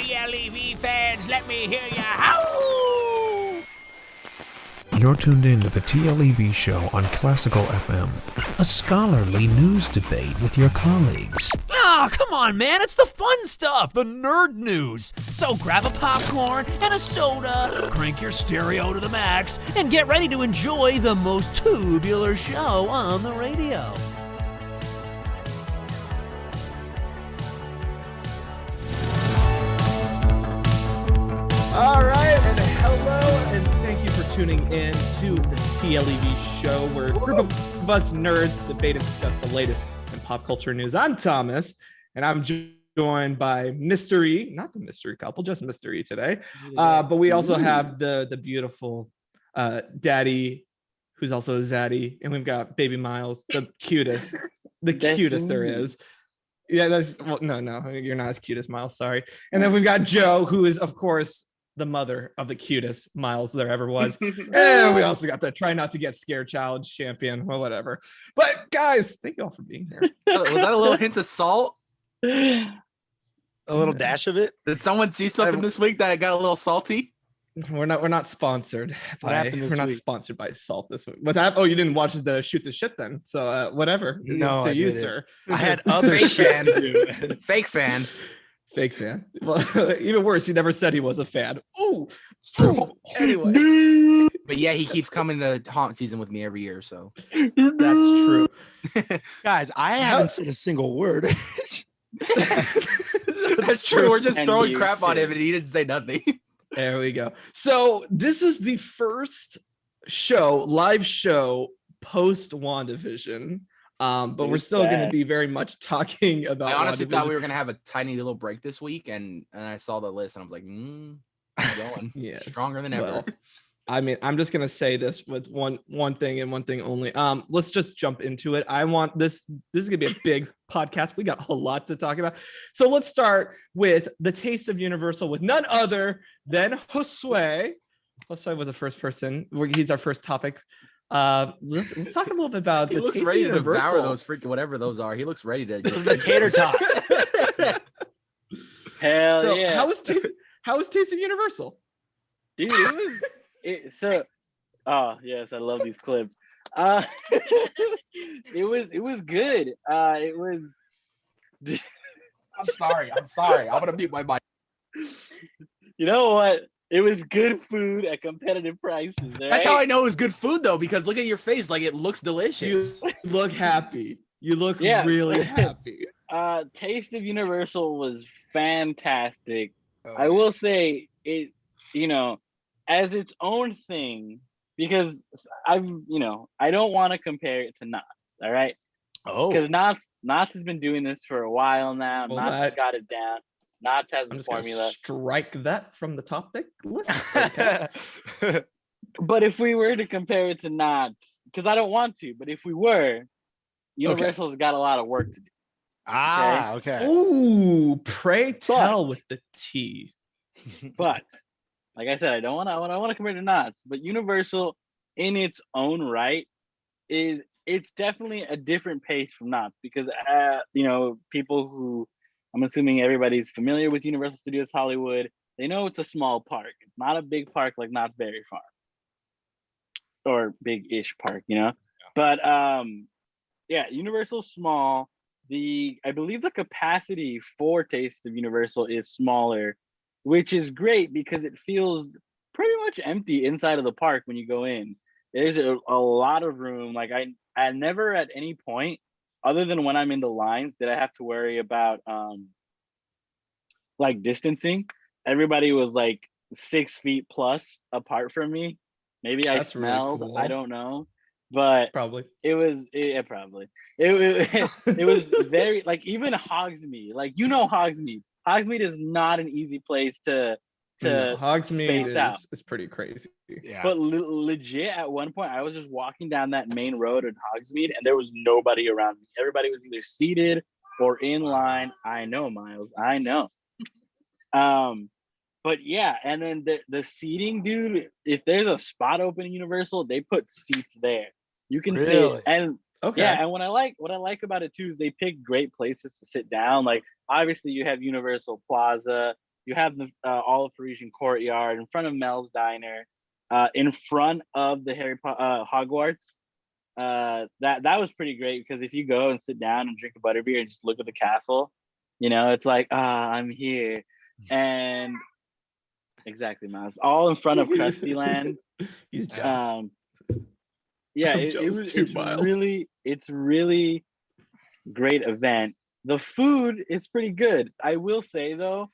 TLEV fans, let me hear ya howl! You're tuned in to the TLEV Show on Classical FM, a scholarly news debate with your colleagues. Oh, come on, man. It's the fun stuff, the nerd news. So grab a popcorn and a soda, crank your stereo to the max, and get ready to enjoy the most tubular show on the radio. All right, and hello, and thank you for tuning in to the TLEV Show, where a group of us nerds debate and discuss the latest in pop culture news. I'm Thomas, and I'm joined by Mystery, not the mystery couple, just Mystery today. But we also have the beautiful Daddy, who's also a Zaddy, and we've got Baby Miles, the cutest there is. Yeah, no, you're not as cute as Miles, sorry. And then we've got Joe, who is, of course, the mother of the cutest Miles there ever was. And we also got the try not to get scared challenge champion or whatever. But guys, thank you all for being here. Was that a little hint of salt? A little dash of it. Did someone see something this week that got a little salty? We're not sponsored. Not week? sponsored by salt this week. What's happened? Oh, you didn't watch the Shoot the Shit then. So whatever. No, to I you, didn't. sir. I had other shit to do. Fake fan. Fake fan. Well, even worse, he never said he was a fan. Ooh. It's true. Anyway. But yeah, he keeps coming to haunt season with me every year. So That's true. Guys, I haven't said a single word. that's true. We're just And throwing you crap on too. him, and he didn't say nothing. There we go. So this is the first live show post WandaVision. But we're still going to be very much talking about. I honestly thought we WandaVision. were gonna have a tiny little break this week, and I saw the list, and I was like, going Yes. stronger than ever. Well, I mean, I'm just gonna say this with one thing and one thing only. Let's just jump into it. I want this. This is gonna be a big podcast. We got a lot to talk about. So let's start with the taste of Universal with none other than Josue. Josue was the first person. He's our first topic. Let's talk a little bit about. He the looks taste ready of to devour Universal. those freaking whatever those are. He looks ready to. This is the tater tots. Hell So yeah. how was taste of Universal? Dude, oh yes, I love these clips. It was good. It was I'm sorry. I'm gonna mute my mic. you know what? It was good food at competitive prices. Right? That's how I know it was good food, though, because look at your face, like it looks delicious. You look happy. You look Yeah. really happy. Taste of Universal was fantastic. Oh, I will say it, as its own thing, because I don't want to compare it to Knott's, all right? Because Oh, Knott's has been doing this for a while now. Well, Knott's has got it down. Knott's has I'm a just gonna formula. strike that from the topic list. But if we were to compare it to Knott's, because I don't want to, but if we were, Universal's got a lot of work to do. okay. Ooh, pray tell But- with the T. But like I said, I don't want to compare to Knott's, but Universal in its own right it's definitely a different pace from Knott's because people who I'm assuming everybody's familiar with Universal Studios Hollywood, they know it's a small park. It's not a big park like Knott's Berry Farm or big-ish park, But Universal's small. I believe the capacity for Taste of Universal is smaller, which is great because it feels pretty much empty inside of the park when you go in. There's a lot of room. Like I never at any point, other than when I'm in the lines, did I have to worry about like distancing. Everybody was like 6 feet plus apart from me. Maybe That's I really smelled. cool. I don't know, but Probably. it was probably it was very like even Hogsmeade. Like Hogsmeade. Hogsmeade is not an easy place to Hogsmeade space out. is pretty crazy. Yeah. But legit, at one point, I was just walking down that main road in Hogsmeade, and there was nobody around me. Everybody was either seated or in line. I know, Miles. I know. But yeah, and then the seating, dude. If there's a spot open in Universal, they put seats there. You can Really? sit, and Okay. yeah, and what I like about it too is they pick great places to sit down. Like obviously, you have Universal Plaza. You have the All of Parisian Courtyard in front of Mel's Diner, in front of the Hogwarts. That was pretty great because if you go and sit down and drink a butterbeer and just look at the castle, it's like, I'm here. And exactly, Miles. All in front of Krusty Land. He's jealous. Yeah, I'm jealous too, Miles. It's really great event. The food is pretty good. I will say though,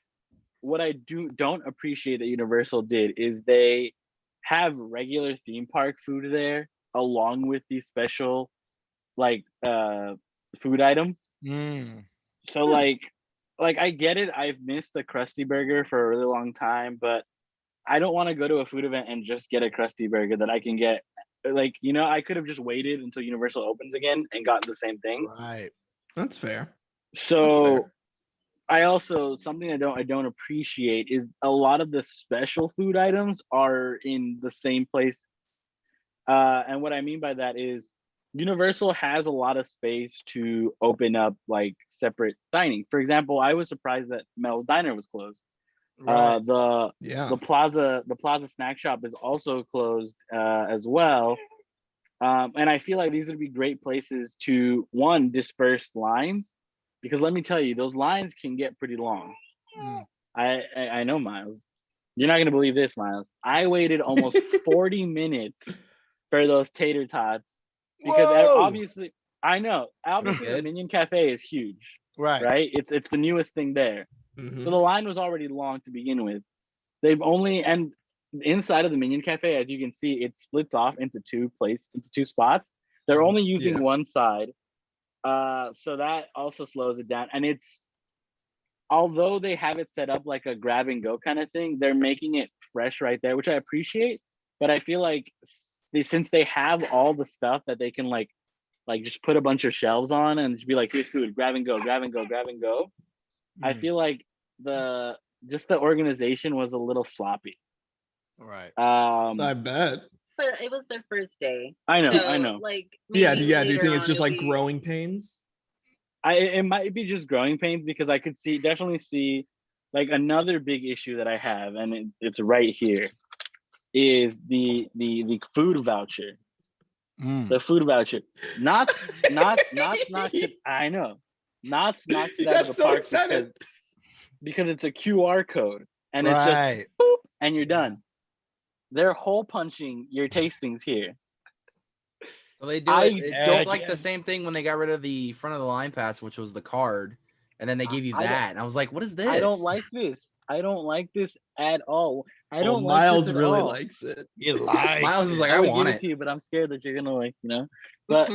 what I don't appreciate that Universal did is they have regular theme park food there along with these special like food items. So like I get it. I've missed a Krusty Burger for a really long time, but I don't want to go to a food event and just get a Krusty Burger that I can get. Like, I could have just waited until Universal opens again and gotten the same thing. Right. That's fair. So I also, something I don't appreciate is a lot of the special food items are in the same place. And what I mean by that is Universal has a lot of space to open up like separate dining. For example, I was surprised that Mel's Diner was closed. Right. The Plaza Snack Shop is also closed as well. And I feel like these would be great places to, one, disperse lines, because let me tell you, those lines can get pretty long. I know, Miles. You're not gonna believe this, Miles. I waited almost 40 minutes for those tater tots because obviously the Minion Cafe is huge. Right. It's the newest thing there. So the line was already long to begin with. And inside of the Minion Cafe, as you can see, it splits off into two spots. They're only using one side. So that also slows it down. And although they have it set up like a grab and go kind of thing, they're making it fresh right there, which I appreciate. But I feel like since they have all the stuff that they can like just put a bunch of shelves on and just be like, here's food, grab and go, grab and go, grab and go. I feel like the organization was a little sloppy. Right. I bet. But it was their first day. I know. Like, Do you think it's just like growing pains? It might be just growing pains because I could definitely see like another big issue that I have, and it's right here, is the food voucher. The food voucher. Not. I know. Not knocks it out of the park because it's a QR code and it's just boop, and you're done. They're hole punching your tastings here. So they do it's just like the same thing when they got rid of the front of the line pass, which was the card, and then they gave you that. And I was like, what is this? I don't like this. I don't like this at all. I don't like Miles this at really all. likes it. He likes Miles is like, I I would want give it. to you, but I'm scared that you're gonna But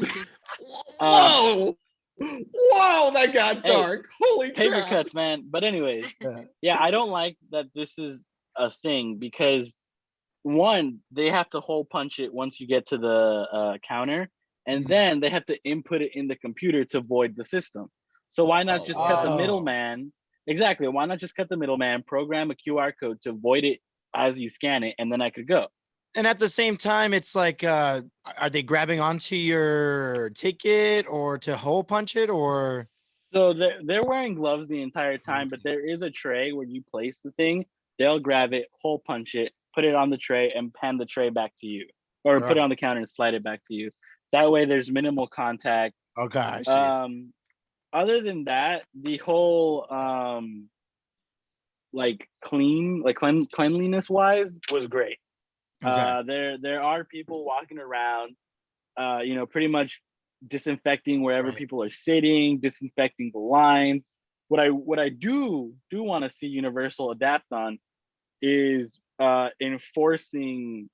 Whoa, that got dark. Holy paper crap. cuts, man. But anyways, I don't like that this is a thing because one, they have to hole punch it once you get to the counter, and then they have to input it in the computer to void the system. So why not just cut the middleman? Exactly. Why not just cut the middleman, program a QR code to void it as you scan it, and then I could go. And at the same time, it's like, are they grabbing onto your ticket or to hole punch it, or? So they're wearing gloves the entire time, but there is a tray where you place the thing. They'll grab it, hole punch it, put it on the tray, and hand the tray back to you, or put it on the counter and slide it back to you. That way, there's minimal contact. Okay, I see. Other than that, the whole cleanliness wise was great. Okay. There are people walking around, pretty much disinfecting wherever people are sitting, disinfecting the lines. What I do want to see Universal adapt on is enforcing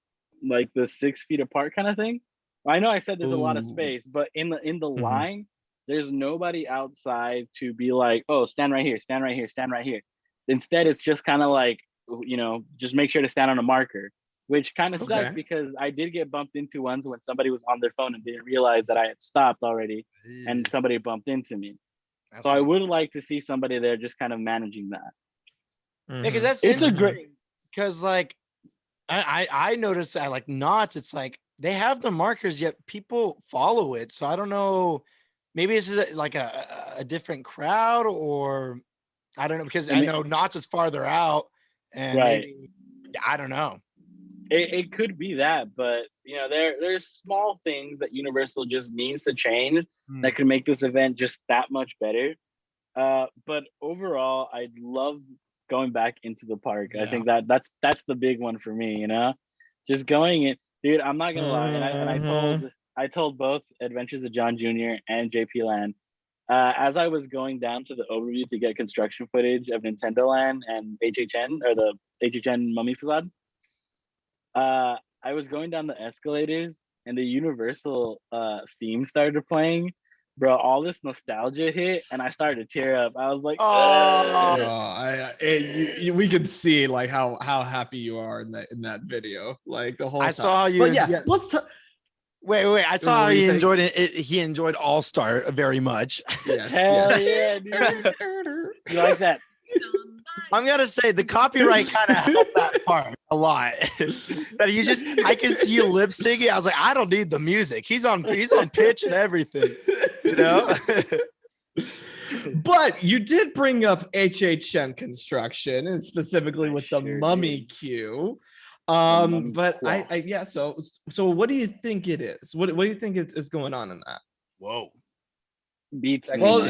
like the 6 feet apart kind of thing. I know I said there's a lot of space, but in the line, there's nobody outside to be like, oh, stand right here, stand right here, stand right here. Instead, it's just kind of like, just make sure to stand on a marker, which kind of sucks because I did get bumped into once when somebody was on their phone and didn't realize that I had stopped already and somebody bumped into me. So I would like to see somebody there just kind of managing that. Yeah, because that's it's a great, because like I noticed that like Knott, it's like they have the markers yet people follow it. So I don't know, maybe this is like a different crowd, or I don't know, because I I mean- know Knott's is farther out, and Right. maybe, I don't know. It could be that, but there's small things that Universal just needs to change that could make this event just that much better. But overall, I love going back into the park. I think that's the big one for me. Just going in, dude. I'm not gonna lie, and I told both Adventures of John Jr. and JP Land, as I was going down to the overview to get construction footage of Nintendo Land and HHN, or the HHN Mummy Facade. I was going down the escalators and the Universal theme started playing. Bro, all this nostalgia hit and I started to tear up. I was like, we could see like how happy you are in that video, like the whole time. I saw you. But yeah, let's talk. Wait. I saw how he enjoyed it. He enjoyed All Star very much. Yeah, hell yeah, dude. You like that? I'm gonna say the copyright kind of helped that part a lot. That I can see you lip syncing. I was like, I don't need the music. He's on pitch and everything. But you did bring up HHN Construction, and specifically with the Mummy queue. But so what do you think it is? What do you think is going on in that? Whoa. Beats me. Well,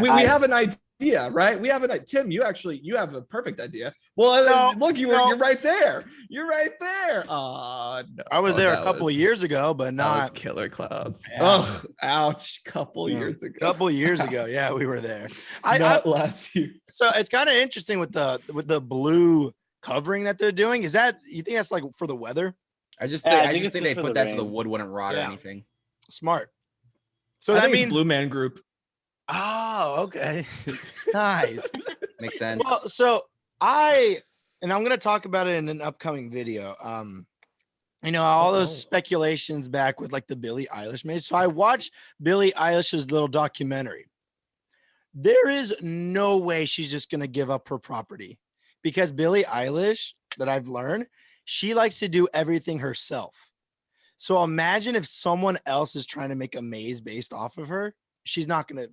we have an idea, right? We have Tim, you have a perfect idea. Well, look, you're right there. You're right there. No, I was there a couple of years ago, but not Killer Clouds. Yeah. Oh, ouch! Couple years ago. Yeah, we were there. Not last year. So it's kind of interesting with the blue covering that they're doing. You think that's like for the weather? I just Yeah, think it's they for put the that so rain. the wood wouldn't rot or Yeah. anything. Smart. So I that think it's means Blue Man Group. Oh, okay. Nice. Makes sense. Well, so I'm going to talk about it in an upcoming video. All those speculations back with like the Billie Eilish made. So I watched Billie Eilish's little documentary. There is no way she's just going to give up her property, because Billie Eilish, that I've learned, she likes to do everything herself. So imagine if someone else is trying to make a maze based off of her. She's not gonna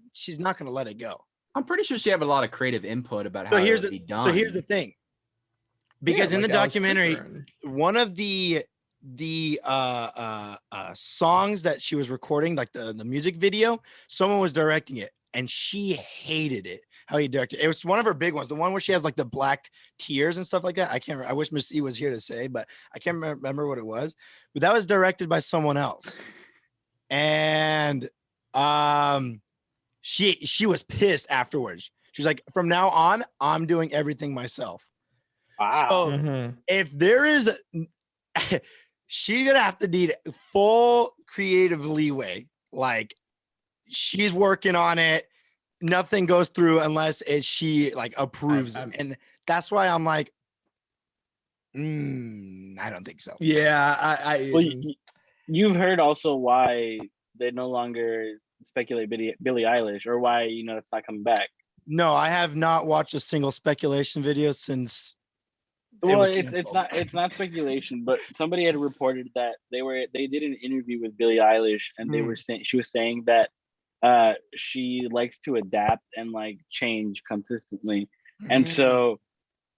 let it go. I'm pretty sure she had a lot of creative input about how So it would be done. So here's the thing, because in the documentary, one of the songs that she was recording, like the music video, someone was directing it, and she hated it. How he directed it. It was one of her big ones, the one where she has like the black tears and stuff like that. I can't remember. I wish Miss E was here to say, but I can't remember what it was. But that was directed by someone else, and she was pissed afterwards. She's like, from now on, I'm doing everything myself. Wow. So if there is, she's gonna have to need full creative leeway. Like, she's working on it. Nothing goes through unless she like approves it. And that's why I'm like, I don't think so. Yeah, Well, you've heard also why they no longer speculate Billie Eilish, or why it's not coming back. No, I have not watched a single speculation video since. Well, it's not speculation, but somebody had reported that they did an interview with Billie Eilish, and she was saying that she likes to adapt and like change consistently, and so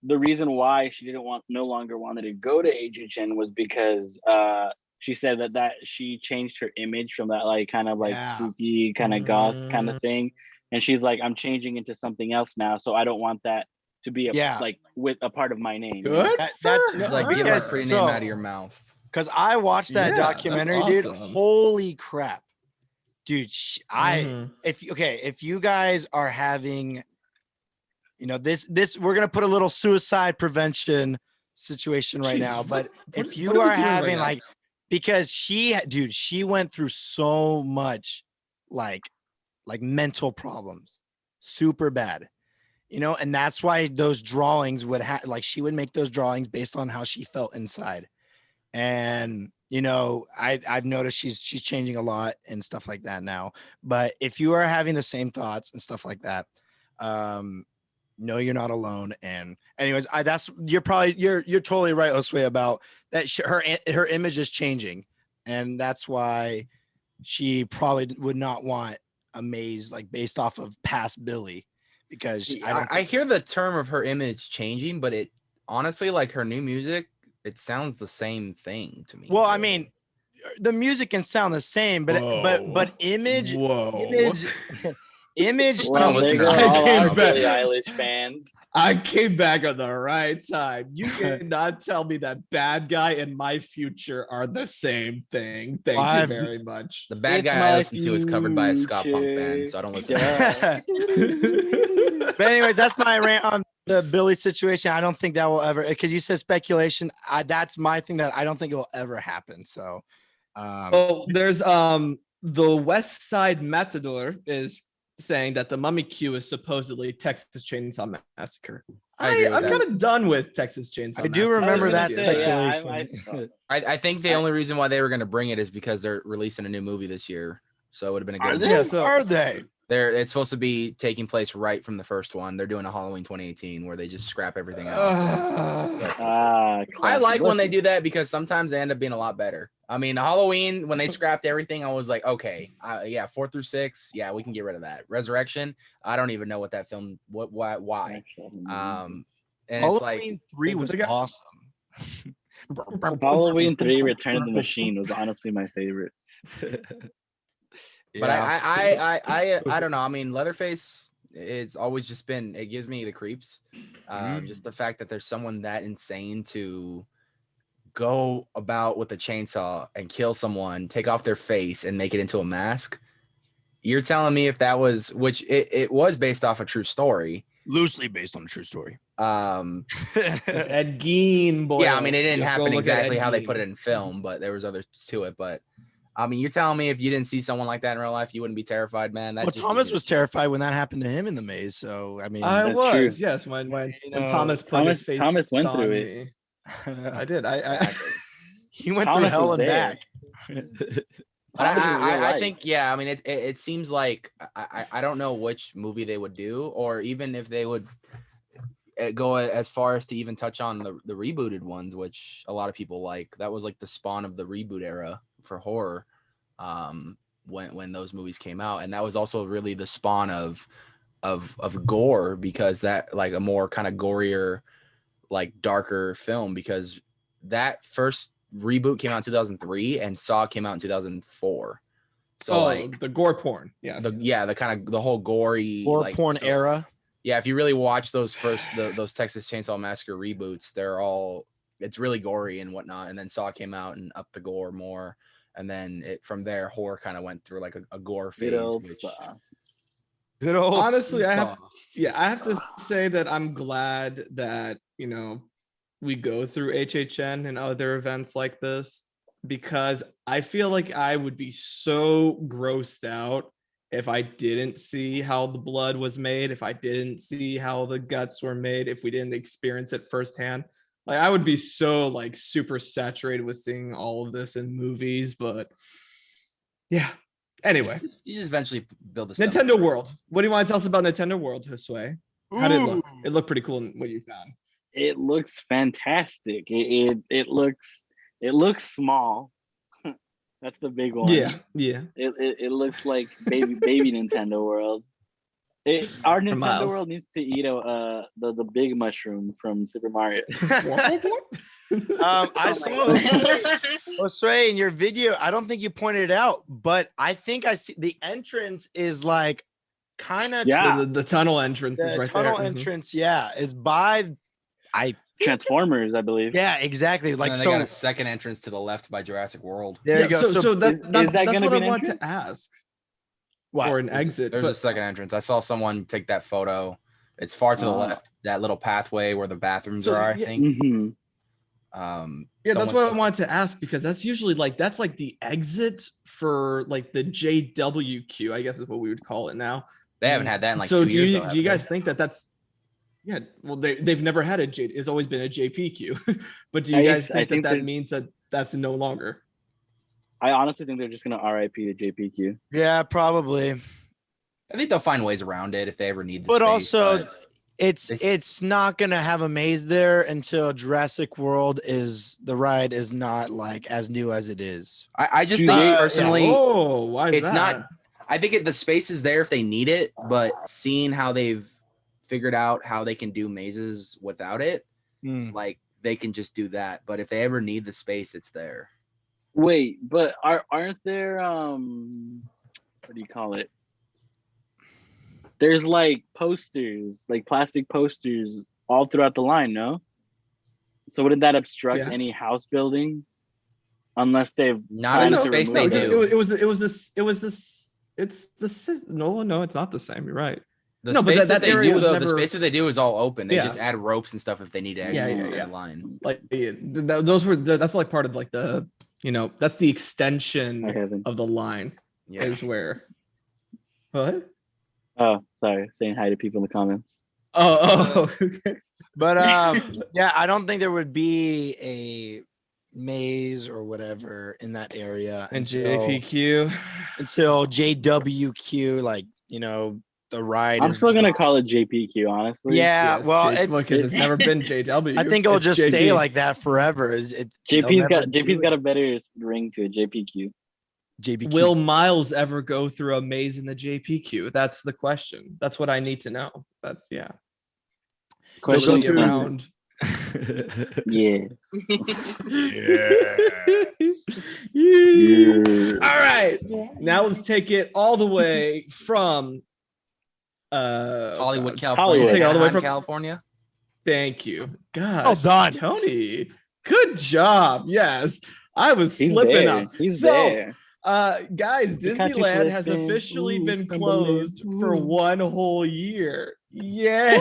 the reason why she no longer wanted to go to HHN was because she said that she changed her image from that like kind of like spooky kind of goth kind of thing, and she's like, I'm changing into something else now, so I don't want that to be like with a part of my name. Good. That's like, give her a pretty name out of your mouth. Because I watched that documentary, dude. Holy crap, dude! If you guys are having, this, we're gonna put a little suicide prevention situation right now. But if you are having like, because she went through so much, like mental problems, super bad. And that's why those drawings would she would make those drawings based on how she felt inside. And, I've noticed she's changing a lot and stuff like that now. But if you are having the same thoughts and stuff like that, no, you're not alone. And anyways, you're totally right, Josue, about that. Her image is changing. And that's why she probably would not want a maze like based off of past Billie. because I hear the term of her image changing, but it honestly, like her new music, it sounds the same thing to me. Well, I mean, the music can sound the same, but image. Image. Well, there go all our Billie Eilish fans. I came back at the right time. You cannot tell me that Bad Guy and My Future are the same thing. Thank you very much. The Bad Guy I listen to is covered by a ska punk band, so I don't listen to it. But anyways, that's my rant on the Billy situation. I don't think that will ever, because you said speculation. That's my thing that I don't think it will ever happen. So, there's the West Side Matador is saying that the Mummy Q is supposedly Texas Chainsaw Massacre. I'm kind of done with Texas Chainsaw Massacre. I do remember that speculation. I think the only reason why they were going to bring it is because they're releasing a new movie this year. So it would have been a good. Are they? It's supposed to be taking place right from the first one. They're doing a Halloween 2018 where they just scrap everything else. I like when they do that because sometimes they end up being a lot better. I mean, Halloween, when they scrapped everything, I was like, okay, 4 through 6, yeah, we can get rid of that. Resurrection, I don't even know what that film, why. And Halloween it's like 3 was awesome. Halloween 3, Return of the Machine was honestly my favorite. But I don't know. I mean, Leatherface it's always just been, it gives me the creeps. Just the fact that there's someone that insane to go about with a chainsaw and kill someone, take off their face and make it into a mask. You're telling me if that was, which it was based off a true story. Loosely based on a true story. Ed Gein, boy. Yeah, I mean, it didn't happen exactly how they put it in film, but there was others to it. But I mean, you're telling me if you didn't see someone like that in real life, you wouldn't be terrified, man. Well, Thomas was terrified when that happened to him in the maze. So I mean, I was true. Yes, when Thomas put his face Thomas went through it. I did. I he went through hell and back. But I think, yeah, I mean, it seems like I don't know which movie they would do, or even if they would go as far as to even touch on the rebooted ones, which a lot of people like. That was like the spawn of the reboot era for horror, when those movies came out, and that was also really the spawn of gore, because that, like, a more kind of gorier, like darker film, because that first reboot came out in 2003 and Saw came out in 2004. So like the gore porn, yes. The kind of the whole gory gore porn era. Yeah, if you really watch those first those Texas Chainsaw Massacre reboots, it's really gory and whatnot. And then Saw came out and upped the gore more, and then from there horror kind of went through like a gore phase. Good old honestly, I have to say that I'm glad that we go through HHN and other events like this, because I feel like I would be so grossed out if I didn't see how the blood was made, if I didn't see how the guts were made, if we didn't experience it firsthand. Like, I would be so like super saturated with seeing all of this in movies. But yeah, anyway, you just eventually build a Nintendo World. What do you want to tell us about Nintendo World, Josue? How did it look? It looked pretty cool in what you found. It looks fantastic. It looks small. That's the big one. Yeah. It looks like baby Nintendo World. Our Nintendo World needs to eat the big mushroom from Super Mario. I saw Josue in your video. I don't think you pointed it out, but I think I see the entrance is like kind of the tunnel entrance is right there. The tunnel entrance, is by Transformers, I believe. Yeah, exactly. Like, they got a second entrance to the left by Jurassic World. There you go. So that's what I want entrance? to ask. What? Or an exit. There's a second entrance. I saw someone take that photo. It's far to the left, that little pathway where the bathrooms are, I think. Mm-hmm. That's what I wanted to ask, because that's usually that's like the exit for like the JWQ, I guess is what we would call it now. They haven't had that in 2 years. Do you guys think that's well, they've never had it's always been a JPQ. But do you guys think that means that's no longer? I honestly think they're just gonna RIP the JPQ. Yeah, probably. I think they'll find ways around it if they ever need the but space, also it's not gonna have a maze there until Jurassic World the ride is not like as new as it is. I just think personally, why is it's that? not. I think the space is there if they need it, but seeing how they've figured out how they can do mazes without it, like they can just do that. But if they ever need the space, it's there. Wait, but aren't there what do you call it? There's like posters, like plastic posters all throughout the line, no? So wouldn't that obstruct any house building? Unless they've not in the space they do. It's not the same. You're right. The space that they do, though, the space that they do is all open. They just add ropes and stuff if they need to exit the line. Like that's like part of like the, that's the extension of the line is where. What? Oh, sorry. Saying hi to people in the comments. Oh, okay. But I don't think there would be a maze or whatever in that area until JWQ, like, the ride. I'm still gonna call it JPQ, honestly. Yeah, yes, because it's never been JW. I think it'll just stay like that forever. JP's got a better ring to it. JPQ. Will Miles ever go through a maze in the JPQ? That's the question. That's what I need to know. That's question around. Yeah. All right. Now let's take it all the way from Hollywood, California. Take it all the way from California. Thank you. Gosh, well done, Tony. Good job. Yes, I was slipping up. He's there. Guys, Disneyland has officially been closed for 1 whole year. Yeah,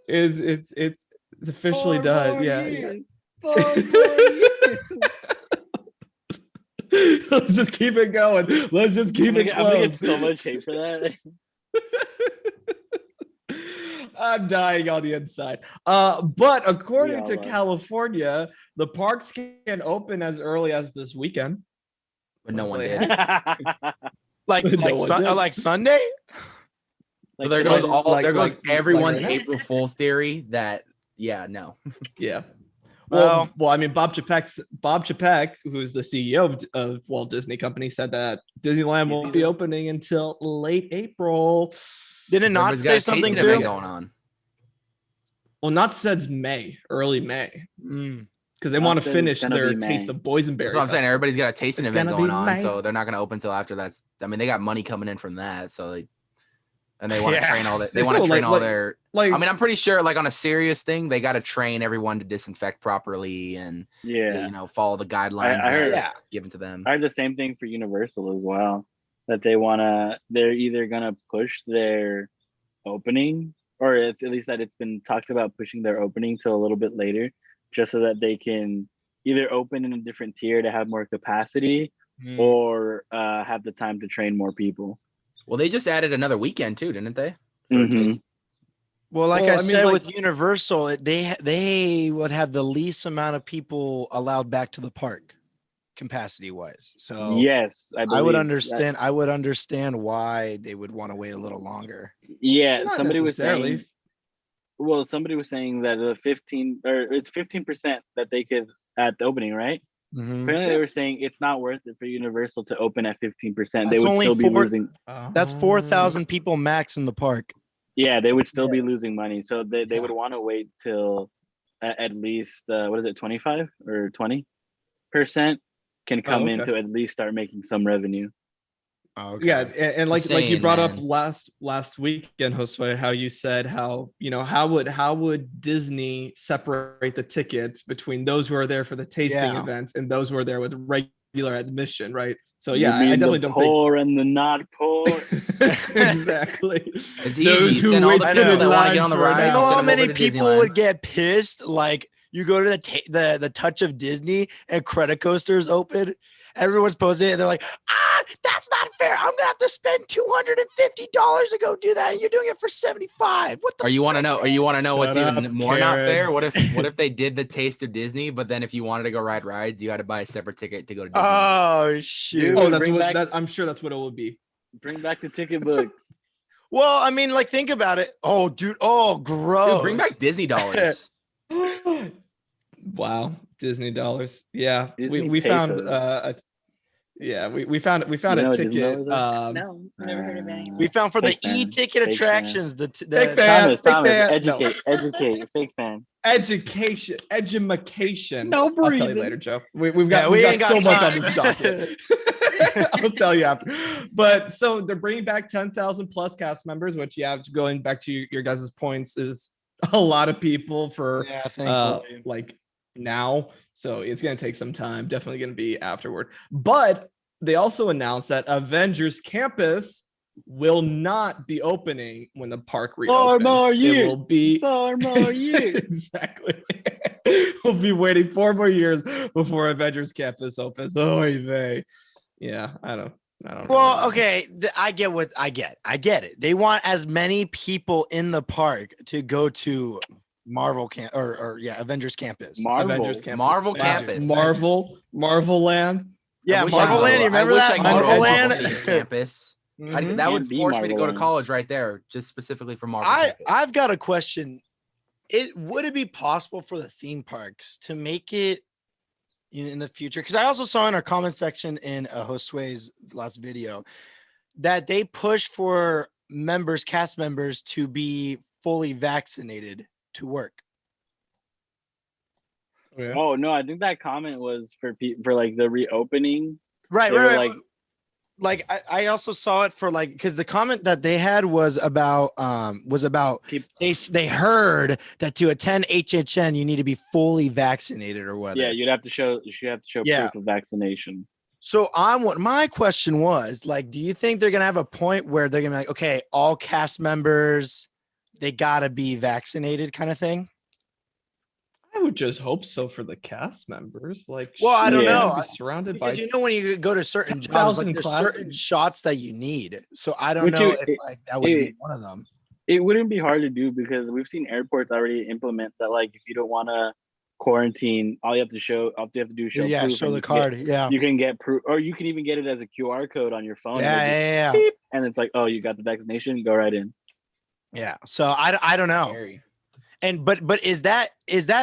it's officially done. Yeah. Let's just keep it going. Let's just keep it closed. I'm gonna get so much hate for that. I'm dying on the inside. But according to California, the parks can open as early as this weekend. But no one did. like Sunday? So there goes everyone's April Fool's theory that no. Yeah. Well, I mean, Bob Chapek, who's the CEO of Walt Disney Company, said that Disneyland won't be opening until late April. Did it not say something too? Going on. Well, Knott says early May, because they want to finish their Taste of Boysenberry. That's what I'm saying. Everybody's got a tasting event going on, so they're not going to open until after that. I mean, they got money coming in from that, so they want to train all that. They want to train all their. I mean, I'm pretty sure, like on a serious thing, they got to train everyone to disinfect properly and follow the guidelines I heard, given to them. I heard the same thing for Universal as well. That they're either gonna push their opening, or at least that it's been talked about pushing their opening till a little bit later, just so that they can either open in a different tier to have more capacity, or have the time to train more people. Well, they just added another weekend too, didn't they? Well, I said, with Universal, they would have the least amount of people allowed back to the park, capacity wise. So yes, I would understand. I would understand why they would want to wait a little longer. Yeah, somebody was saying that it's 15% that they could at the opening, right? Apparently, they were saying it's not worth it for Universal to open at 15%. They would still be losing. That's 4,000 people max in the park. Yeah, they would still be losing money. So they would want to wait till at least 25 or 20% can come in to at least start making some revenue. Okay. Yeah, and like you brought up last weekend, Josue, how you said how would Disney separate the tickets betwing those who are there for the tasting events and those who are there with regular admission, right? So I definitely don't think poor and the not poor. Exactly. It's easy. Send all the people that want to get on the ride. You know how many people would get pissed? Like you go to the Touch of Disney and Credit Coaster's open. Everyone's posting it and they're like, that's not fair. I'm gonna have to spend $250 to go do that. And you're doing it for $75. What the Are you want to know what's even more not fair? What Karen. if they did the Taste of Disney, but then if you wanted to go ride rides, you had to buy a separate ticket to go to Disney? Oh shoot. I'm sure that's what it would be. Bring back the ticket books. Well, I mean, like, think about it. Oh, dude. Oh, gross. Dude, bring back Disney dollars. Wow, Disney dollars. Yeah, Disney we found Yeah, we found You a know what ticket. Disney is? No, never heard of any. We found for the Fake fan. e-ticket Fake attractions. The Fake fan. Thomas, fan. No. educate, fake fan. Education. No I'll tell you breathing. later, Joe. We've Yeah, got, we we ain't got got so much on time. this docket. I'll tell you after. But so they're bringing back 10,000 plus cast members, which going back to your guys' points is a lot of people for Yeah, thankfully. like now. So it's gonna take some time. Definitely gonna be afterward. But they also announced that Avengers Campus will not be opening when the park reopens. 4 more years. It will be 4 more years. exactly. We'll be waiting 4 more years before Avengers Campus opens. Oh, vey. Yeah, I don't know. Well, okay, I get it. They want as many people in the park to go to Marvel Camp or Avengers Campus. Avengers Campus. Marvel Campus. Marvel Land. Yeah, I wish Marvel I Land. could You go- I remember wish that I could go to Marvel Marvel Land? Campus. Mhm. That would Can't be force me to Marvel go to Land. college right there, just specifically for Marvel. Campus. I've got a question. Would it be possible for the theme parks to make it in the future? Because I also saw in our comment section in Josue's last video that they push for cast members to be fully vaccinated to work. Yeah. Oh no, I think that comment was for like the reopening. Right, They were right. Like I also saw it for like because the comment that they had was about they heard that to attend HHN you need to be fully vaccinated or whatever. Yeah, you have to show Yeah. proof of vaccination. So my question was like, do you think they're gonna have a point where they're gonna be like, okay, all cast members they gotta be vaccinated kind of thing? I would just hope so for the cast members. Like, Well, I don't shit, know. be surrounded by Because when you go to certain jobs, like 10,000 there's classes. certain shots that you need. So I don't Which know you- if like that would be one of them. It wouldn't be hard to do because we've seen airports already implement that. Like, if you don't want to quarantine, all you have to do is show proof, Show and the you can card. get- You can get proof, or you can even get it as a QR code on your phone. Yeah. Beep, and it's like, oh, you got the vaccination, go right in. Yeah. So I don't know. Scary. And but is that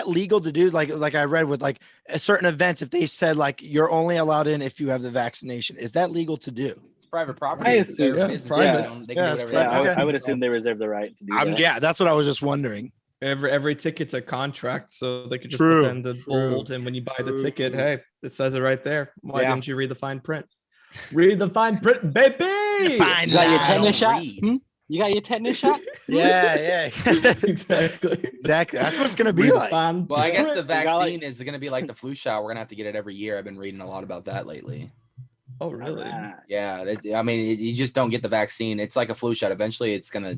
legal to do? Like I read with like certain events, if they said like you're only allowed in if you have the vaccination, is that legal to do? It's private property. I assume- yeah, business. private. They can do it's whatever they private. Yeah, want. I would assume they reserve the right to do that. Yeah, that's what I was just wondering. every ticket's a contract, so they could just True, put that in the true, bold, and when you buy the ticket, hey, it says it right there. Why Yeah. didn't you read the fine print? Read the fine print, baby. Fine You got your line. tetanus shot? read. You got your tetanus shot? Yeah. exactly. Exactly. That's what it's gonna be Read the like. fine Well, I guess print. the You got, like- vaccine is going to be like the flu shot. We're going to have to get it every year. I've been reading a lot about that lately. Oh, really? Ah, Yeah, you just don't get the vaccine. It's like a flu shot. Eventually, it's gonna,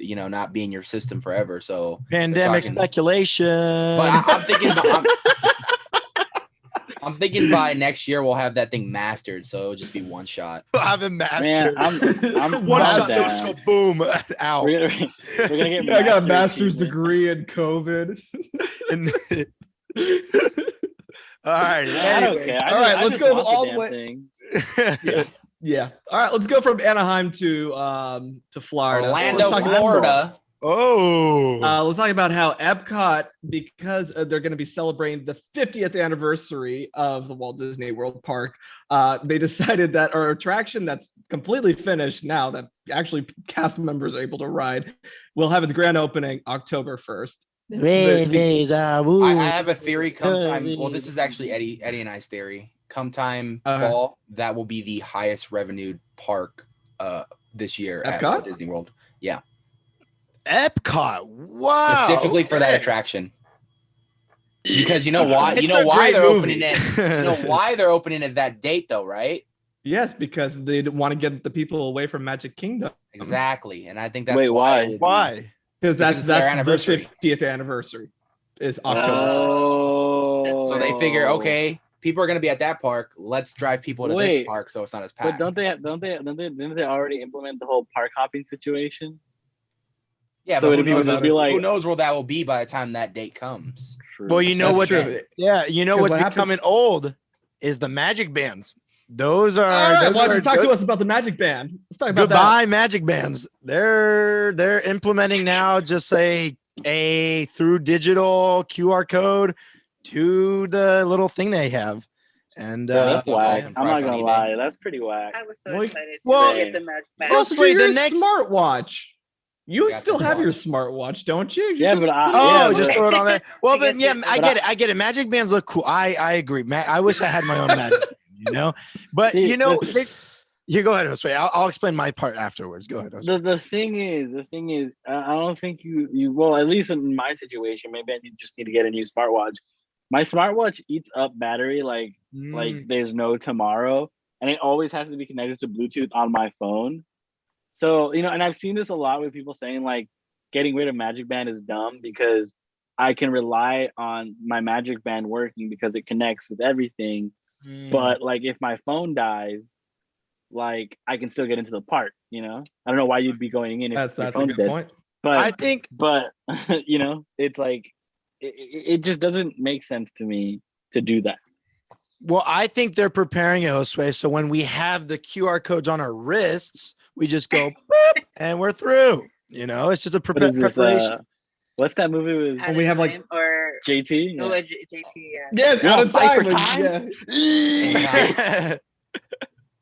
not be in your system forever. So, Pandemic talking- speculation. but I'm thinking, I'm thinking by next year we'll have that thing mastered. So it'll just be one shot. I haven't man, mastered. I'm One proud shot, of that. so boom, out. We're gonna get. Yeah, I got a master's master's degree in COVID. And- all right. I don't anyways. care. All right, I let's just go want all the the way- damn thing. Yeah. All right, let's go from Anaheim to Florida. Orlando, Let's talk about- Florida. Oh. Let's talk about how Epcot, because they're going to be celebrating the 50th anniversary of the Walt Disney World Park, they decided that our attraction that's completely finished now, that actually cast members are able to ride, will have its grand opening October 1st. I have a theory. Come time. Well, this is actually Eddie and I's theory. Come time fall, that will be the highest revenued park this year at Epcot? Disney World. Yeah, Epcot. Wow. specifically for that okay. attraction. Because you know why? It's You know a why great they're movie. opening it. You know why they're opening it that date, though, right? Yes, because they want to get the people away from Magic Kingdom. Exactly, and I think that's Wait, why? it will be. Why? Because Because it's their that's anniversary. the 50th anniversary is October 1st. Oh. So they figure, okay, people are going to be at that park. Let's drive people to this Wait, park so it's not as But packed. didn't they already implement the whole park hopping situation? Yeah, so but it'd who be knows, be like- who knows where that will be by the time that date comes? Well, you know That's what's true. you know Because what's what happened- becoming old is the magic bands. Those are All right, those why don't are you talk good- to us about the Magic Band? Let's talk about goodbye magic bands. They're implementing now just a through digital QR code to the little thing they have. And That's whack. Impressed I'm not on gonna eBay. lie. That's pretty whack. I was so Like, excited well, to get the magic bag. well, Forget wait, the your next- smartwatch. You Got still the have your watch. smartwatch, don't you? Yeah, but I- put it Oh, Yeah, on. just but- throw it on there. Well, I but guess yeah, it- I get it. Magic bands look cool. I agree. I wish I had my own magic band, you know. But See, you know, the- you go ahead, Josue. I'll explain my part afterwards. Go ahead, Josue. the thing is, I don't think you well, at least in my situation, maybe I just need to get a new smartwatch. My smartwatch eats up battery like there's no tomorrow, and it always has to be connected to Bluetooth on my phone. So, you know, and I've seen this a lot with people saying like getting rid of Magic Band is dumb because I can rely on my Magic Band working because it connects with everything. But like if my phone dies, like I can still get into the park, you know? I don't know why you'd be going in if That's your a phone's good dead. point. But I think but you know, it's like it just doesn't make sense to me to do that. Well, I think they're preparing it, Josue. So when we have the QR codes on our wrists, we just go boop, and we're through. You know, it's just a What is this, preparation. what's that movie with Out we of have, like- time or JT? oh, Yeah. JT, yeah. Yes, You out wanna of fight time. for time? Yeah.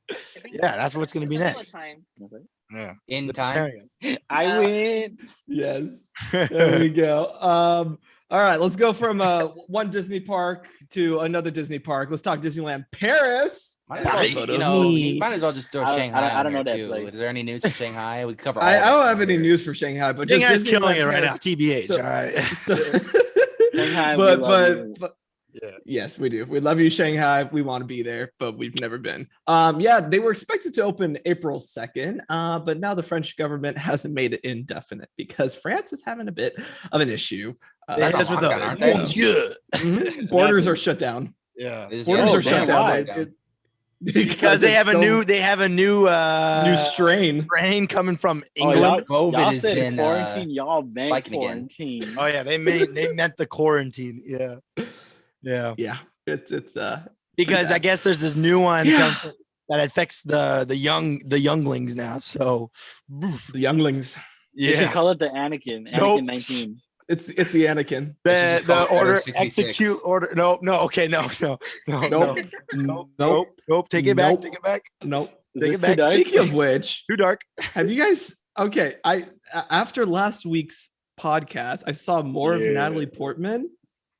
I think Yeah, that's what's gonna be something next. with time. Yeah. In They're time. preparing us. I win. Yes. There we go. All right, let's go from one Disney park to another Disney park. Let's talk Disneyland Paris. Might as well, Nice. you know, you might as well just throw I don't- Shanghai I on don't know there that too. place. Is there any news for Shanghai? We could cover all I of it don't have from any here. news for Shanghai, but just Shanghai's killing Disneyland it right now. Paris. TBH. So- all right. Shanghai, we but love you. Yeah. yes, we do. We love you, Shanghai. We want to be there, but we've never been. Yeah, they were expected to open April 2nd, but now the French government hasn't made it indefinite because France is having a bit of an issue. They hit us with lockdown, aren't they? Mon Dieu. Mhm. Borders are shut down. Yeah. They just- Borders yeah, are shut damn, down. why? Because they it's have a so- new new strain. strain coming from Oh, England. y'all, COVID y'all has said been, quarantine. Y'all meant spiking again. quarantine. Oh yeah, they meant the quarantine. Yeah. Yeah. Yeah, it's Because I guess there's this new one Yeah. that affects the younglings now. So the younglings. You should yeah. call it the Anakin. Anakin Nope. 19. It's the Anakin. The just call it order Order 66. execute order. No, okay, no. Nope. Nope. Take it back. Nope. Take it back. Nope. Is Take this it back. too dark? Speaking of which, Too dark. have you guys? Okay, after last week's podcast, I saw more of Yeah. Natalie Portman.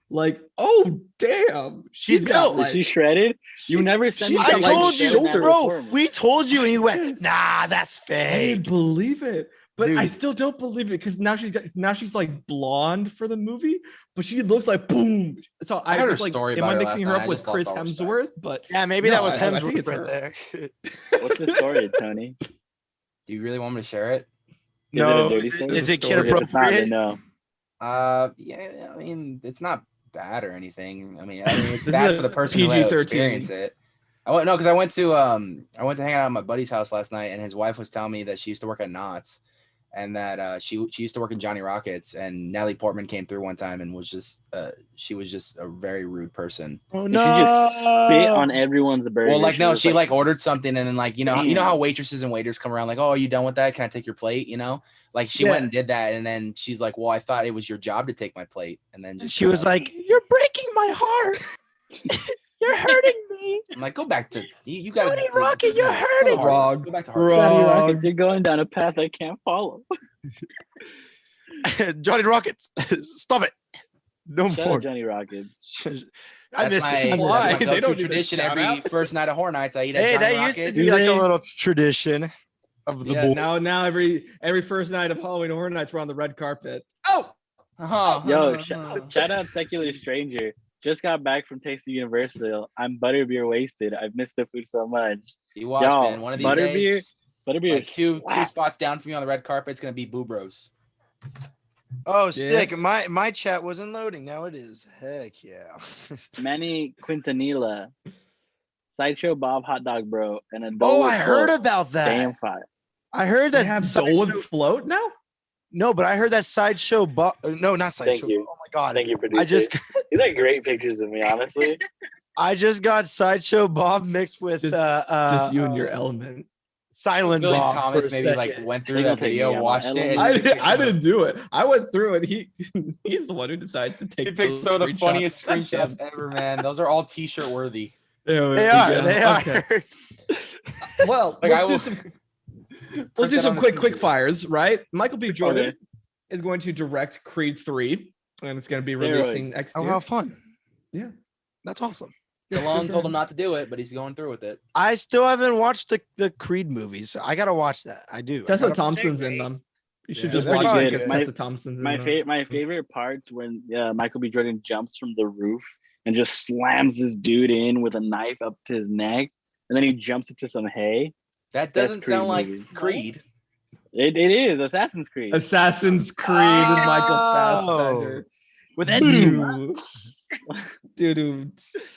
Like, oh damn, She's got, built. Is she shredded? You never sent me she's I got, something like, told you, shredded Natalie bro. Portman. We told you, and you went, Yes. nah, that's I didn't fake. believe it, but I Dude. still don't believe it because now she's like blonde for the movie, but she looks like boom. So I heard was her like, story am about I her mixing last her night. up I with just lost Chris all respect. Hemsworth? But Yeah, maybe No, that was I think Hemsworth it's right her. there. What's the story, Tony? Do you really want me to share it? No, it a dirty is it- story? is it Story. kid If it's not, then appropriate? no. Yeah, I mean, it's not bad or anything. I mean it's This bad is for the a person who had to PG-13. experience it. Because I went to hang out at my buddy's house last night, and his wife was telling me that she used to work at Knott's, and that she used to work in Johnny Rockets, and Natalie Portman came through one time and was just she was just a very rude person. Oh She no! just spit on everyone's burger. Well, like no, was she like ordered something, and then like you know Damn. how waitresses and waiters come around like, oh, are you done with that? Can I take your plate? You know, like she Yeah. went and did that, and then she's like, well, I thought it was your job to take my plate, and then just She was like, "You're breaking my heart. You're hurting me, I'm like, go back to you got Johnny Rocket. You're hurting." Wrong. Go back to Wrong. Johnny Rockets, you're going down a path I can't follow. Johnny Rockets, stop it. No Shout more. out Johnny Rockets. I miss my, it. Why? That's my They don't go-to do the tradition shout every out. first night of Horror Nights. I eat at Hey, Johnny that used to Rocket. be Do like they? a little tradition of the boys. Now every first night of Halloween Horror Nights, we're on the red carpet. Oh, Oh, Yo, shout out Secular Stranger. Just got back from Taste of Universal. I'm butterbeer wasted. I've missed the food so much. you watch, Y'all, man. One of these butterbeer- days, Butterbeer like is two whack. spots down from you on the red carpet, it's gonna be Boo Bros. Oh, sick. My chat wasn't loading. Now it is. Heck yeah. Manny Quintanilla, Sideshow Bob Hot Dog Bro, and a Oh, Dole I heard Float. about that. Damn fire. I heard they that. have Sideshow- Dole and Float now. No, but I heard that Sideshow. No, not Sideshow. you. Oh my god. Thank you, producer. I just These are great pictures of me, honestly. I just got Sideshow Bob mixed with Just you and your element. Silent Billy Bob. Thomas for a maybe like second. went They through gonna that take video, me out. watched I it. love and I didn't do it. I went through it. He's the one who decided to take. He picked those some of the screenshots. funniest That's him. screenshots ever, man. Those are all T-shirt worthy. There we They are. go. They are. Okay. Well, Like, let's do some quick fires, right? Michael B. Jordan is going to direct Creed 3, and it's going to be releasing next Oh, year. how fun. Yeah. That's awesome. Stallone told him not to do it, but he's going through with it. I still haven't watched the Creed movies. So I got to watch that. I do. Tessa Thompson's in them. You should just they're watch probably it because good. Tessa Thompson's in them. My favorite parts when Michael B. Jordan jumps from the roof and just slams this dude in with a knife up to his neck, and then he jumps into some hay. That That's doesn't Creed sound like movie. Creed. It is Assassin's Creed. Assassin's Creed with Michael Fassbender. With Ezio. Dude,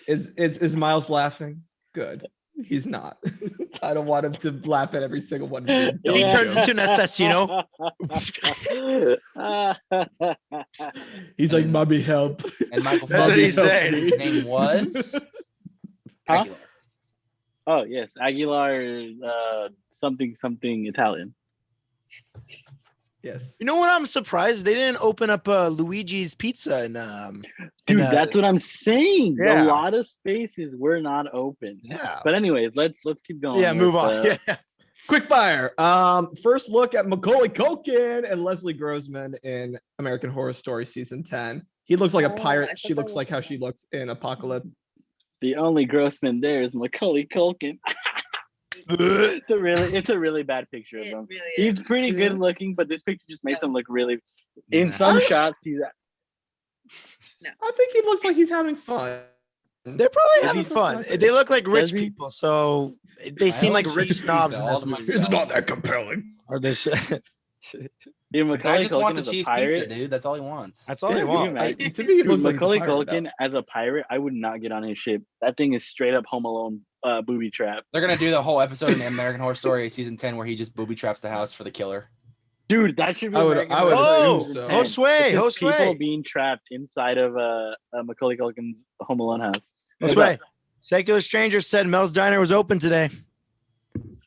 is Miles laughing? Good. He's not. I don't want him to laugh at every single one. Of your He dumb turns jokes. into an assassino. He's like, "Mommy, help!" And Michael That's what he Fassbender's said. name was. Huh? Aguilar. Oh yes, Aguilar, something Italian. Yes. You know what? I'm surprised they didn't open up Luigi's Pizza in Dude, that's what I'm saying. Yeah. A lot of spaces were not open. yeah. But anyways, let's keep going. Yeah, move with, on. Yeah. Quickfire. First look at Macaulay Culkin and Leslie Grossman in American Horror Story season 10. He looks like a Oh, I pirate. thought She that looks was like how she looks in Apocalypse. The only Grossman there is Macaulay Culkin. It's a really bad picture of It him. really He's is. pretty Yeah. good looking, but this picture just makes Yeah. him look really. In Nah. some shots, he's I think he looks like he's having fun. They're probably Does having he- fun. They look like rich Does he? people, so they seem like rich snobs in this movie. It's not that compelling. Or this. yeah, I Macaulay just wants Culkin a as a cheese pirate. pizza, dude. That's all he wants. That's all Yeah, they give me want. that. To me, he looks like Macaulay he's a pirate Culkin now. as a pirate, I would not get on his ship. That thing is straight up Home Alone booby trap. They're gonna do the whole episode in American Horror Story season 10 where he just booby traps the house for the killer. Dude, that should be. I would American assume Horror Oh, Story so. season 10. Josue, It's just people Josue. being trapped inside of Macaulay Culkin's Home Alone house. Josue. Secular Stranger said Mel's Diner was open today.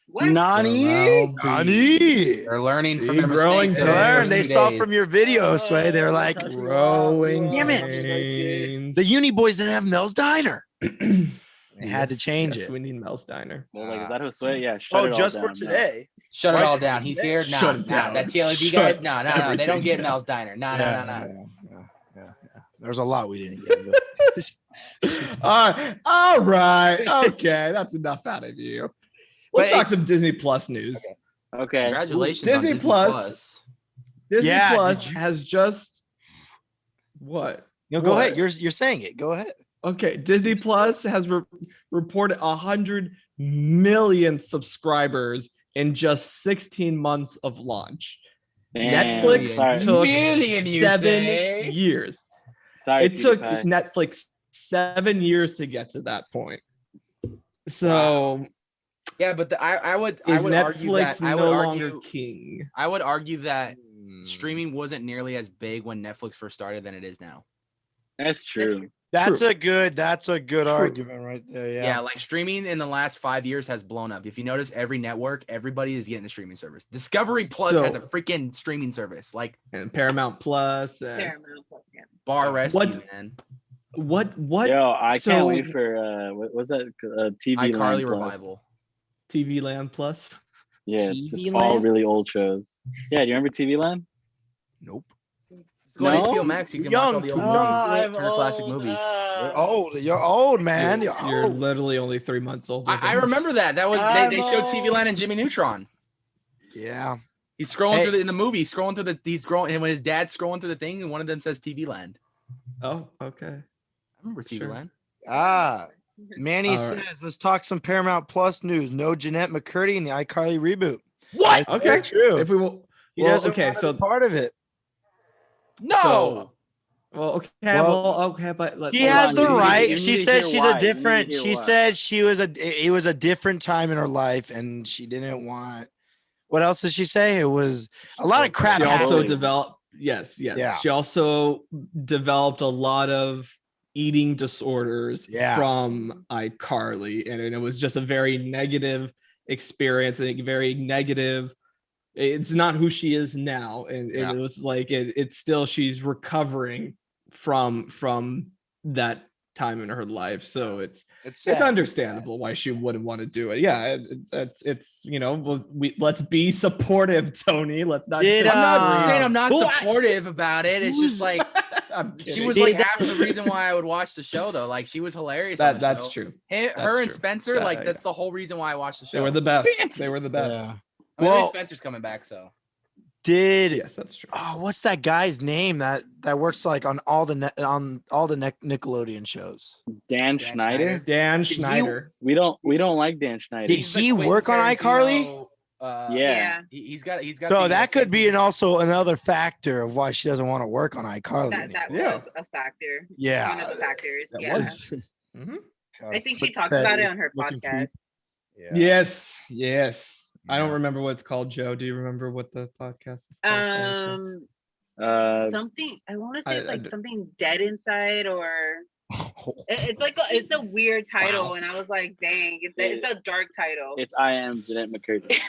What? Nani? Nani? They're learning See, from their growing mistakes. pains. over the Learn. first They few saw days. from your video, Sway. They were like, Growing Damn it. pains. the Uni Boys didn't have Mel's Diner. They had to change Yes, it. we need Mel's Diner. Well, like, is that Josue? Yeah. Shut Oh, it all just down, for today. Shut it Why- all down. He's here. Nah, Shut it nah. down. That TLEV Shut guys, no. They don't everything get down. Mel's Diner. Nah. Yeah. There's a lot we didn't get. All right. Okay, that's enough out of you. Let's But talk some Disney Plus news. No. Okay. Congratulations, Disney on Disney Plus. Disney Yeah, Plus did you- has just what? No, go What? ahead. You're saying it. Go ahead. Okay, Disney Plus has reported 100 million subscribers in just 16 months of launch. Damn, Netflix sorry. took Million, you 7 say? years. Sorry, It took PewDiePie. Netflix 7 years to get to that point. So Yeah, but I would is argue Netflix that no longer king? I would argue that streaming wasn't nearly as big when Netflix first started than it is now. That's true. That's True. a good True. argument right there. Yeah. Yeah. like streaming in the last 5 years has blown up. If you notice, every network, everybody is getting a streaming service. Discovery Plus has a So- freaking streaming service, like And Paramount Plus. And Paramount Plus, yeah. Bar Rescue, What- man. what? Yo, I so- can't wait for what was that TV iCarly Land Plus. revival. TV Land Plus. Yeah, it's TV just all Land? really old shows. Yeah, do you remember TV Land? Nope. Go on No? HBO Max. You can watch all the Young, old young. Turner Classic movies. You're old. You're old, man. You're You're old. literally only 3 months old. I remember that. That was they showed TV Land and Jimmy Neutron. Yeah. He's scrolling Hey. through in the movie. He's scrolling through he's scrolling, and when his dad's scrolling through the thing, and one of them says TV Land. Oh, okay. I remember TV Sure. Land. Ah. Manny All right. says, let's talk some Paramount Plus news. No Jeanette McCurdy in the iCarly reboot. What? Very Okay. true. If we will. He Well, doesn't okay, want to so be part of it. No. So- well, okay, okay, but She Hold has on, the you need to- right. you She need to said hear she's why. a You need to different. hear She why. said it was a different time in her life, and she didn't want. What else did she say? It was a lot of crap. she also happened. developed. Yes. Yeah. She also developed a lot of eating disorders Yeah. from iCarly, and it was just a very negative experience. I think very negative. It's not who she is now, and Yeah. it was like it's still she's recovering from that time in her life, so it's sad. understandable why she wouldn't want to do it. Yeah, it's let's be supportive, Tony. Let's not. Did, I'm not Uh, saying I'm not Who- supportive about it. It's just like I'm she kidding. was like half the reason why I would watch the show, though. Like she was hilarious. on the That's show. true. Her That's and true. Spencer, Yeah, like that's the whole reason why I watched the show. They were the best. They were the best. Yeah. I mean, Well- at least Spencer's coming back, so Did Yes, that's true. oh, what's that guy's name that works like on all the Nickelodeon shows? Dan Dan Schneider. Dan Schneider. We don't like Dan Schneider. Did He's the he Quentin work on iCarly? Tarantino, Yeah. He's got. So the, that could be also another factor of why she doesn't want to work on iCarly That anymore. was a factor. Yeah, One of the factors. that Yeah. was. Mhm. I think she Foot talks fetish about it on her looking creep. podcast. Yes. I don't Yeah. remember what it's called. Joe, do you remember what the podcast is called? by any chance? Something I want to say it's I like d- something dead inside, or it's like it's a weird title, Wow. and I was like, dang, it's a dark title. It's I Am Jeanette McCurdy.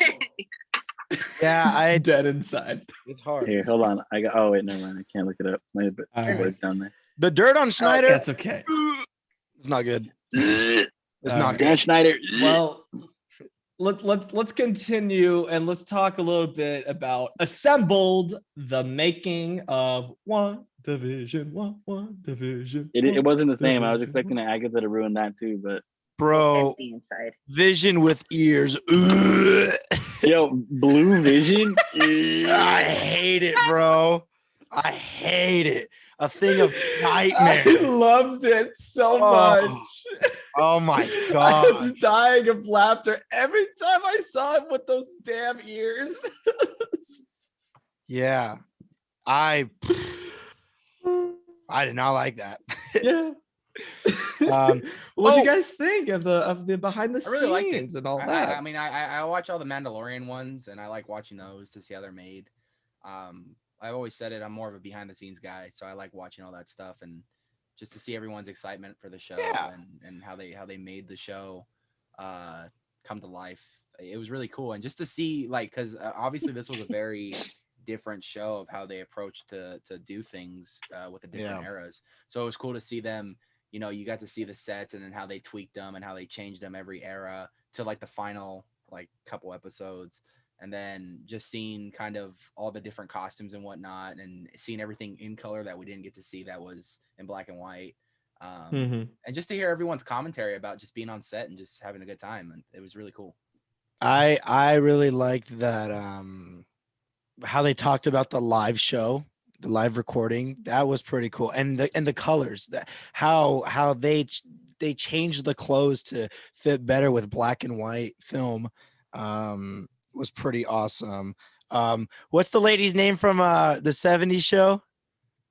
Yeah, Dead inside. it's hard. Here, hold on. I got. Oh wait, never mind. I can't look it up. My All right. voice down there. The dirt on Schneider. That's okay. It's not good. It's All not right. good. Dan Schneider. Well, let's continue and let's talk a little bit about Assembled, the making of WandaVision. WandaVision. It wasn't the same. I was WandaVision. expecting Agatha to ruin that too, but Bro, Empty inside. vision with ears. yo, Blue Vision. I hate it, bro. I hate it. A thing of I nightmare. loved it so Oh, much. Oh my I god. was dying of laughter every time I saw him with those damn ears. Yeah. I did not like that. Yeah. Um, What do oh. you guys think of the behind the I really liked it. scenes and all I that? mean, I watch all the Mandalorian ones, and I like watching those to see how they're made. I've always said it. I'm more of a behind the scenes guy, so I like watching all that stuff and just to see everyone's excitement for the show Yeah. and how they made the show come to life. It was really cool, and just to see because obviously this was a very different show of how they approached to do things with the different eras. So it was cool to see them. You know, you got to see the sets and then how they tweaked them and how they changed them every era to like the final like couple episodes. And then just seeing kind of all the different costumes and whatnot and seeing everything in color that we didn't get to see that was in black and white. And just to hear everyone's commentary about just being on set and just having a good time. And it was really cool. I really liked that how they talked about the live show, the live recording. That was pretty cool. And the colors, that how they changed the clothes to fit better with black and white film. Was pretty awesome. What's the lady's name from the 70s show?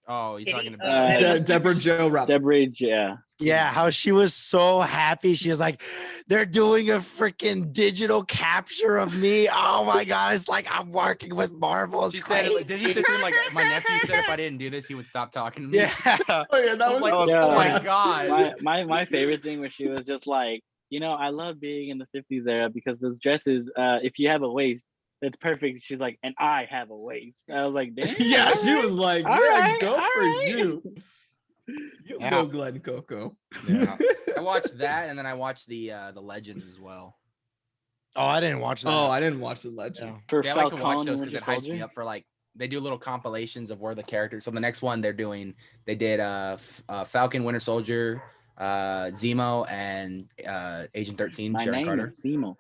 Oh, you're talking Uh, about Deborah Jo Rupp. Deborah, yeah. Yeah, how she was so happy. She was like, they're doing a freaking digigle capture of me. Oh my God. It's like I'm working with Marvel. It's She said, crazy. did he say something like my nephew said if I didn't do this, he would stop talking to me? Yeah. Oh yeah, that I'm was like, Yeah. oh my God. My favorite thing was she was just like, you know, I love being in the 50s era because those dresses, if you have a waist, it's perfect. She's like, and I have a waist. I was like, damn. yeah, all she right. was like, All yeah, right, go all for right. you. You Yeah. go, Glenn Coco. Yeah. I watched that and then I watched the Legends as well. Oh, I didn't watch that. Oh, I didn't watch the Legends. For Yeah, I like to watch Falcon those and because it Winter hypes me Soldier. up for like they do little compilations of where the characters. So the next one they did Falcon, Winter Soldier, Zemo, and Agent 13, My Sharon name Carter. is Zemo.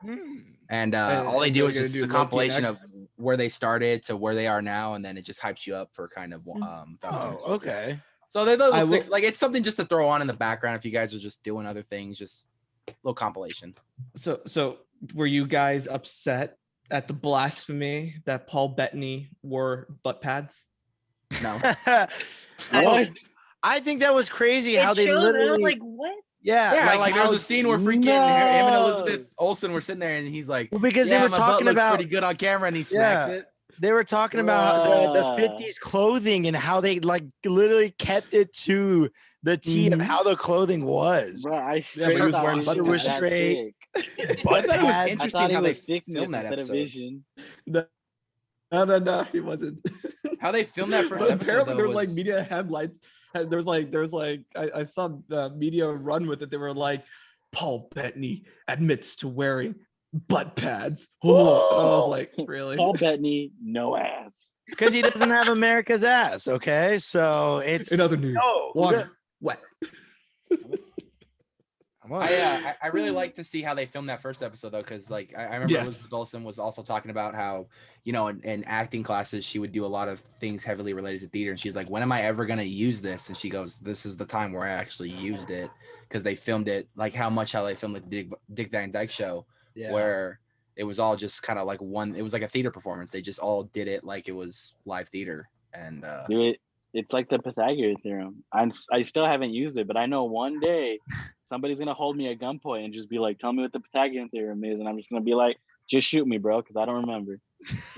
And And all they do they're is gonna just do a Loki compilation next. of where they started to where they are now, and then it just hypes you up for kind of Falcon. Oh, okay. So they're little I will- six, like it's something just to throw on in the background if you guys are just doing other things, just a little compilation. So were you guys upset at the blasphemy that Paul Bettany wore butt pads? No, Oh, I think that was crazy how they I was literally like, what? yeah, like there how- was a scene where freaking him and Elizabeth Olsen were sitting there, and he's like, well, because yeah, they were my butt talking looks about pretty good on camera, and he smacked it. they were talking about the Bruh. 50s clothing and how they like literally kept it to the T of how the clothing was. Bro, I but straight he was thought wearing he butt was pads. that Straight. thick. Butt I thought it was pads. I interesting thought how it they was thickness filmed that instead of episode. vision. No, he wasn't. How they filmed that first But episode, apparently though, there was like was- media headlights. There's like I saw the media run with it. They were like, Paul Bettany admits to wearing butt pads. Oh, and I was like, really? Paul Bettany, no ass. Because he doesn't have America's ass. Okay, so it's In other news, water wet. I really like to see how they filmed that first episode though, because like I remember Elizabeth Olsen was also talking about how, you know, in acting classes she would do a lot of things heavily related to theater, and she's like, when am I ever gonna use this? And she goes, this is the time where I actually used it, because they filmed it like how they filmed like the Dick Van Dyke Show, where it was all just kind of like one. It was like a theater performance. They just all did it like it was live theater, and it's like the Pythagorean theorem. I still haven't used it, but I know one day somebody's gonna hold me at gunpoint and just be like, "Tell me what the Pythagorean theorem is," and I'm just gonna be like, "Just shoot me, bro," because I don't remember.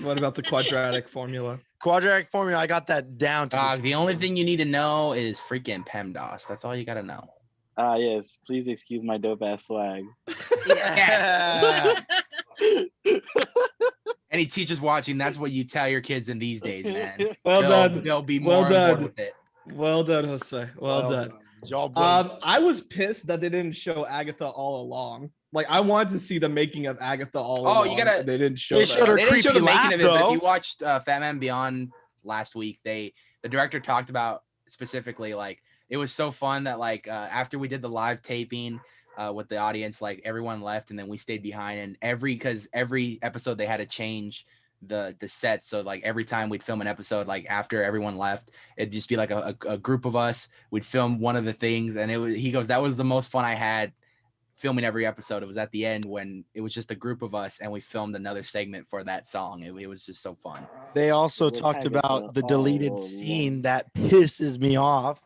What about the quadratic formula? Quadratic formula, I got that down to the only thing you need to know is freaking PEMDAS. That's all you gotta know. Yes. Please excuse my dope ass swag. Yes. Any teachers watching, that's what you tell your kids in these days, man. Well done. They'll be more on board with it. Well done, Jose. Well done. I was pissed that they didn't show Agatha all along. Like, I wanted to see the making of Agatha all along. You gotta. They didn't show. They that. showed her They didn't show the creepy making laugh, of it. But though. if you watched Fat Man Beyond last week, the director talked about specifically, like, it was so fun that like after we did the live taping with the audience, like everyone left and then we stayed behind, and every episode they had to change the set. So like every time we'd film an episode, like after everyone left, it'd just be like a group of us. We'd film one of the things, and he goes, that was the most fun I had filming every episode. It was at the end when it was just a group of us and we filmed another segment for that song. It was just so fun. They also talked about the deleted scene that pisses me off.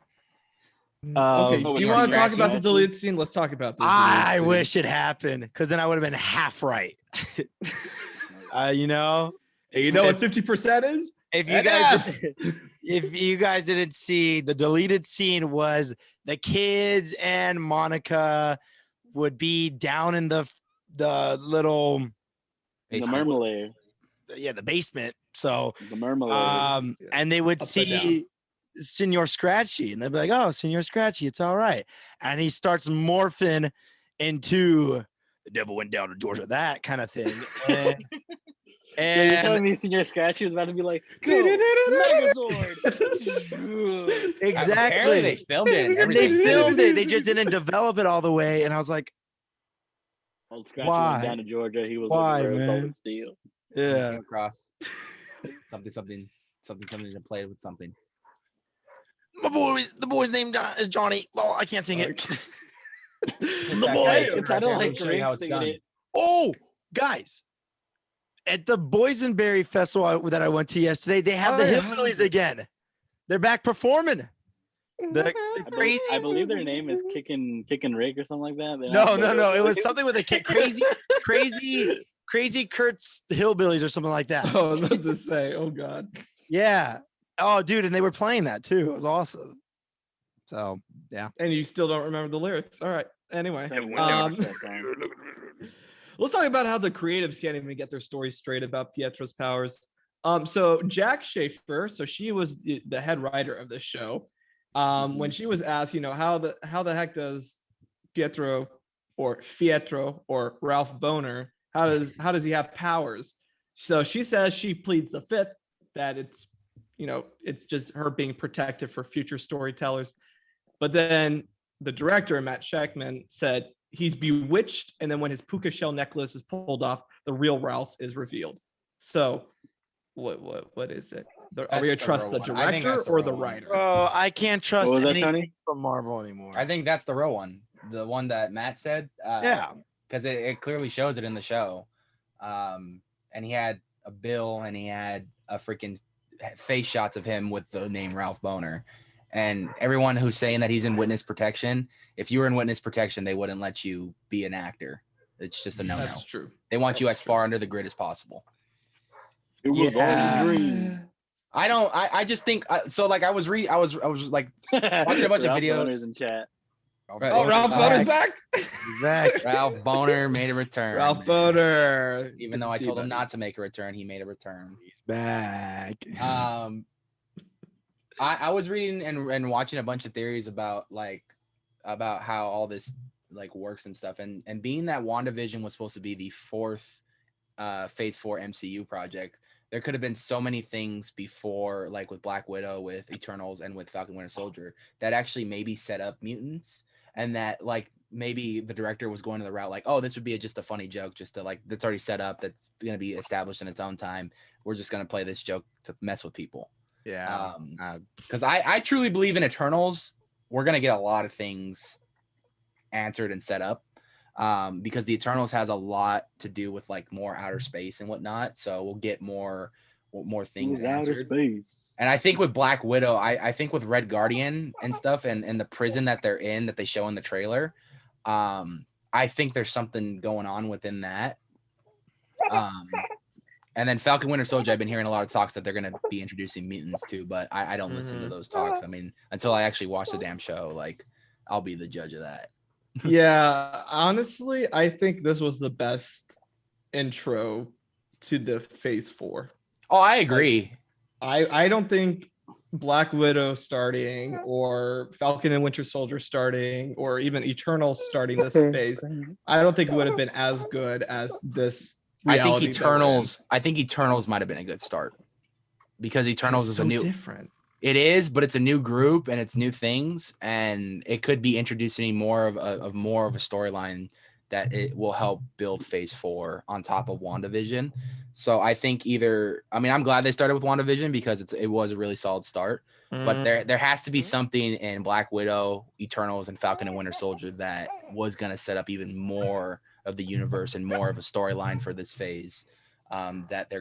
Okay, you want to talk about the deleted scene? Let's talk about this. I wish it happened, because then I would have been half right. You know, Hey, you know what 50% is? If you guys didn't see, the deleted scene was the kids and Monica would be down in the little The marmalade. the basement. So The marmalade. and they would Upside see Senor Scratchy, and they'd be like, "Oh, Senor Scratchy, it's all right." And he starts morphing into the devil went down to Georgia, that kind of thing. So you're telling me Senor Scratchy was about to be like, go, Megazord. Exactly. Apparently they filmed it. And they filmed it. They just didn't develop it all the way. And I was like, Old Scratchy Why? went down to Georgia. He was Why, looking for a man? golden steel. yeah. Came across something to play with something. The boy's name is Johnny. Well, I can't sing it. The boy. It sounded like Show you how Drake it's singing done. it. Oh, guys. At the Boysenberry Festival that I went to yesterday, they have the Hillbillies again. They're back performing. The crazy. I believe their name is Kickin' Rick or something like that. No. It was something with a kid. Crazy Kurt's Hillbillies or something like that. Oh, I was about to say, oh God. Yeah. Oh, dude, and they were playing that too. It was awesome. So yeah. And you still don't remember the lyrics. All right. Anyway. Let's talk about how the creatives can't even get their story straight about Pietro's powers. So Jack Schaefer, so she was the head writer of this show. When she was asked, you know, how the heck does Pietro or Ralph Boner, how does he have powers? So she says she pleads the fifth, that it's, you know, it's just her being protective for future storytellers. But then the director, Matt Scheckman, said he's bewitched, and then when his puka shell necklace is pulled off, the real Ralph is revealed. So what is it? Are we gonna trust the director or the writer? Oh, I can't trust What was that, anything Tony? from Marvel anymore. I think that's the real one, the one that Matt said. Yeah. Because it clearly shows it in the show. And he had a bill, and he had a freaking face shots of him with the name Ralph Boner. And everyone who's saying that he's in witness protection, if you were in witness protection, they wouldn't let you be an actor. It's just a no-no. That's true. They want you as far under the grid as possible. It was all a dream. I just think so. Like I was like watching a bunch of Ralph videos. Boner's in chat. Right. Oh, Ralph Boner's back. Exactly. Ralph Boner made a return. Ralph man. Boner. Even though I told him not to make a return, he made a return. He's back. I was reading and watching a bunch of theories about how all this like works and stuff, and being that WandaVision was supposed to be the fourth phase 4 MCU project, there could have been so many things before, like with Black Widow, with Eternals, and with Falcon Winter Soldier, that actually maybe set up mutants, and that like maybe the director was going to the route like, oh, this would be just a funny joke, just to like, that's already set up, that's going to be established in its own time. We're just going to play this joke to mess with people. Yeah. Because I truly believe in Eternals, we're going to get a lot of things answered and set up. Because the Eternals has a lot to do with like more outer space and whatnot. So we'll get more things answered. Space. And I think with Black Widow, I think with Red Guardian and stuff and the prison that they're in that they show in the trailer, I think there's something going on within that. And then Falcon Winter Soldier, I've been hearing a lot of talks that they're going to be introducing mutants too, but I don't listen to those talks. I mean, until I actually watch the damn show, like I'll be the judge of that. Yeah, honestly, I think this was the best intro to the phase 4. Oh, I agree. Like, I don't think Black Widow starting or Falcon and Winter Soldier starting or even Eternals starting this phase, I don't think it would have been as good as this. I think Eternals might have been a good start because Eternals is so a new different. It is, but it's a new group and it's new things, and it could be introducing more of a storyline that it will help build phase 4 on top of WandaVision. So I think I'm glad they started with WandaVision because it was a really solid start, but there has to be something in Black Widow, Eternals, and Falcon and Winter Soldier that was going to set up even more of the universe and more of a storyline for this phase that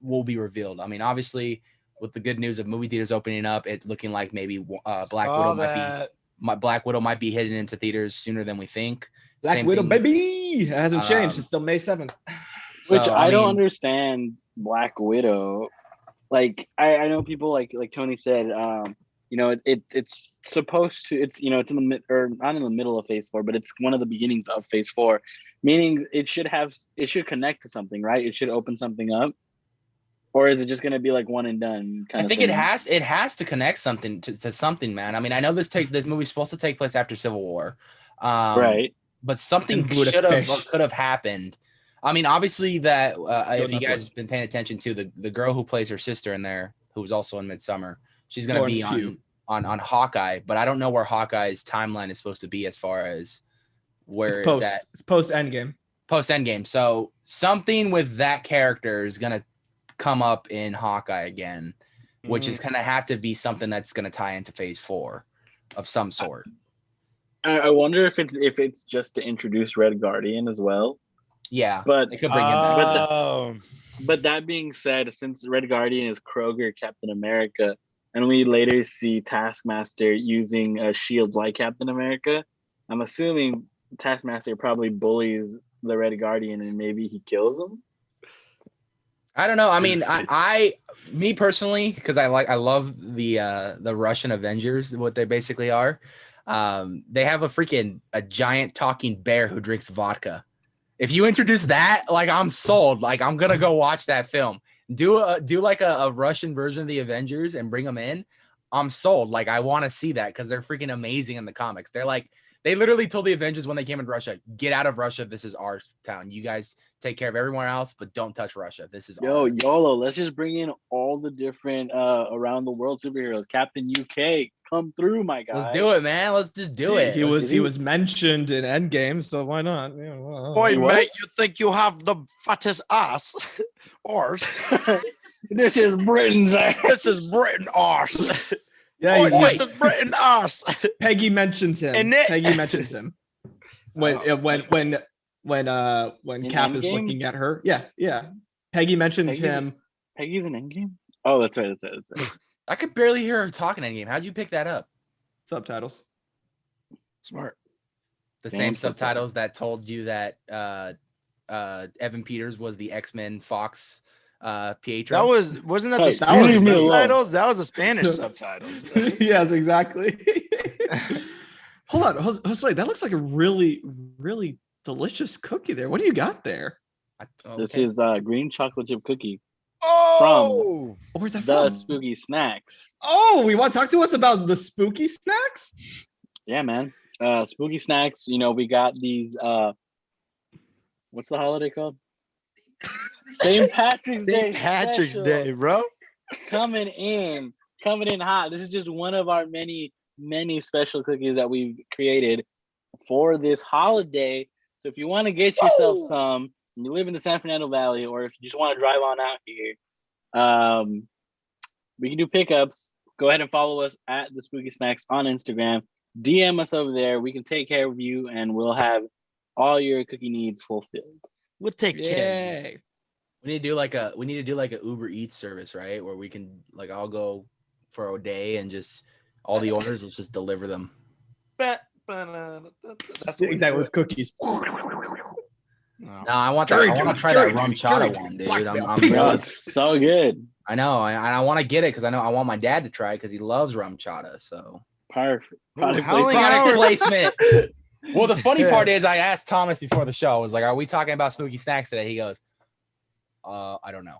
will be revealed. I mean, obviously, with the good news of movie theaters opening up, it's looking like maybe Black Widow might be hitting into theaters sooner than we think. Black Widow, baby, it hasn't changed. It's still May 7th. Which I don't understand. Black Widow, like I know people like Tony said, it's supposed to, it's in the mid, or not in the middle of phase 4, but it's one of the beginnings of phase 4, meaning it should connect to something, right? It should open something up. Or is it just going to be like one and done kind of thing? It has to connect something to something, man. I mean, I know this movie's supposed to take place after Civil War. Right. But something could have happened. I mean, obviously that if you guys have been paying attention to the girl who plays her sister in there, who was also in Midsommar, she's going to be on Hawkeye, but I don't know where Hawkeye's timeline is supposed to be as far as where it's at. It's post Endgame. Post Endgame. So something with that character is going to come up in Hawkeye again, which is going to have to be something that's going to tie into phase 4 of some sort. I wonder if it's just to introduce Red Guardian as well. Yeah, but they could bring him back. But that being said, since Red Guardian is Kroger Captain America, and we later see Taskmaster using a shield like Captain America, I'm assuming Taskmaster probably bullies the Red Guardian and maybe he kills him. I don't know. I mean, me personally, because I love the Russian Avengers, what they basically are. They have a giant talking bear who drinks vodka. If you introduce that, like, I'm sold. Like, I'm gonna go watch that film. Do like a Russian version of the Avengers and bring them in. I'm sold. Like, I want to see that because they're freaking amazing in the comics. They literally told the Avengers when they came into Russia, get out of Russia. This is our town. You guys take care of everyone else, but don't touch Russia. This is ours. YOLO. Let's just bring in all the different around the world superheroes. Captain UK, come through, my guy. Let's do it, man. Let's just do it. He was mentioned in Endgame, so why not? Yeah, well, boy, mate, you think you have the fattest ass? Arse. This is Britain's ass. This is Britain arse. Yeah, this is Britain arse. Peggy mentions him. Peggy mentions him. When Cap is looking at her. Yeah. Peggy mentions him. Peggy's in Endgame? Oh, that's right. I could barely hear her talking Endgame. How'd you pick that up? Subtitles. Smart. The same subtitles that told you that Evan Peters was the X-Men Fox Pietro. Wasn't that the Spanish subtitles? That was the Spanish subtitles. Yes, exactly. Hold on, Josue, that looks like a really, really delicious cookie there. What do you got there? This is green chocolate chip cookie. Oh, Where's that the from? Spooky Snacks. Oh, we want to talk to us about the spooky snacks? Yeah, man. Spooky Snacks. You know, we got these. What's the holiday called? St. Patrick's Day. St. Patrick's special. Day, bro. Coming in hot. This is just one of our many special cookies that we've created for this holiday. So if you want to get yourself some, and you live in the San Fernando Valley, or if you just want to drive on out here, we can do pickups. Go ahead and follow us at the Spooky Snacks on Instagram. DM us over there. We can take care of you, and we'll have all your cookie needs fulfilled. We'll take care. Yay. We need to do like a Uber Eats service, right? Where we can like I'll go for a day and just all the orders, let's just deliver them. That's Exactly, with cookies. No, I want to try that rum chata one, dude. I'm Bro, really, it's so good. I know, I want to get it because I want my dad to try it because he loves rum chata. So Perfect. how many product hours? placement. Well, the funny part is I asked Thomas before the show. I was like, "Are we talking about Spooky Snacks today?" He goes, "I don't know."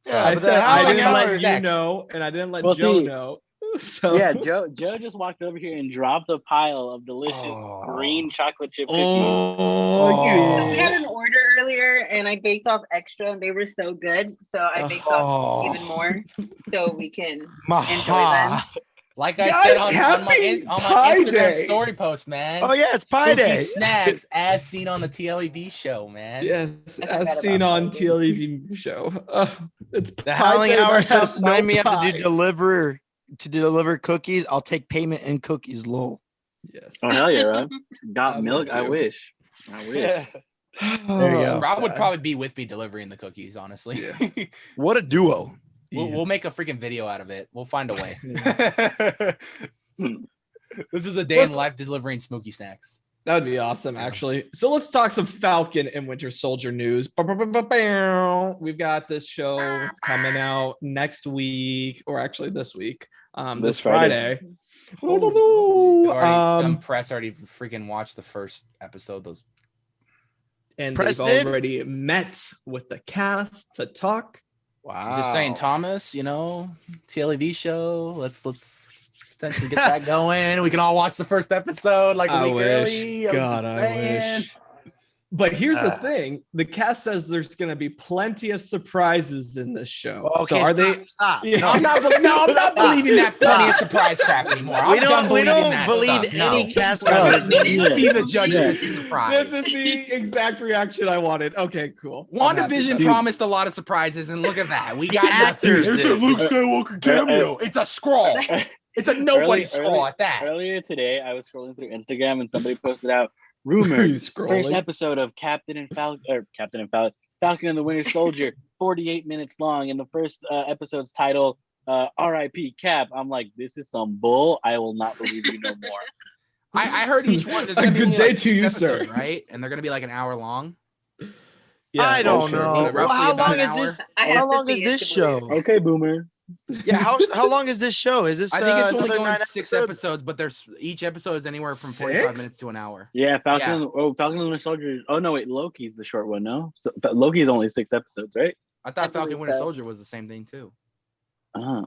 So Yeah, I but said how I many didn't let hours? you know, and I didn't let Well, Joe see, know. So Yeah, Joe just walked over here and dropped a pile of delicious green chocolate chip cookies. Oh, We had an order earlier, and I baked off extra, and they were so good. So I baked off even more, so we can enjoy them. Maha. like I Guys, said on happy my Pie Instagram Day. story post, man. Oh yeah, it's Pie Spooky Day. Snacks as seen on the TLEV show, man. yes, I forgot as seen about on that. TLEV show. It's The Pie Howling Day that Hour has says sign no me up pie. to deliver cookies. I'll take payment in cookies. Lol. Yes. Oh hell yeah, Rob. I Got would milk. I too. wish. I wish. There you go. Rob would probably be with me delivering the cookies, honestly. What a duo. We'll make a freaking video out of it. We'll find a way. This is a day in life delivering Spooky Snacks. That would be awesome, actually. So let's talk some Falcon and Winter Soldier news. We've got this show it's coming out next week, or actually this week, this Friday. Some press already freaking watched the first episode. Those And Press they've did? already met with the cast to talk. Wow. just saying, Thomas. You know, TLEV show. Let's potentially get that going. We can all watch the first episode like a I week wish. early. I'm God, just I saying. wish. But here's the thing: the cast says there's going to be plenty of surprises in this show. Okay, so are stop, they? Stop. Yeah. I'm not believing that plenty of surprise crap anymore. I'm We done don't believing that believe stuff. any No. cast Bro, members. yeah. Be the judge Yeah. if it's a surprise. This is the exact reaction I wanted. Okay, cool. I'm happy WandaVision about it. promised a lot of surprises, and look at that. We got actors nothing. It's a did. Luke Skywalker cameo. It's a scroll. It's a nobody scroll at that. Earlier today, I was scrolling through Instagram and somebody posted out rumor You scrolling? first episode of Falcon and the Winter Soldier, 48 minutes long, and the first episode's title R.I.P. Cap. I'm like, this is some bull. I will not believe you no more. I heard each one. There's A gonna be good only day like to 6 you, episodes, sir. right? And they're gonna be like an hour long. Yeah, I don't sure. know. Roughly Well, how about long an is hour. this? I have How to long is see it this to show? believe Okay, boomer. Yeah, how long is this show? Is this? I think it's only another going 9 6 episodes? episodes, but there's each episode is anywhere from 45 6? minutes to an hour. Yeah, Falcon. Yeah. Falcon and the Winter Soldier. Oh no, wait, Loki's the short one. No, so, Loki's only 6 episodes, right? I thought Falcon believe Winter so. Soldier was the same thing too. Oh,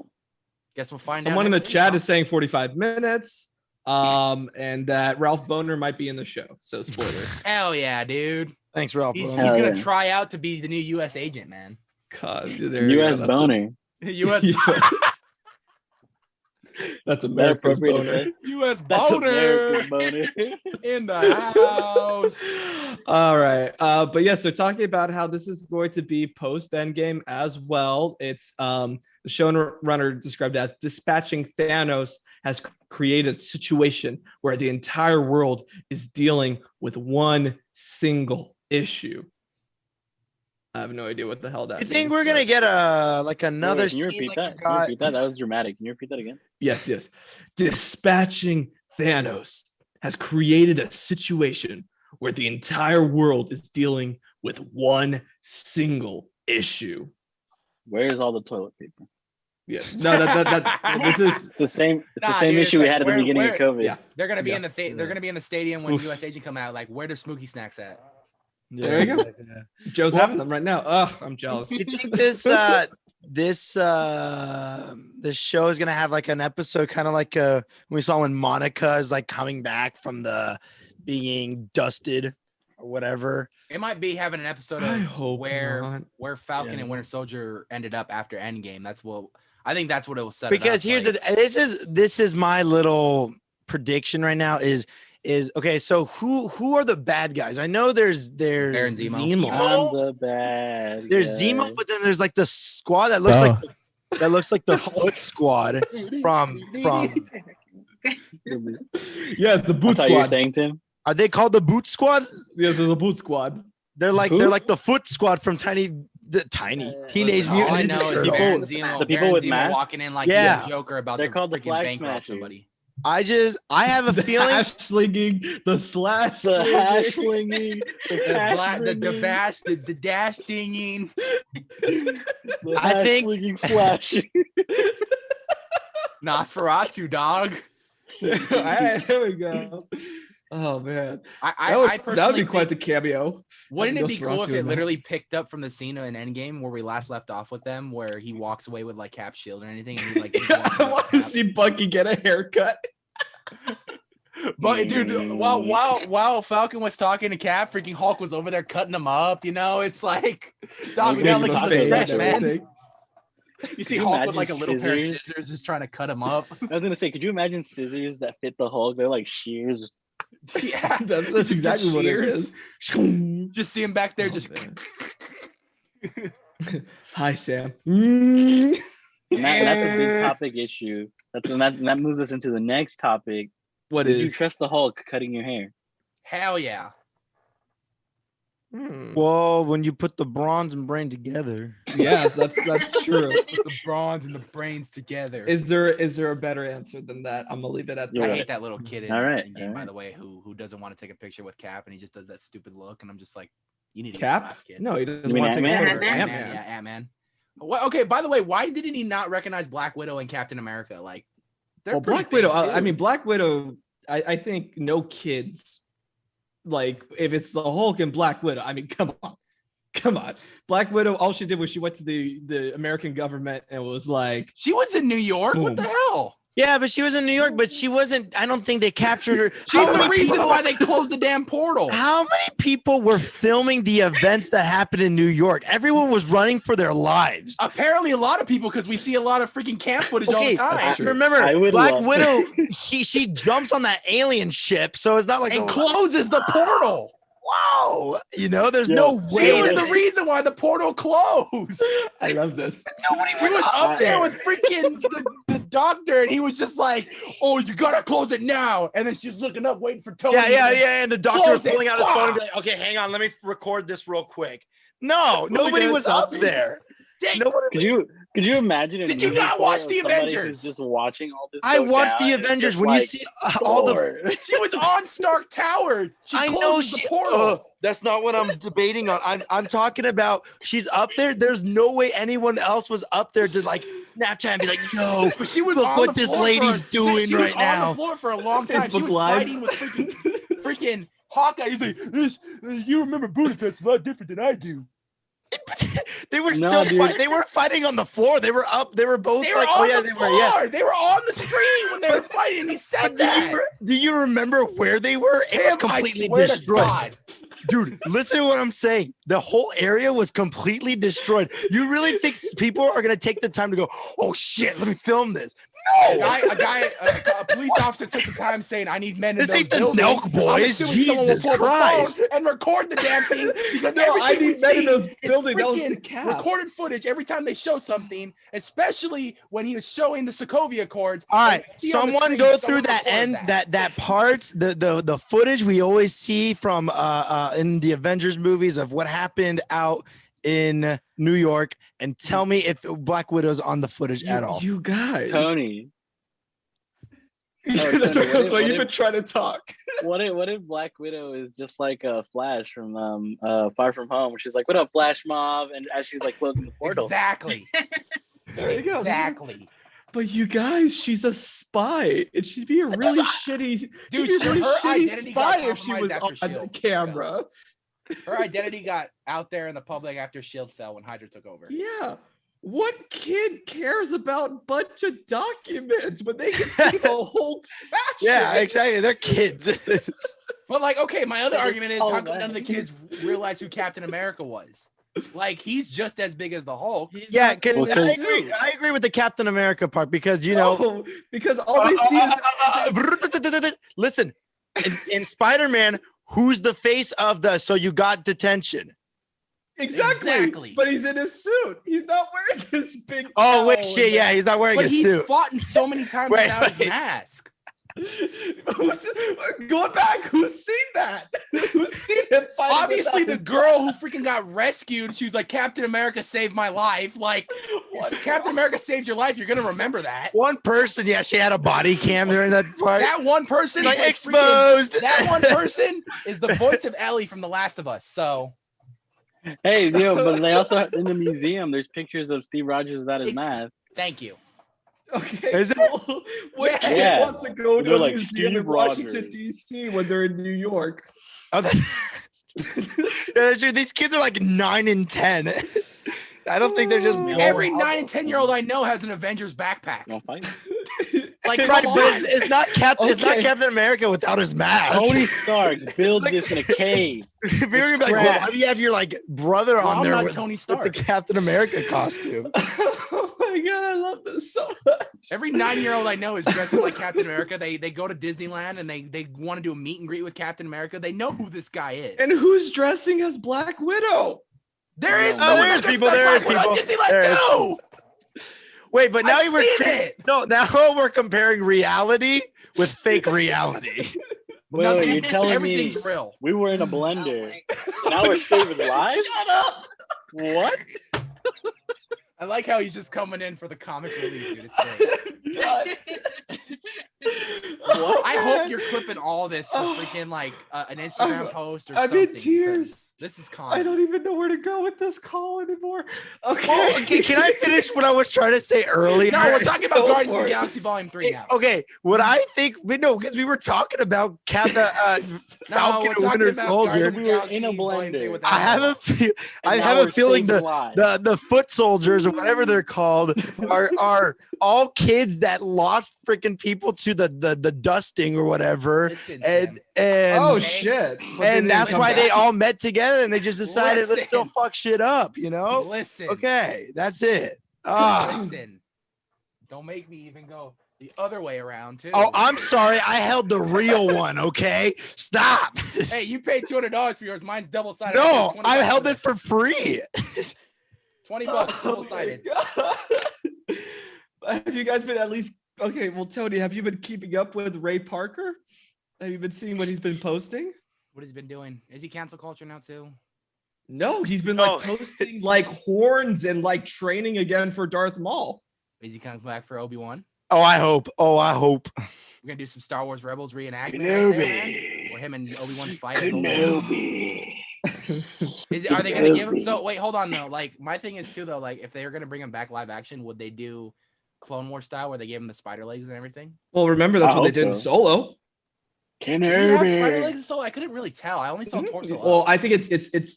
Guess we'll find Someone out. in the next week, chat huh? is saying 45 minutes. And that Ralph Boner might be in the show. So spoiler. Hell yeah, dude. Thanks, Ralph. He's Hell gonna yeah. try out to be the new U.S. agent, man. God, there you go. U.S. That's boner. U.S. That's America's boner. U.S. That's boner America's boner. in the house. All right. But yes, they're talking about how this is going to be post Endgame as well. It's the showrunner described as dispatching Thanos has created a situation where the entire world is dealing with one single issue. I have no idea what the hell that You think means, we're gonna but- get another Wait, can you scene repeat like that? we Can you got? repeat that? That was dramatic. Can you repeat that again? Yes. Dispatching Thanos has created a situation where the entire world is dealing with one single issue. Where's all the toilet paper? Yeah. No, this is It's the same. It's Nah, the same dude, it's issue we like, had at the where- beginning where- of COVID. yeah. They're gonna be Yeah. in the they're gonna be in the stadium when Oof. U.S. agent come out. Like, where does Smokey Snacks at? There you go. Joe's having them right now. Oh, I'm jealous. You think this this show is gonna have like an episode kind of like we saw when Monica is like coming back from the being dusted or whatever. It might be having an episode of where Falcon and Winter Soldier ended up after Endgame. I think that's what it will set. Because this is my little prediction right now is okay. So who are the bad guys? I know there's Baron Zemo. I'm the bad There's guy. Zemo, but then there's like the squad that looks like the Foot Squad from. Yes, the Boot That's how you're Squad. saying, Tim? Are they called the Boot Squad? Yes, there's a Boot Squad. They're like the Foot Squad from Teenage Mutant All I Ninja know is Turtles. Baron Zemo, The people Baron with Zemo masks? walking in like Yeah. he's a Joker about They're to called the freaking Flag bankrupt Smashers. somebody. I have a The feeling. hash slinging, the slash The slinging. hash slinging, the cash The dash dinging. the I hash think- slinging slashing. Nosferatu, dog. All right, there we go. Oh man, I that would personally be quite the think- cameo. Wouldn't it be cool if Nosferatu in it that. literally picked up from the scene in Endgame where we last left off with them, where he walks away with like Cap's shield or anything? And he, like, I want to see Bucky get a haircut. But dude, while Falcon was talking to Cap, freaking Hulk was over there cutting him up. You know, it's like, dog, we Maybe got the like fade fresh, and man. You see Can you Hulk with like a imagine little pair of scissors? scissors just trying to cut him up. I was gonna say, could you imagine scissors that fit the Hulk? They're like shears. Yeah, That's just exactly what it shears. is. Just see him back there, Oh, just. man. Hi, Sam. And that's a big topic issue. That moves us into the next topic. What Would you is? trust the Hulk cutting your hair? Hell yeah. Well, when you put the bronze and brain together. Yeah, that's true. Put the bronze and the brains together. Is there a better answer than that? I'm gonna leave it at You're I that. hate that little kid in All right, Endgame, all by right. the way, who doesn't want to take a picture with Cap and he just does that stupid look, and I'm just like, you need to get Cap? slapped, kid. No, he doesn't You mean want to take a Ant-Man? photo. Ant-Man, Ant-Man. yeah, Ant-Man. Well, okay, by the way, why didn't he not recognize Black Widow and Captain America? Like, they're Well, pretty Black Widow. big, I too. mean, Black Widow. I think no kids. Like, if it's the Hulk and Black Widow, I mean, come on. Black Widow. All she did was she went to the American government and was like, She was in New York. What the hell? Yeah, but she was in New York, but she wasn't. I don't think they captured her. She's the reason why they closed the damn portal. How many people were filming the events that happened in New York? Everyone was running for their lives. Apparently, a lot of people, because we see a lot of freaking camp footage all the Okay, time. true. remember I would Black love- Widow? She jumps on that alien ship, so it's not like And closes the portal. wow. There's Yo, no She way was that the reason why the portal closed. I love this. nobody He was up there with freaking the doctor, and he was just like, "Oh, you gotta close it now." And then she's looking up, waiting for Tony. Yeah. And the doctor was Close it. pulling out his phone and be like, "Okay, hang on, let me record this real quick." No, nobody was up there. Dang, Nobody. Could you imagine? A Did you movie not for watch the somebody Avengers? who's just watching all this. I go watched down, the and it's Avengers just when like, you see all the. Thor. she was on Stark Tower. She I know closes she. the portal. That's not what I'm debating on. I'm talking about. She's up there. There's no way anyone else was up there to like Snapchat and be like, "Yo, But she was look on what the this floor lady's for doing she was right on now." the floor for a long time. She Facebook was Live. fighting with freaking Hawkeye. He's like, "This, you remember Budapest a lot different than I do." They were No, still dude. fighting. They were fighting on the floor. They were up. They were both They were like, on "Oh yeah, the they floor. were." Yeah. They were on the screen when they were fighting. And he said But do that. you remember where they were? It was Tim, I completely swear to destroyed. God. Dude, listen to what I'm saying. The whole area was completely destroyed. You really think people are going to take the time to go, "Oh shit, let me film this"? A No. a police officer took the time saying, "I need men in This those ain't the buildings." Nelk I'm Boys. assuming someone will Jesus pull the phone Christ. and record the damn thing because No, I everything need we men in see those is buildings. That was the freaking Cap. recorded footage every time they show something, especially when he was showing the Sokovia Accords. All right, and you see on the someone screen, go someone through that recorded end that parts the footage we always see from in the Avengers movies of what happened out in New York and tell me if Black Widow's on the footage at all. You guys. Tony, That's Tony, why what you've if- been trying to talk. what if Black Widow is just like a Flash from Far From Home, where she's like, "What up, Flash Mob?" and as she's like closing the portal. Exactly. There you go. Exactly. But you guys, she's a spy. And she'd be a really shitty, Dude, she'd be a really her shitty identity got spy if she was compromised on after the S.H.I.E.L.D. camera. Her identity got out there in the public after S.H.I.E.L.D. fell when Hydra took over. Yeah. What kid cares about a bunch of documents when they can see the Hulk smash? Yeah, it? exactly. They're kids. But like, okay, my other They argument is call how come that. none of the kids realize who Captain America was? Like, he's just as big as the Hulk. Yeah, not in because the I suit. agree with the Captain America part because you know. No, because all they see is Listen, in Spider-Man, who's the face of the so you got detention? exactly. But he's in his suit. He's not wearing his big. Oh wait, cowl shit, and yeah, he's not wearing But a he's suit. fought in so many times Wait, without his wait. mask. Going back, who's seen that? Who's seen him fighting? Obviously, the without girl who freaking got rescued, she was like, Captain America saved my life. Like, if Captain America saved your life, you're going to remember that. One person, yeah, she had a body cam during that part. That one person, Like, was exposed. that one person is the voice of Ellie from The Last of Us. So, Hey, but they also in the museum. There's pictures of Steve Rogers without his mask. thank you. Okay, Is it? cool. What kid Yeah. wants to go to They're a like, museum in Steve Washington, Rogers. D.C. when they're in New York? Oh, yeah, that's true. These kids are like 9 and 10. I don't think they're just going Every out. 9 and 10-year-old I know has an Avengers backpack. Don't fight. Like, Right, come but on. it's not it's not Okay. Captain America without his mask. Tony Stark builds this in a cave. If you're gonna be like, well, why do you have your like brother Well, on I'm there not with, Tony with Stark. the Captain America costume? Oh my god, I love this so much. Every 9-year-old I know is dressing like Captain America. They go to Disneyland and they want to do a meet and greet with Captain America. They know who this guy is. And who's dressing as Black Widow? There is Oh, someone there's that people, does there is Black Widow people, at Disneyland there is too. Wait, but now I've seen it. now we're comparing reality with fake reality. Wait, Nothing- you're telling me everything's real. we were in a Oh blender my and now we're saving lives? Shut up. What? I like how he's just coming in for the comic relief, dude. It's great. I hope you're clipping all this for freaking like an Instagram post or I'm something. in tears. because This is I comic. don't even know where to go with this call anymore. Okay. Well, okay, can I finish what I was trying to say earlier? No, we're talking about Go Guardians of for the it. Galaxy Volume 3 now. Okay, what I think, but no, because we were talking about Falcon we're and talking Winter about Soldier. Guardians of the We were Galaxy in a Volume 3 blender. with I have Avatar. I And have now a we're feeling saving lives. the foot soldiers or whatever they're called are all kids that lost freaking people to the dusting or whatever, Listen, and Tim. Oh Okay. shit. But they and didn't that's come why they back. all met together and they just decided let's go Listen. fuck shit up, you know? Listen. Okay, that's it. Ah. Listen. Don't make me even go the other way around too. Oh, I'm sorry. I held the real one. Okay, stop. Hey, you paid $200 for yours. Mine's double sided. No, I held it for free. $20 Oh double my sided. God. Have you guys been at least okay? Well, Tony, have you been keeping up with Ray Parker? Have you been seeing what he's been posting? What has he been doing? Is he cancel culture now too? No, he's been No. like posting like horns and like training again for Darth Maul. Is he coming back for Obi-Wan? Oh, I hope. Oh, I hope. We're gonna do some Star Wars Rebels reenactment right there, man? Where him and Obi-Wan fight. as Obi-Wan. Are they gonna give him? So wait, hold on though. Like my thing is too though. Like if they were gonna bring him back live action, would they do Clone War style where they gave him the spider legs and everything? Well, remember that's I what they hope did in so. Solo. Did he have spider legs and so I couldn't really tell. I only saw torso. Well, I think it's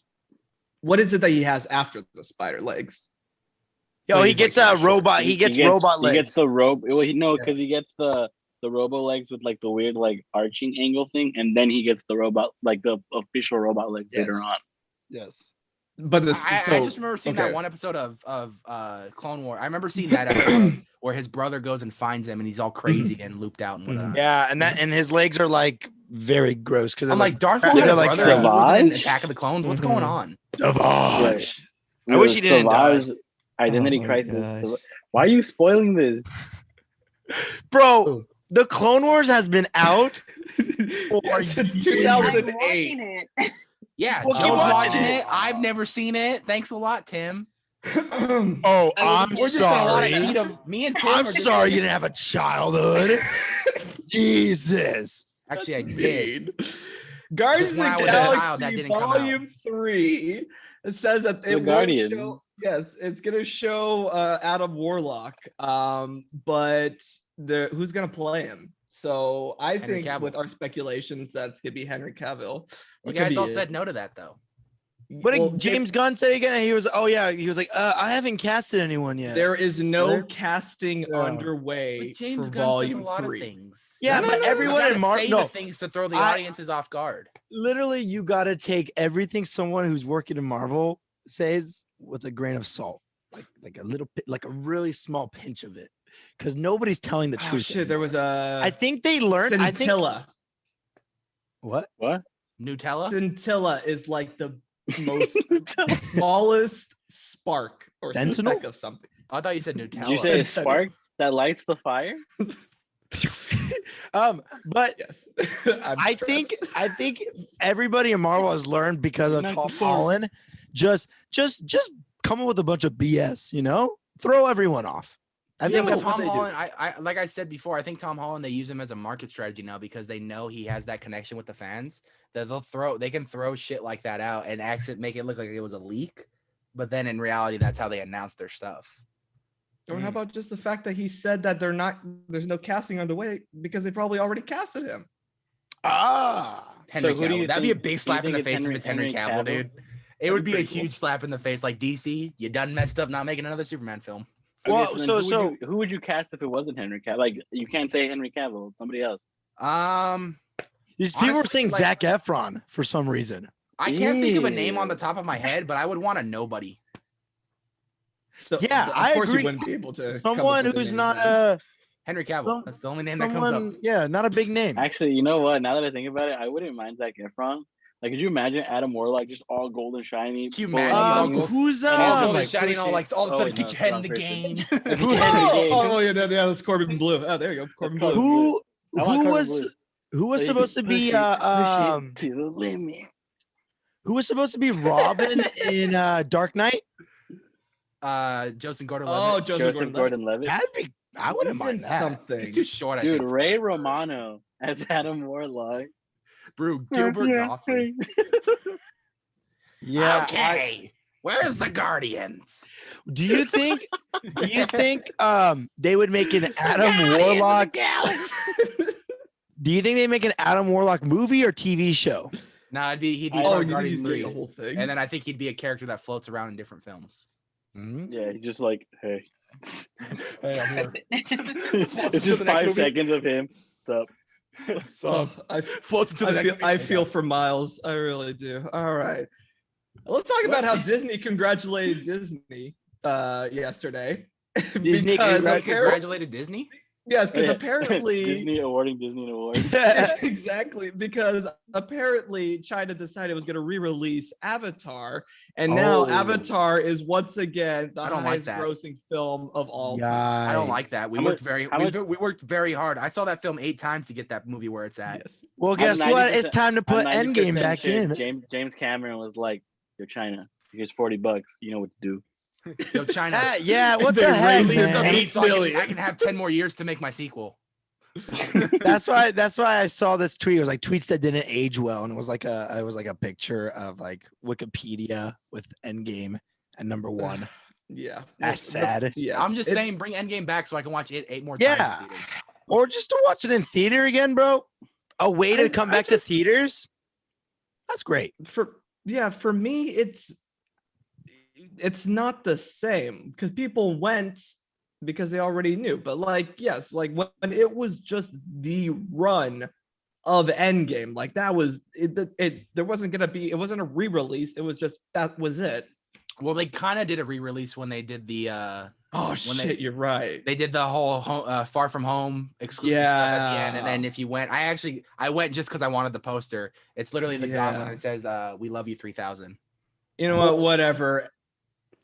what is it that he has after the spider legs? Yo, he gets a robot. He gets robot He legs. gets the rope. Well, because he gets the robo legs with like the weird like arching angle thing, and then he gets the robot like the official robot legs later Yes. on. Yes. But this I so, just remember seeing okay. that one episode of Clone War. I remember seeing that episode where his brother goes and finds him and he's all crazy and looped out and whatnot. Yeah, and his legs are like very gross because I'm like, Darth Maul they're had a like brother and he was in Savage? Attack of the Clones. What's going on? Savage. I wish he didn't Savage Identity Oh my Crisis. gosh. Why are you spoiling this? Bro, the Clone Wars has been out. Yeah, since years. I'm 2008. watching it. Yeah, Well, keep Joe's watching watching it. it. I've never seen it. Thanks a lot, Tim. Oh, I'm We're just in a lot of sorry. heat of me and Tim. I'm are just sorry like- you didn't have a childhood. Jesus. Actually, I did. Guardians Just when of I the was a child, that Galaxy didn't come out. Volume 3. It says that The it will Guardians. show. Yes, it's gonna show Adam Warlock. But who's gonna play him? So I Henry think Cavill. with our speculations, that's gonna be Henry Cavill. You It could guys be all it. said no to that though. What did James Gunn say again? He was like, I haven't casted anyone yet. There is no casting underway But James for Gunn Volume says a lot 3. Of things. Yeah, but everyone in Marvel the things to throw the audiences off guard. Literally, you got to take everything someone who's working in Marvel says with a grain of salt, like a little, like a really small pinch of it, because nobody's telling the truth. Shit, there was a. I think they learned. Scintilla. What? Nutella. Scintilla is like the most smallest spark or speck of something. I thought you said Nutella. Did you say a spark that lights the fire? But yes, I think everybody in Marvel has learned because of Tom Holland. Just come up with a bunch of BS, throw everyone off. I think that's what they do. I like I said before, I think Tom Holland, they use him as a market strategy now because they know he has that connection with the fans that they can throw shit like that out and make it look like it was a leak, but then in reality, that's how they announce their stuff. Or how about just the fact that he said that there's no casting on the way because they probably already casted him. Henry Cavill. That'd be a big slap in the face if it's Henry Cavill, dude. It would be a huge slap in the face. Like, DC, you done messed up not making another Superman film. Well, who would you cast if it wasn't Henry Cavill? Like, you can't say Henry Cavill, it's somebody else. These people are saying Zac Efron for some reason. I can't think of a name on the top of my head, but I would want a nobody. So, yeah, I agree. You wouldn't be able to someone who's not Henry Cavill. That's the only name that comes up. Yeah, not a big name. Actually, you know what? Now that I think about it, I wouldn't mind Zac Efron. Like, could you imagine Adam Warlock just all gold and shiny? Can you imagine? Who's all gold and shiny, all of a sudden get your head in the game. That's Corbin Blue. Oh, there you go, Corbin Blue. Who was supposed to be to the limit? Who was supposed to be Robin in Dark Knight? Joseph Gordon-Levitt. Joseph Gordon-Levitt. I wouldn't mind that. Something. He's too short. Dude, Ray Romano as Adam Warlock. Bro, Gilbert Gottfried. Yeah. Okay. Where's the Guardians? Do you think they would make an Adam Warlock? Do you think they make an Adam Warlock movie or TV show? No, he'd be Guardians 3. The whole thing. And then I think he'd be a character that floats around in different films. Mm-hmm. Yeah, he's just like, hey. Hey, I'm here. It's just 5 seconds of him. What's up? So I feel for Miles. I really do. All right. Let's talk about how Disney congratulated Disney yesterday. Disney congratulated Disney? Yes, because apparently Disney awarding Disney an award. Exactly, because apparently China decided it was going to re-release Avatar, and now Avatar is once again the highest grossing film of all time. I don't like that. We worked very hard. I saw that film 8 times to get that movie where it's at. Yes. Well, guess what? It's time to put Endgame back in. James Cameron was like, "Yo, China, here's $40. You know what to do." Yo, China. Yeah, what the heck, man? I can have 10 more years to make my sequel. That's why I saw this tweet. It was like tweets that didn't age well, and it was like a picture of like Wikipedia with Endgame at number 1. Yeah, that's sad. Yeah, I'm just saying, bring Endgame back so I can watch it 8 more times. Yeah, or just to watch it in theater again, bro. A way to come back to theaters. That's great. For me, it's not the same because people went because they already knew. But like, yes, like when it was just the run of Endgame, like that was it. There wasn't gonna be. It wasn't a re-release. It was just that was it. Well, they kind of did a re-release when they did the. You're right. They did the whole Far From Home exclusive stuff at the end, and then if you went, I went just because I wanted the poster. It's literally the gauntlet. It says, "We love you 3000." You know what? Whatever.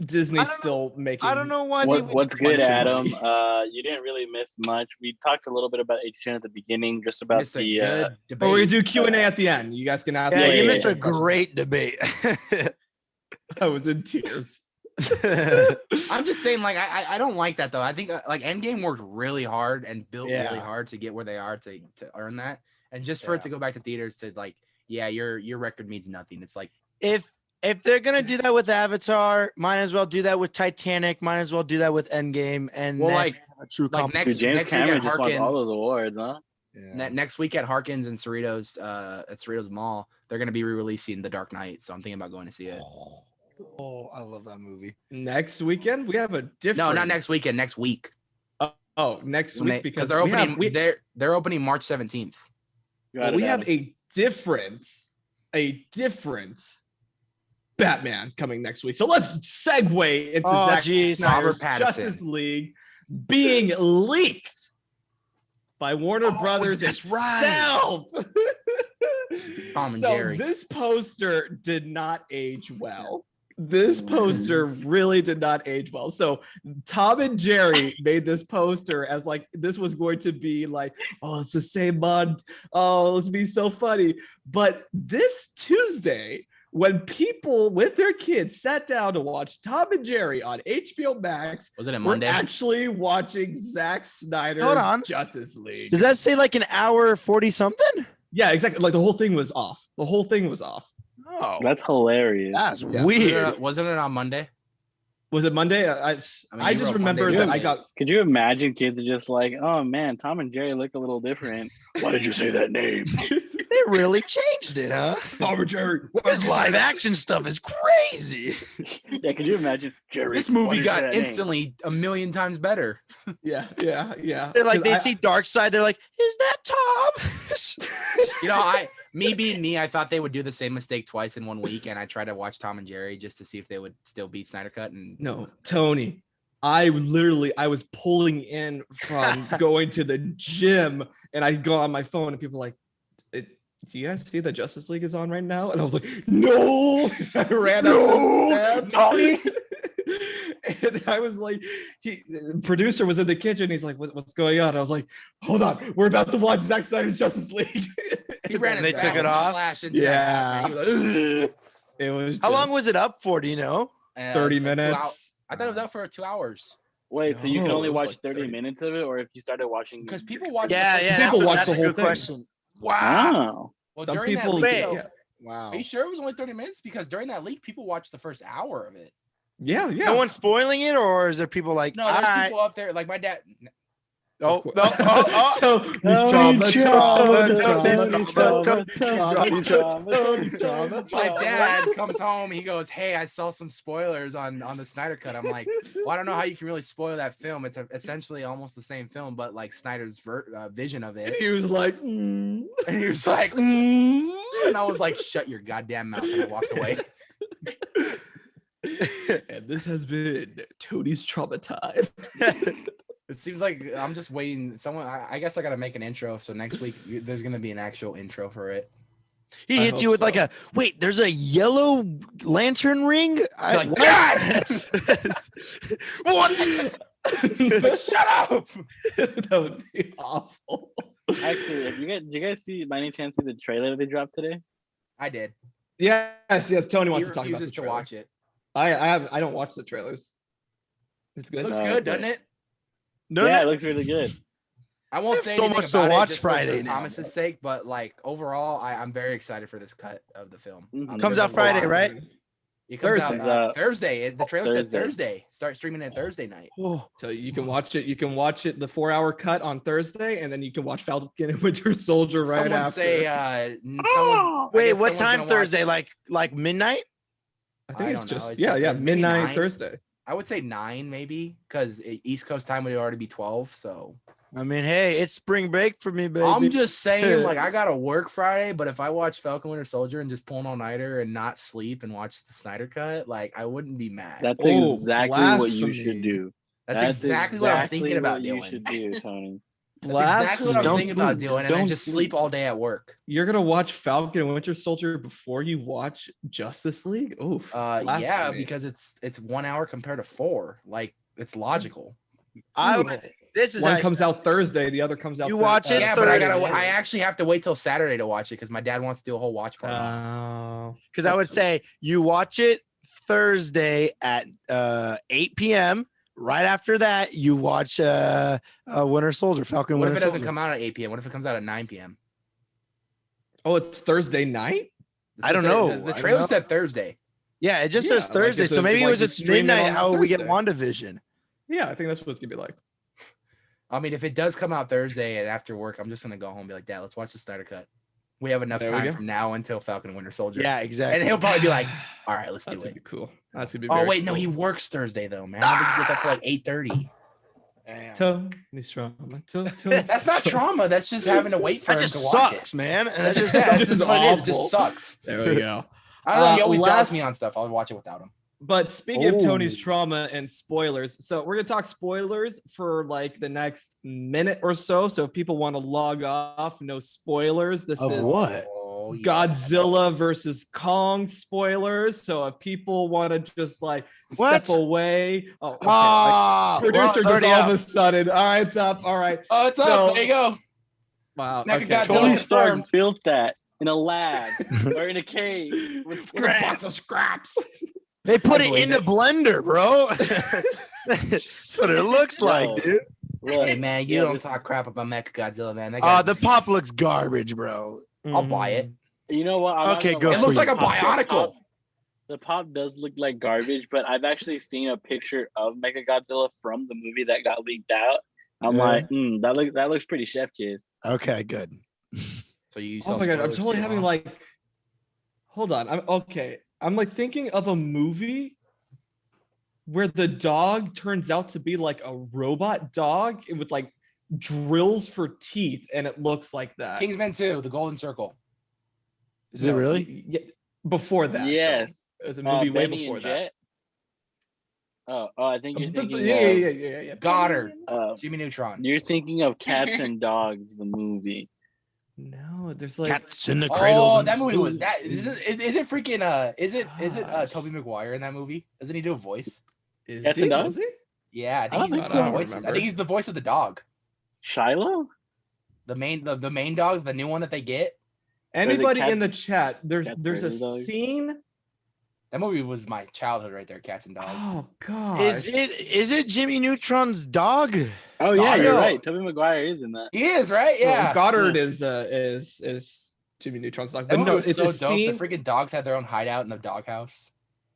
Disney's still making. I don't know why. What's good, Adam? You didn't really miss much. We talked a little bit about HHN at the beginning, just about the debate. But we do Q&A at the end. You guys can ask. Yeah, you missed a great debate. I was in tears. I'm just saying, like, I don't like that though. I think like Endgame worked really hard and built really hard to get where they are to earn that, and just for it to go back to theaters to like, your record means nothing. It's like if they're gonna do that with Avatar, might as well do that with Titanic. Might as well do that with Endgame, and well, like a true like James Cameron just won all those awards, huh? Next week at Harkins and Cerritos, at Cerritos Mall, they're going to be re-releasing The Dark Knight. So I'm thinking about going to see it. Oh, I love that movie. Next weekend we have a different. No, not next weekend. Next week. Next week because they're opening. They're opening March 17th. We have a different Batman coming next week. So let's segue into Zack Snyder's Justice League being leaked by Warner Brothers itself. Tom and Jerry. This poster did not age well. This poster really did not age well. So Tom and Jerry made this poster as like this was going to be like, oh, it's the same month. Oh, let's be so funny. But this Tuesday, when people with their kids sat down to watch Tom and Jerry on HBO Max, was it a Monday? We're actually watching Zack Snyder's Justice League. Does that say like an hour 40 something? Yeah, exactly. Like the whole thing was off. Oh, that's hilarious. That's weird. Wasn't it on Monday? Was it Monday? I just remember that I got. Could you imagine kids are just like, oh man, Tom and Jerry look a little different. Why did you say that name? They really changed it, huh? Tom and Jerry. This live action stuff is crazy. Yeah, could you imagine Jerry? This movie got instantly a million times better. Yeah. They're like, they see Darkseid. They're like, is that Tom? You know, me being me, I thought they would do the same mistake twice in 1 week, and I tried to watch Tom and Jerry just to see if they would still beat Snyder Cut. And no, Tony, I was pulling in from going to the gym, and I go on my phone, and people are like, do you guys see that Justice League is on right now? And I was like, no. I ran up the steps. And I was like, the producer was in the kitchen. He's like, what's going on? I was like, hold on, we're about to watch Zack Snyder's Justice League. He ran and they took it off. Yeah. It was. How long was it up for? Do you know? 30 minutes. I thought it was up for 2 hours. Wait, so you can only watch 30 minutes of it, or if you started watching? Because people watch. People watch the whole thing. Question. Wow. Well, some during people. That leak, wow. Are you sure it was only 30 minutes? Because during that leak, people watched the first hour of it. Yeah. No one's spoiling it, or is there people like? No, there's people up there. Like my dad. My dad comes home. He goes, "Hey, I saw some spoilers on the Snyder Cut." I'm like, "Well, I don't know how you can really spoil that film. It's essentially almost the same film, but like Snyder's vision of it." And he was like, and I was like, "Shut your goddamn mouth!" And I walked away. And this has been Tony's Trauma Time. It seems like I'm just waiting. I guess I got to make an intro. So next week there's going to be an actual intro for it. He hits you with like there's a yellow lantern ring. Like, what? Shut up. That would be awful. Actually, did you guys see by any chance the trailer they dropped today? I did. Yes. Tony wants to talk about to watch it. I don't watch the trailers. It's good. Looks good, doesn't it? No, it looks really good. I won't say so much to watch Friday for Thomas's sake, but like overall, I'm very excited for this cut of the film. Comes out Friday, right? It comes out Thursday. The trailer says Thursday. Start streaming it Thursday night. So you can watch it. You can watch it the 4-hour cut on Thursday, and then you can watch Falcon and Winter Soldier right after. Wait, what time Thursday? Like midnight? I think it's just midnight Thursday. I would say 9 maybe, because East Coast time would already be 12. So I mean, hey, it's spring break for me, baby. I'm just saying, like, I gotta work Friday, but if I watch Falcon Winter Soldier and just pull an all-nighter and not sleep and watch the Snyder Cut, like, I wouldn't be mad. That's exactly what you should do. That's exactly what I'm thinking about doing. You should do, Tony. That's exactly what I'm thinking about doing, and then just sleep all day at work. You're gonna watch Falcon and Winter Soldier before you watch Justice League? Oof. Yeah, because it's 1 hour compared to 4. Like, it's logical. This is one comes out Thursday, the other comes out. You watch it, yeah, Thursday. But I actually have to wait till Saturday to watch it because my dad wants to do a whole watch party. Because I would say you watch it Thursday at 8 p.m. Right after that, you watch Winter Soldier, Falcon. What Winter if it doesn't Soldier. come out at 8 p.m.? What if it comes out at 9 p.m.? Oh, it's Thursday night? I don't know. The trailer said Thursday. Yeah, it just says Thursday. So maybe it was a midnight how we get WandaVision. Yeah, I think that's what it's gonna be like. I mean, if it does come out Thursday and after work, I'm just gonna go home and be like, Dad, let's watch the Snyder Cut. We have enough time from now until Falcon and Winter Soldier. Yeah, exactly. And he'll probably be like, all right, let's do That's it. gonna be cool. That's gonna be Oh, very wait, no, cool. he works Thursday, though, man. I think he gets up for like 8:30. Damn. Tony's trauma. That's not trauma. That's just having to wait for That him just to watch sucks, it. man. And That that just, just that's just what it is. It awful. just sucks. There we go. I don't know. He always doubts last- me on stuff. I'll watch it without him. But speaking of Tony's Oh. trauma and spoilers, so we're gonna talk spoilers for like the next minute or so. So if people want to log off, no spoilers. This Of is what? Oh, yeah. Godzilla versus Kong spoilers. So if people want to just like What? step away, oh, okay. Ah, Producer well, it's just already all out. of a sudden. All right, it's up. All right. Oh, it's So- up. There you go. Wow. Mecha Okay. Godzilla. Tony Stark confirmed. built that in a lab or in a cave with With a scraps. bunch of scraps. They put I it believe in the it. blender, bro. That's what it looks like, No. dude. Look, Hey, man, you yeah, don't this- talk crap about Mecha Godzilla, man. That guy, The pop looks garbage, bro. I'll buy it. You know what? I'm not Okay, gonna go lie. It looks for like a you. Bionicle. The pop does look like garbage, but I've actually seen a picture of Mechagodzilla from the movie that got leaked out. I'm Yeah. like, that looks pretty chef kiss. Okay, good. So you Oh saw my god, I'm spoilers totally too, having huh? like, hold on. I'm like thinking of a movie where the dog turns out to be like a robot dog with like drills for teeth, and it looks like that. Kingsman 2, The Golden Circle. Is it really? Yeah, before that. though. Yes. It was a movie way Benny before and that. Jet? Oh, I think you're thinking Yeah. Goddard. of Jimmy Neutron. you're thinking of Cats and Dogs, the movie. No, there's like Cats in the cradles. Oh, and that movie was sleep. that. Is it freaking is it Tobey Maguire in that movie? Doesn't he do a voice? is Cats he? and Dogs? Does he? Yeah, I I think he's don't one of think the so. voices. I Remember. think he's the voice of the dog. Shiloh? The main dog, the new one that they get. Anybody cat- in the chat? There's cat a turtle dog? scene. That movie was my childhood right there, Cats and Dogs. Oh god. Is it Jimmy Neutron's dog? Oh yeah, you're Goddard. right. Tobey Maguire is in that. He is, right? Yeah. Goddard is Jimmy Neutron's dog. That But movie no, was it's so a dope. scene. The freaking dogs had their own hideout in the doghouse.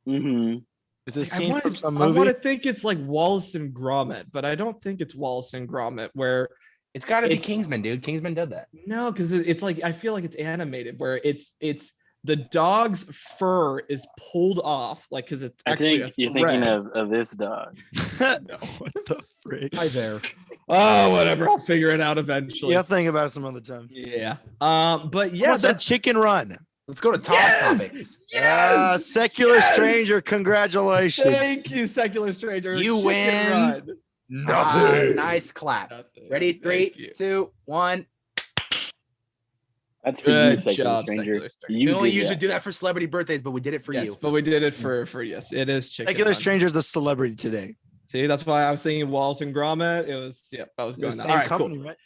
Mm-hmm. Is it a I scene wanna- from some I movie? want to think it's like Wallace and Gromit, but I don't think it's Wallace and Gromit. Where It's got to be It's- Kingsman, dude. Kingsman did that. no, because it's like I feel like it's animated, where it's the dog's fur is pulled off, like because it's I actually think a you're thinking thread. of this dog. No. What the frick? Hi there. Oh, whatever. I'll figure it out eventually. Yeah, think about it some other time. Yeah. But yeah, What's a that's chicken run? Let's go to Tom's Yes! topics. Secular Yes! stranger, congratulations. thank you, secular stranger. You Chicken win. Run. Nothing. Nice clap. Nothing. Ready? Thank 3, you. 2, 1. That's for you, Good secular job, stranger. secular stranger. We You only did usually that. do that for celebrity birthdays, but we did it for Yes, you. but we did it for yes, it is chicken. Secular Run. stranger's the celebrity today. See, that's why I was thinking Wallace and Gromit. It was I was The going. same All right, company, cool. right?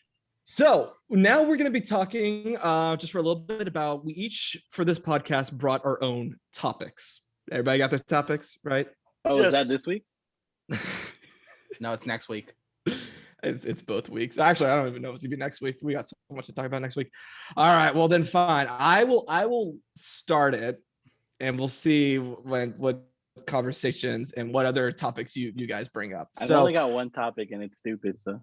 So now we're going to be talking just for a little bit about we each for this podcast brought our own topics. Everybody got their topics, right? Oh, Yes. is that this week? No, it's next week. It's both weeks. Actually, I don't even know if it's gonna be next week. We got so much to talk about next week. All right, well then fine. I will start it, and we'll see what conversations and what other topics you guys bring up. I've So only got one topic and it's stupid. So.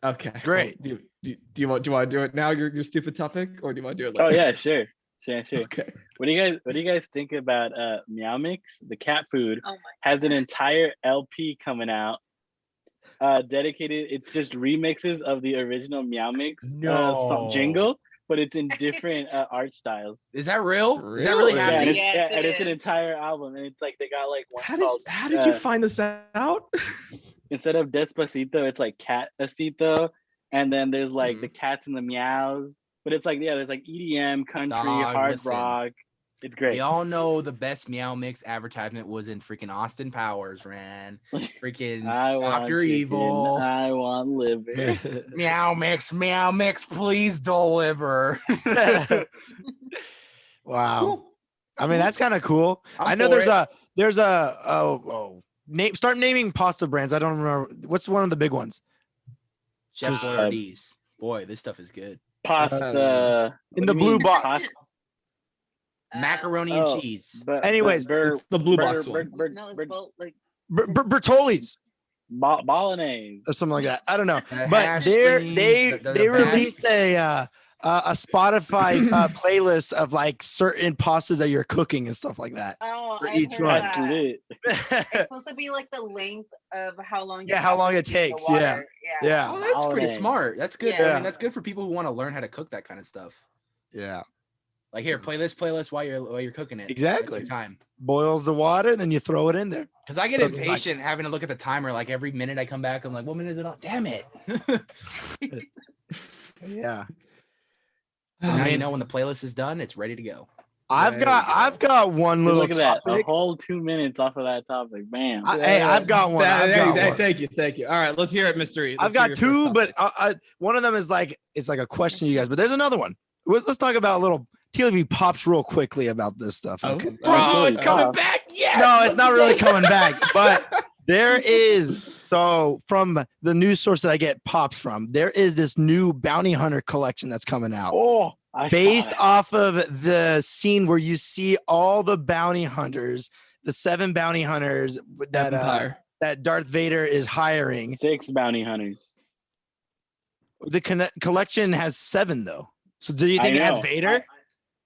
okay, Great. well, do you want to do it now? Your stupid topic, or do you want to do it later? Oh yeah, sure. Okay. What do you guys think about Meow Mix? The cat food Oh my has an entire LP coming out. Dedicated. It's just remixes of the original Meow Mix No. jingle, but it's in different art styles. Is that real? Is that really Really? Yeah, and happening? it's, Yes, yeah, it and it's an is. entire album, and it's like they got like one How called did you find this out? instead of Despacito, it's like Catacito, and then there's like the cats and the meows, but it's like there's like EDM, country, Dog, hard listen. rock. It's great. We all know the best Meow Mix advertisement was in freaking Austin Powers, man. Freaking I want Dr. chicken, Evil. I want liver. Meow Mix, please deliver. Wow. I mean, that's kind of cool. I know for there's it. a start naming pasta brands. I don't remember. What's one of the big ones? Chef Just, Boyardee's. Boy, this stuff is good. Pasta In what the do you blue mean, box. pasta? Macaroni Oh, and cheese. But Anyways, The blue box one. No, it's both like Bertoli's. Bolognese. or something like that. I don't know. The But hash they brings, the released a Spotify playlist of like certain pastas that you're cooking and stuff like that. Oh, For I've each heard one. That's that. lit. It's supposed to be like the length of how long. Yeah, you how have long to it heat the takes, yeah. water. Yeah. Oh, that's pretty Bolognese. smart. That's good. I Yeah. mean, that's good for people who want to learn how to cook that kind of stuff. Yeah. Like here, play this playlist while you're cooking it. Exactly. That's your time. Boils the water, then you throw it in there. Because I get So it's like- impatient having to look at the timer. Like every minute I come back, I'm like, what minute is it on? Damn it. Yeah. Now you know when the playlist is done, it's ready to go. I've got one little Look at that. A topic. whole 2 minutes off of that topic. Bam. Hey, I've got one. Thank you. All right, let's hear it, Mr. E. I've Let's hear got your two, first but topic. one of them is like it's like a question to you guys. But there's another one. Let's talk about a little TLEV pops real quickly about this stuff. Oh, Okay. Bro, it's coming tough. back. Yes. No, it's not really coming back, but there is. So from the news source that I get pops from, there is this new bounty hunter collection that's coming out. Oh, I saw Based that. off of the scene where you see all the bounty hunters, the 7 bounty hunters that Darth Vader is hiring. 6 bounty hunters. The collection has 7 though. So do you think it has know. Vader?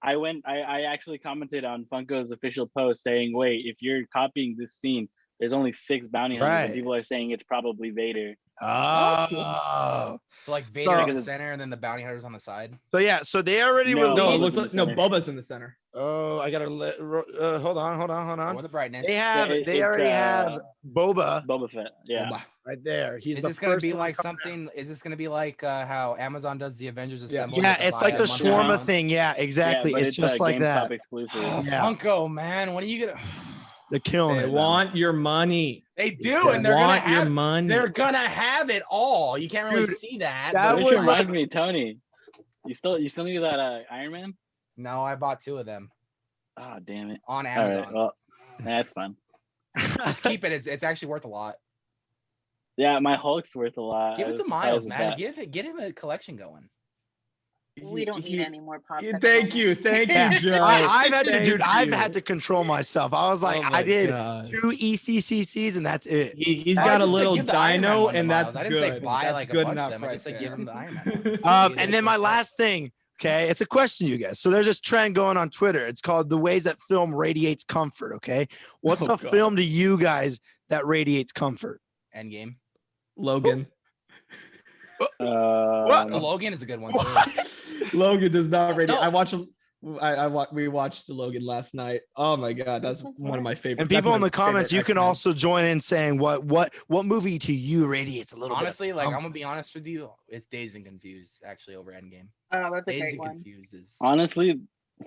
I actually commented on Funko's official post saying, wait, if you're copying this scene, there's only 6 bounty hunters. Right. And people are saying it's probably Vader. Oh. So like Vader So- in the center and then the bounty hunters on the side. So yeah, so they already No, No, it released. looks in like the no. center. Boba's in the center. Oh, I gotta hold on. Or the brightness. They have Yeah, they it's, already have Boba Boba Fett. Yeah. Boba. right there. He's Is the this gonna first be one like coming out. something? Is this gonna be like how Amazon does the Avengers Assemble? Yeah, it's like the shawarma Yeah. thing. Yeah, exactly. Yeah, but it's just a like GameStop that. exclusive. Oh, Yeah. Funko, man, when are you gonna? They're killing They it. want your money. They do, Yeah. and they're gonna Want your have. money. They're gonna have it all. You can't really Dude, see that. that but- Which would reminds me, Tony. You still need that Iron Man? No, I bought 2 of them Oh, damn it. on All Amazon. right. Well, that's fine. Just keep it. It's actually worth a lot. Yeah, my Hulk's worth a lot. Give I it was to surprised Miles, with man. that. Get him a collection going. We don't need any more pops. at the Thank moment. you, thank Yeah. you, Joe. I've had to, Thank dude. I've you. had to control myself. I was like, Oh my I did God. 2 ECCCs and that's it. He's I got a just said little give the Iron Man dino, one to and Miles. that's I didn't good. say buy That's like a good bunch of enough them. I just right said give there. him the Iron Man one. And then my last thing, okay, it's a question, you guys. So there's this trend going on Twitter. It's called the ways that film radiates comfort. Okay, what's Oh, a God. film to you guys that radiates comfort? Endgame. Logan. What? Logan is a good one too. Logan does not radiate. No. We watched Logan last night. Oh my God, that's one of my favorite. And that's people my in the comments, favorite you can X-Men. also join in saying what movie to you radiates a little Honestly, bit. like I'm gonna be honest with you, it's Dazed and Confused actually over Endgame. Oh, that's a Dazed great and one. Confused is Honestly,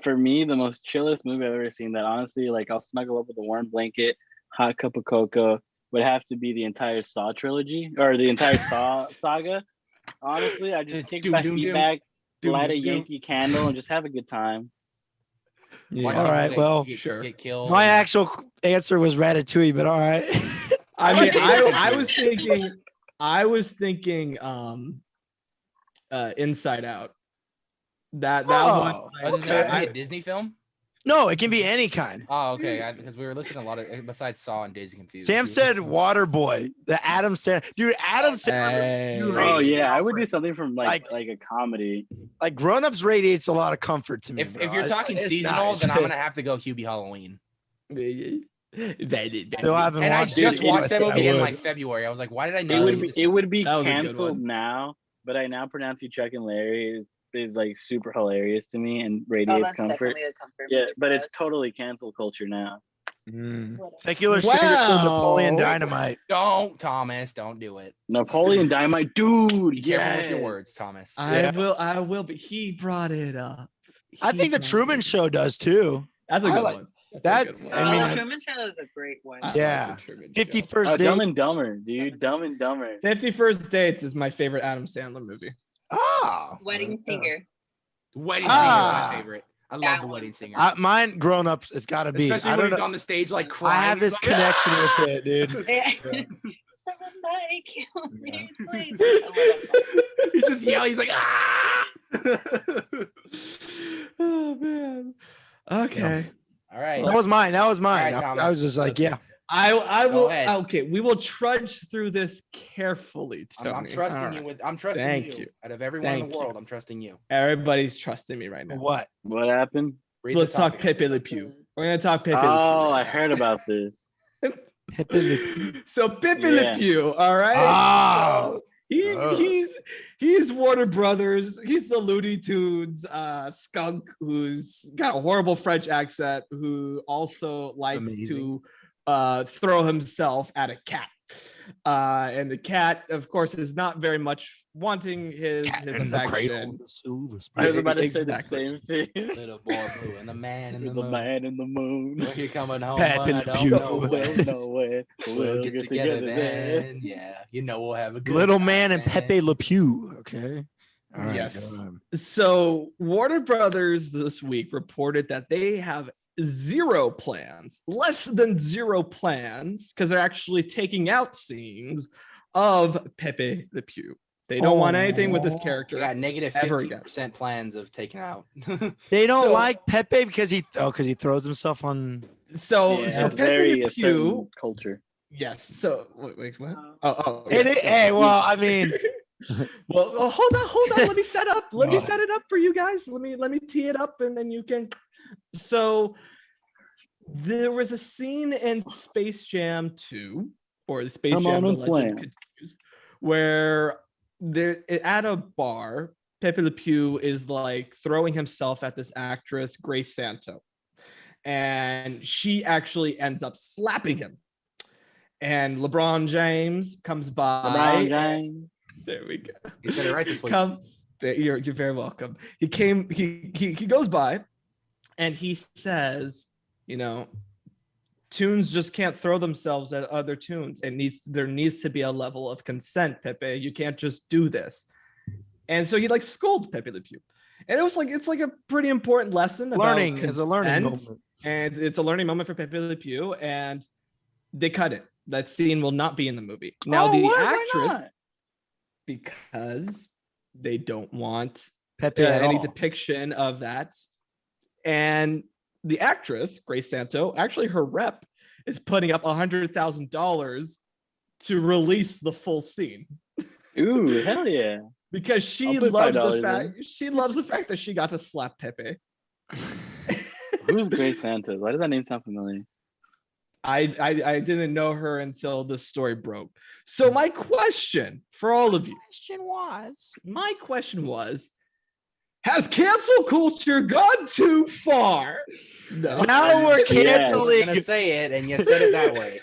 for me, the most chillest movie I've ever seen that honestly, like I'll snuggle up with a warm blanket, hot cup of cocoa, would have to be the entire Saw trilogy or the entire Saw saga. Honestly, I just kick my feet back, light a Yankee candle, and just have a good time. Yeah. All right, well, sure. Get killed. My and- actual answer was Ratatouille, but all right. I like mean, Dazed and I was thinking, Inside Out. That Oh, one. Wasn't okay. that a Disney film? No, it can be any kind. Oh, okay. Because we were listening to a lot of besides Saw and Dazed and Confused. Sam We were said listening- Waterboy, the Adam Sandler. Dude, Adam Sandler. Hey. you Oh radiate yeah, I would do comfort. something from like a comedy. Like Grown Ups radiates a lot of comfort to me. If bro. you're It's- talking it's seasonal, nice. then I'm gonna have to go Hubie Halloween. Still haven't And I watched just it. watched that I movie in would. like February. I was like, why did I It not would see be this? it would be That was a good canceled one. now, but I now pronounce you Chuck and Larry is like super hilarious to me and Oh, radiates that's comfort. definitely a comfort. Yeah, movie but for it's us. totally cancel culture now. Secular Strangers to Wow. Napoleon Dynamite. Don't, Thomas. Don't do it. Napoleon Dynamite, dude. Be careful with your yes. words, Thomas. I will, but he brought it up. I He think the brought Truman it Show up. does too. That's a I good like- one. that- That's a good I one. mean, the Truman Show is a great one. I like Yeah. the Truman Show. 51st Dumb Date. and Dumber, dude. Dumb and Dumber. 51st Dates is my favorite Adam Sandler movie. Oh. Wedding Singer. Wedding Ah. Singer is my favorite. I love That the one. Wedding Singer. Mine Grown Ups, it's got to be. Especially I when don't he's know. on the stage like I crying. have this He's like, connection "Ah!" with it, dude. Somebody kill me, please. I love that He's just yelling. He's like, ah! Oh man. Okay. All right. That was mine. All right, I Thomas, was just like, listen. yeah. I Go will. ahead. Okay, we will trudge through this carefully. Tony. I'm trusting All you right. with. I'm trusting Thank you. you. Out of everyone in Thank the you. world, I'm trusting you. Everybody's trusting me right now. What? What happened? Read Let's the talk topic. Pepe Le Pew. We're gonna talk Pepe Le Pew. Oh, right I now. heard about this. Pepe Le Pew. So Pepe Yeah. Le Pew, all right. Oh. He's Warner Brothers. He's the Looney Tunes skunk who's got a horrible French accent, who also likes to throw himself at a cat. And the cat, of course, is not very much wanting his affection. I was about to say the Exactly. same thing. Little boy blue and the man in the The moon. man in the moon. When you're coming home, Pepe but I Le don't Pew. know We'll when. know when. We'll get together then. Yeah, you know we'll have a good Little time, man and Pepe Le Pew. Okay. All right, Yes. go on. So Warner Brothers this week reported that they have zero plans, less than zero plans, because they're actually taking out scenes of Pepe Le Pew. They don't want anything with this They character. got negative ever 50% plans of taking out. They don't So- like Pepe because he throws himself on. So, Yeah, so it's Pepe very Le a Pew, certain culture. yes. So wait, what? Oh. Hey, well, I mean, Well, hold on. Let me set up. Let me set it up for you guys. Let me tee it up, and then you can. So there was a scene in Space Jam 2, or the Space Come Jam: on The and Legend slam. Continues, where there at a bar, Pepe Le Pew is like throwing himself at this actress, Grace Santo, and she actually ends up slapping him. And LeBron James comes by. LeBron James. There we go. You said it right this week. You're very welcome. He goes by and he says, tunes just can't throw themselves at other tunes. There needs to be a level of consent, Pepe. You can't just do this. And so he scolds Pepe Le Pew. And it's like a pretty important lesson about learning is a learning consent. moment. And it's a learning moment for Pepe Le Pew, and they cut it. That scene will not be in the movie. Now the actress, because they don't want Pepe at any all. depiction of that. And the actress, Grace Santo, actually her rep is putting up $100,000 to release the full scene. Ooh, hell yeah. Because she I'll put loves the $5 fact that she got to slap Pepe. Who's Grace Santos? Why does that name sound familiar? I didn't know her until this story broke. So my question for all of you. My question was, has cancel culture gone too far? No. Now we're I was canceling. gonna say it, and you said it that way.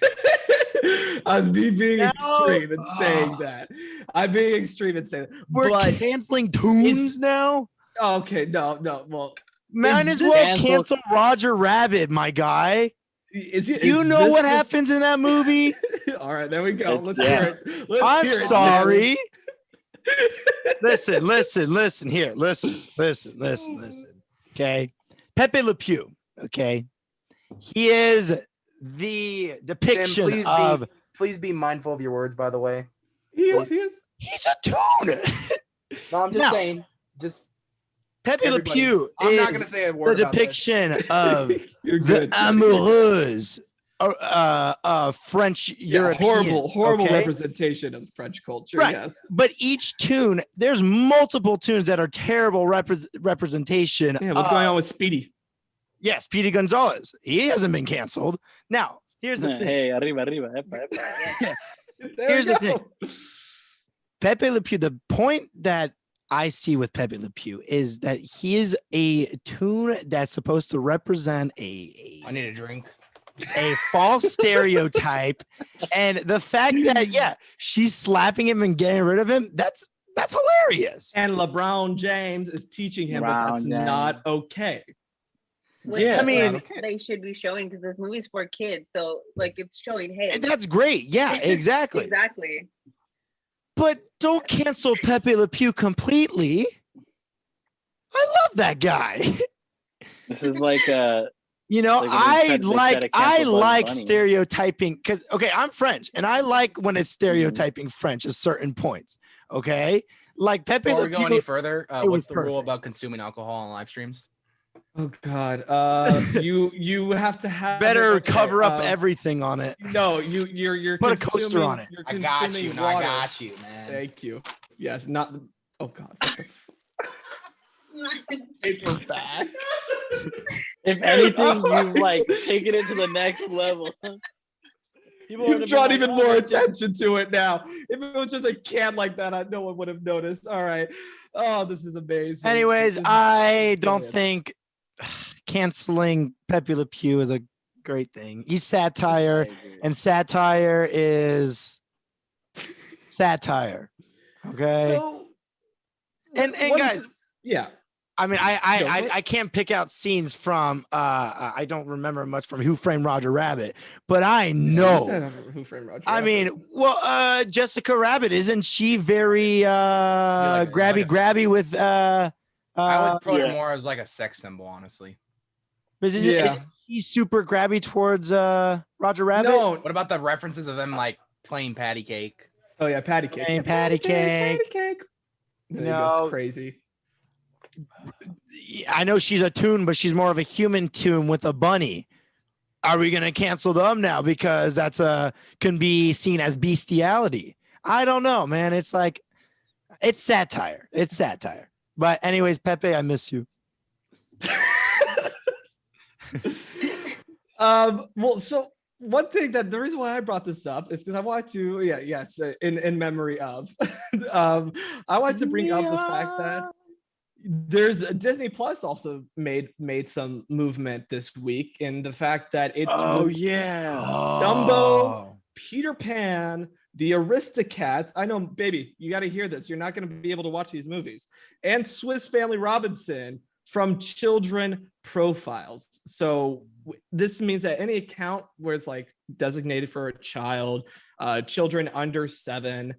I was being No. extreme in saying that. I'm being extreme in saying that. We're But canceling tunes now. okay, no. Well, Might is as well this- cancel Roger Rabbit, my guy. is You know what happens in that movie? All right, there we go. It's- Let's yeah. hear it. Let's I'm hear it, sorry. Listen here. Listen. Okay. Pepe Le Pew. Okay. He is the depiction Tim, of. please be mindful of your words, by the way. He is. He's a tune. No, I'm just Now, saying. Just Pepe Le everybody- Pew I'm not is gonna say a the word about this. depiction of You're the good. amoureuse, French Yeah, European. horrible okay? representation of French culture. Right. Yes. But each tune, there's multiple tunes that are terrible representation. Yeah, what's going on with Speedy? Yes, Speedy Gonzalez. He hasn't been canceled. Now, here's the thing. Hey, arriba. Epa, epa. Here's the thing. Pepe Le Pew, the point that I see with Pepe Le Pew is that he is a tune that's supposed to represent I need a drink. a false stereotype. And the fact that, she's slapping him and getting rid of him, that's hilarious. And LeBron James is teaching him that that's LeBron James. not okay. Yeah. I mean, They should be showing because this movie's for kids, so it's showing. Hey, and that's great. Yeah, exactly. exactly. But don't cancel Pepe Le Pew completely. I love that guy. This is like a You know, Like when they try to cancel Bugs Bunny. stereotyping because I'm French and I like when it's stereotyping French at certain points. Okay, like Pepe Before Le we go any Pew. further, was what's the rule perfect. about consuming alcohol on live streams? Oh God. You have to have Better okay, cover up everything on it. No, you're Put a coaster on it. You're I got you. consuming No, I water. got you, man. Thank you. Yes, not. Oh God. We're back. If anything, you've like taken it to the next level. People would You've have drawn been even like, more "Oh, this is-" attention to it now. If it was just a can like that, no one would have noticed. All right. Oh, this is amazing. Anyways, This is I don't brilliant. think canceling Pepe Le Pew is a great thing. He's satire, and satire is satire. Okay. So, and what guys, is- yeah. I mean, I can't pick out scenes from I don't remember much from Who Framed Roger Rabbit, but I know. Who Framed Roger I Rabbit. mean, well, Jessica Rabbit, isn't she very grabby with I would put her Yeah. more as like a sex symbol, honestly. is she super grabby towards Roger Rabbit? No. What about the references of them like playing patty cake? Oh yeah, patty cake. Playing patty cake. Patty cake. Then it No. goes crazy. I know she's a toon, but she's more of a human toon with a bunny. Are we gonna cancel them now because that's can be seen as bestiality? I don't know, man. It's like it's satire. It's satire. But anyways, Pepe, I miss you. Well, so one thing that the reason why I brought this up is because I wanted to, in memory of, I wanted to bring up the fact that there's Disney Plus also made some movement this week in the fact that it's Dumbo, Peter Pan, the Aristocats. I know, baby, you got to hear this. You're not going to be able to watch these movies. And Swiss Family Robinson from children profiles. So this means that any account where it's like designated for a child, children under 7,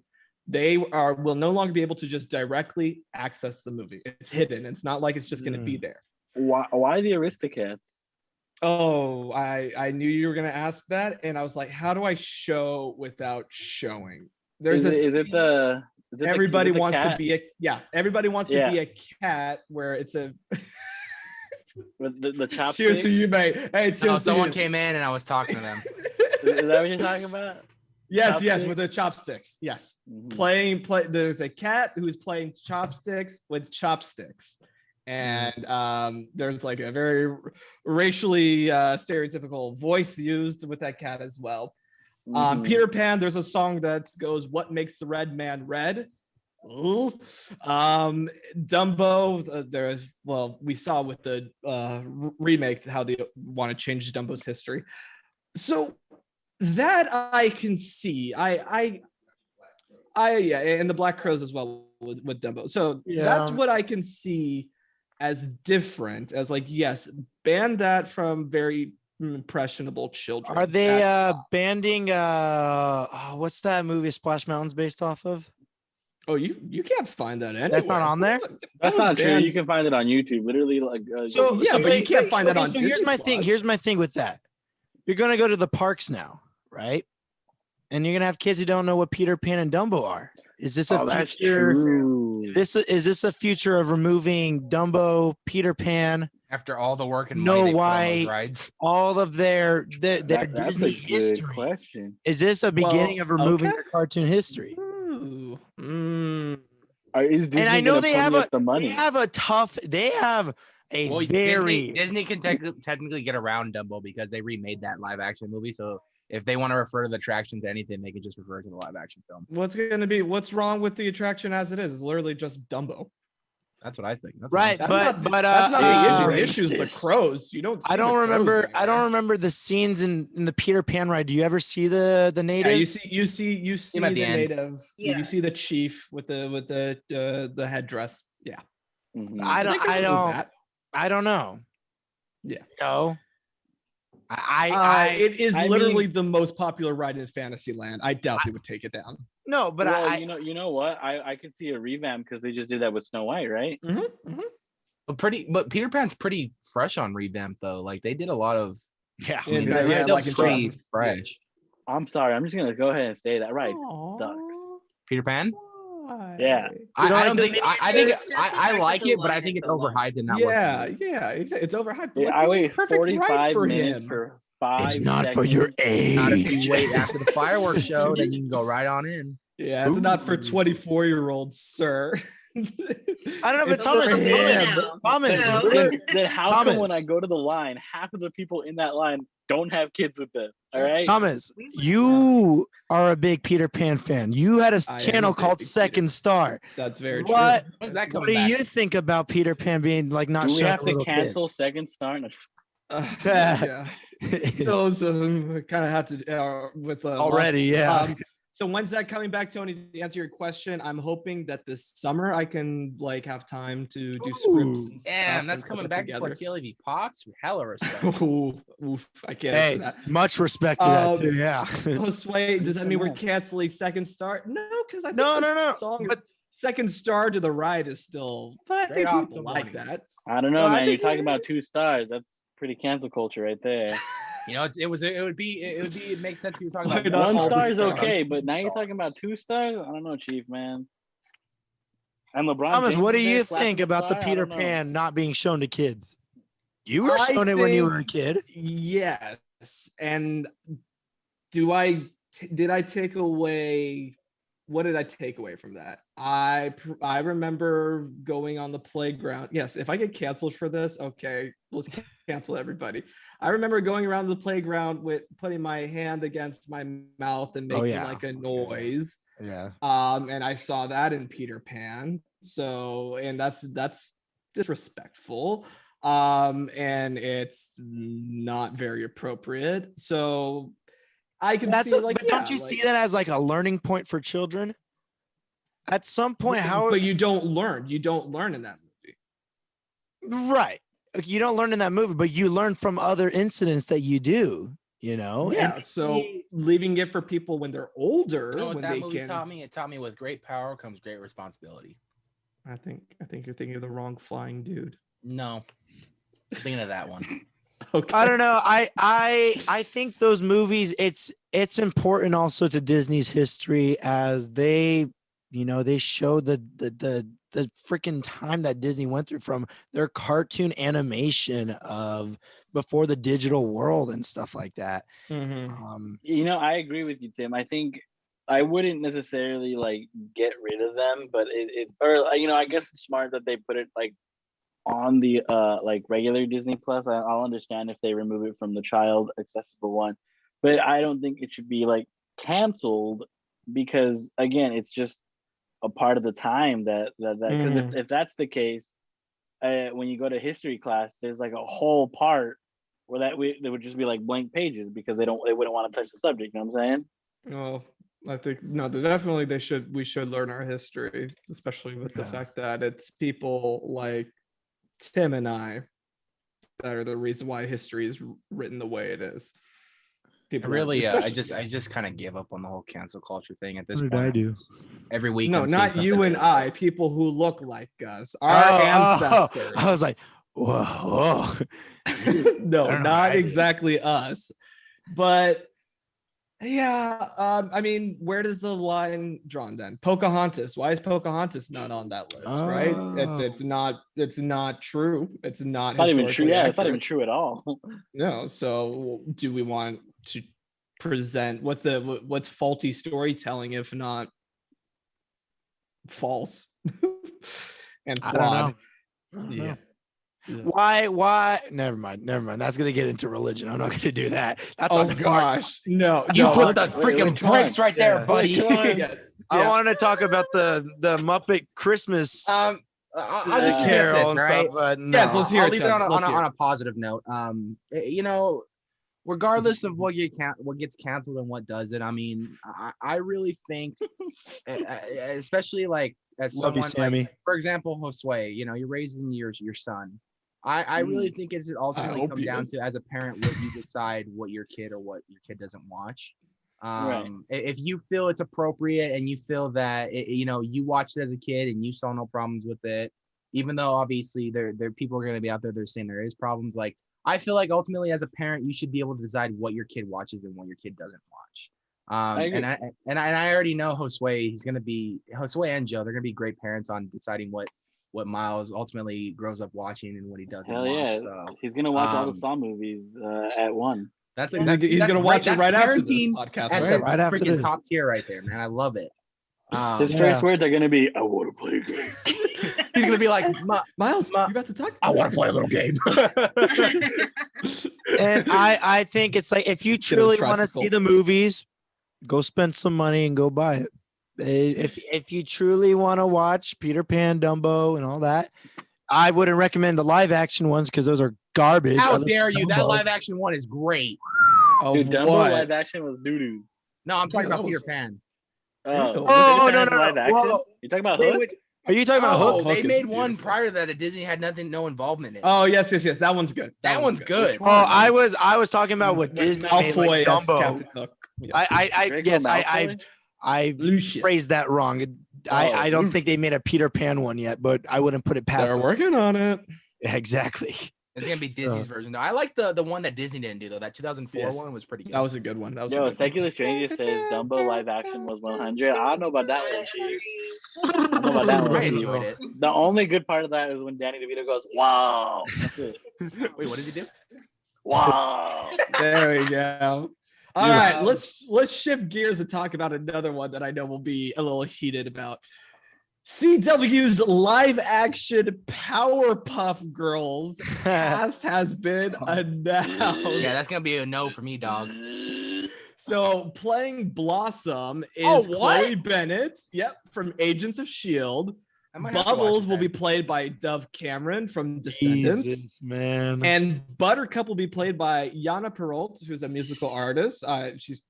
they will no longer be able to just directly access the movie. It's hidden. It's not like it's just going to be there. Why the Aristocats? Oh, I knew you were going to ask that, and I was like, how do I show without showing? Everybody wants to be a cat where it's a with the chopsticks. Cheers to you, mate. Hey, cheers to Someone you. came in and I was talking to them. Is that what you're talking about? Yes, Chopsticks? with the chopsticks. Yes. Mhm. There's a cat who's playing chopsticks with chopsticks. And there's like a very racially stereotypical voice used with that cat as well. Mhm. Peter Pan, there's a song that goes, "What makes the red man red?" Ooh. Dumbo, we saw with the remake how they want to change Dumbo's history. So that I can see. And the Black Crows as well with Dumbo. So that's what I can see as different, as like, yes, ban that from very impressionable children. Are they banning what's that movie Splash Mountain's based off of? Oh, you can't find that anywhere. That's not on there? That's not true. You can find it on YouTube. Literally, like. But you can't find that on. So here's my thing. Here's my thing with that. You're gonna go to the parks now, right? And you're gonna have kids who don't know what Peter Pan and Dumbo are. Is this a future? Is this a future of removing Dumbo, Peter Pan? After all the work and money they put on those rides. All of their That's Disney a good history. question. Is this a beginning of removing their cartoon history? Is Disney And I know gonna they pony have up the money? Disney can technically get around Dumbo because they remade that live action movie. So if they want to refer to the attraction to anything, they can just refer to the live action film. What's wrong with the attraction as it is? It's literally just Dumbo. That's what I think. That's Right, that's but not the issue. racist. The issue's the crows. You don't. See I don't the crows remember. anywhere. I don't remember the scenes in the Peter Pan ride. Do you ever see the native? Yeah, you see him at the the end. native. Yeah. You see the chief with the headdress. Yeah. Mhm. I They can remove that. don't know. Yeah. No. It is I literally mean- the most popular ride in Fantasyland. I doubt they would take it down. No, but Well, you know what? I could see a revamp because they just did that with Snow White, right? But Peter Pan's pretty fresh on revamp though. Like they did a lot of. yeah. Yeah, It's yeah, still like in pretty 2000. fresh. I'm sorry. I'm just gonna go ahead and say that ride sucks. Peter Pan. Why? Yeah. I don't think I think It's just I the like fact it, that but I the think line it's is so long. overhyped and not Yeah, worth it. yeah, it's overhyped. Yeah, Like, I this is wait perfect ride 45 for minutes him. for 5 It's not seconds. for your Not if age. you wait after the fireworks show, then you can go right on in. Yeah, it's not for Ooh. 24-year-olds, sir. I don't know, but It's Thomas, for him. Thomas, No. Then how come when Thomas. I go to the line, half of the people in that line don't have kids with them? All right. Thomas, you are a big Peter Pan fan. You had a I am channel a big called Peter Second Star. That's very What? true. When's that What coming do back? you think about Peter Pan being like not Do we showing have a to little cancel Second Star? Yeah. kid? So kind of had to with Already, yeah. So when's that coming back, Tony? To answer your question, I'm hoping that this summer I can like have time to do scripts. Ooh. And Damn, stuff that's and coming put it back before together. TLEV Pops. Hella respect. Ooh, oof, I can't Hey, answer that. much respect to that too. Yeah. Josue, does that mean we're Nice. canceling Second Star? No, because I think No, this no. song, But Second Star to the Ride is still. But I Straight think off people the like money. that. I don't know, So I man. You're think talking about 2 stars. That's pretty cancel culture right there. You know, it makes sense if you're talking Why about not One all the star is stars? okay, but now you're talking about 2 stars. I don't know, Chief, man. And LeBron. Thomas, James what do is there you slapping think the about the star? I Peter don't know. Pan not being shown to kids? You were I shown it when you think- were a kid. Yes, and did I take away? What did I take away from that? I remember going on the playground. Yes, if I get canceled for this, okay, let's cancel everybody. I remember going around the playground with putting my hand against my mouth and making yeah. like a noise. Yeah. And I saw that in Peter Pan. So, and that's disrespectful. And it's not very appropriate. So I can That's see like, but don't you see that as like a learning point for children? At some point, but you don't learn. You don't learn in that movie. right. You don't learn in that movie, but you learn from other incidents that you do, you know? Yeah. And So leaving it for people when they're older, You know what when that they movie can. taught me? It taught me with great power comes great responsibility. I think you're thinking of the wrong flying dude. No, I'm thinking of that one. Okay. I don't know. I think those movies, it's important also to Disney's history as they, you know, they show the freaking time that Disney went through from their cartoon animation of before the digital world and stuff like that. Mm-hmm. You know, I agree with you, Tim. I think I wouldn't necessarily like get rid of them, but or you know, I guess it's smart that they put it like on the like regular Disney Plus. I'll understand if they remove it from the child accessible one, but I don't think it should be like canceled because again, it's just a part of the time that because if that's the case, when you go to history class, there's like a whole part where they would just be like blank pages because they wouldn't want to touch the subject. You know what I'm saying? Well, I think no, we should learn our history, especially with the fact that it's people like Tim and I that are the reason why history is written the way it is. People Really, I just kind of gave up on the whole cancel culture thing at this point. What did I do? Every week. No, I'm not seeing you something and new. I, people who look like us, our ancestors. I was like, whoa. No, I don't know, not I- exactly us. But yeah, I mean, where does the line drawn then? Pocahontas. Why is Pocahontas not on that list? Right? It's not true. It's not Not even true. historically Yeah, it's not even accurate. true at all. No. So do we want to present what's faulty storytelling if not false and I flawed? don't know. Yeah. Why? Never mind. That's gonna get into religion. I'm not gonna do that. That's Oh on the card. gosh, no! You no, put the Wait, freaking which one? bricks right there, Yeah. buddy. yeah, I yeah. wanted to talk about the Muppet Christmas I'll just leave it at Carol this, and right? stuff, but no. Yes, let's hear I'll it, leave it Tim. on Let's hear on it. a positive note. You know, regardless of what gets canceled and what doesn't, I mean, I really think, especially like as Love you, someone, Sammy. like, for example, Josue, you know, you're raising your son. I really think it should ultimately hope come he down is. to, as a parent, what you decide what your kid or what your kid doesn't watch. Right. If you feel it's appropriate and you feel that you know, you watched it as a kid and you saw no problems with it, even though obviously there people are going to be out there, they're saying there is problems. Like, I feel like ultimately as a parent, you should be able to decide what your kid watches and what your kid doesn't watch. And I already know Josue. Josue and Joe. They're gonna be great parents on deciding what Miles ultimately grows up watching and what he doesn't Hell yeah. watch. So he's gonna watch all the Saw movies at one. He's gonna watch it right after this podcast, right? Right after this. Top tier right there, man. I love it. His first words are gonna be, "I want to play a game." He's gonna be like, Miles, you about to talk? I want to play a little game. And I think it's like, if you truly want to see the movies, go spend some money and go buy it. If you truly want to watch Peter Pan, Dumbo, and all that, I wouldn't recommend the live action ones because those are garbage. How dare you? That live action one is great. Dude, Dumbo live action was doo-doo. No, I'm talking about Peter Pan. No. Live action? Well, You talking about Hook? Are you talking about Hook? They made one prior to that. Disney had no involvement in it. Oh yes. That one's good. That one's good. Oh, I was talking about what Disney made, like Dumbo. I phrased that wrong. I don't think they made a Peter Pan one yet, but I wouldn't put it past They're them. working on it. Exactly. It's gonna be Disney's version though. I like the one that Disney didn't do though. That 2004 one was pretty good. That was a good one. Secular Stranger says Dumbo live action was 100. I don't know about that one, Chief. I don't know about that one. I enjoyed it. The only good part of that is when Danny DeVito goes, "Wow." That's it. Wait, what did he do? Wow. There we go. All right, let's shift gears and talk about another one that I know will be a little heated about. CW's live action Powerpuff Girls cast has been announced. Yeah, that's gonna be a no for me, dog. So playing Blossom is Chloe Bennett. Yep, from Agents of S.H.I.E.L.D. Bubbles will be played by Dove Cameron from Descendants. Jesus, man. And Buttercup will be played by Yana Perrault, who's a musical artist. She's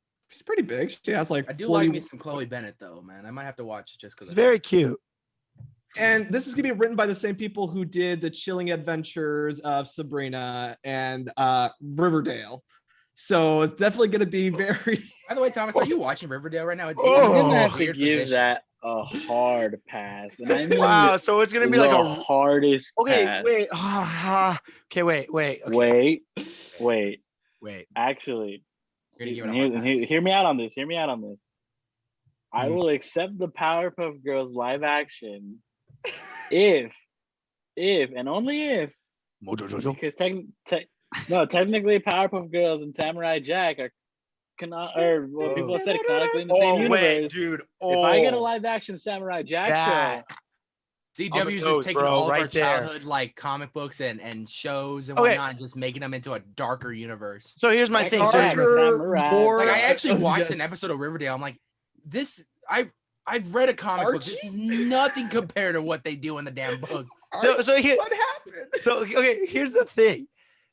pretty big. She has like I do like me some Chloe Bennett though, man. I might have to watch it just because. Very cute. And this is gonna be written by the same people who did the Chilling Adventures of Sabrina and Riverdale. So it's definitely gonna be very. By the way, Thomas, are you watching Riverdale right now? You're gonna have to give that a hard pass. And I mean, wow, so it's gonna be like a hardest. Okay, pass. wait. Wait. Actually, hear me out on this. I will accept the Powerpuff Girls live action if and only if Mojo Jojo. because technically Powerpuff Girls and Samurai Jack are people have said canonically in the same universe. Wait, dude. If I get a live action Samurai Jack show, CW's just taking all of our childhood like comic books and shows and whatnot and just making them into a darker universe. So here's my thing. I actually watched an episode of Riverdale. I'm like, I've read a comic book. This is nothing compared to what they do in the damn books. What happened? So here's the thing.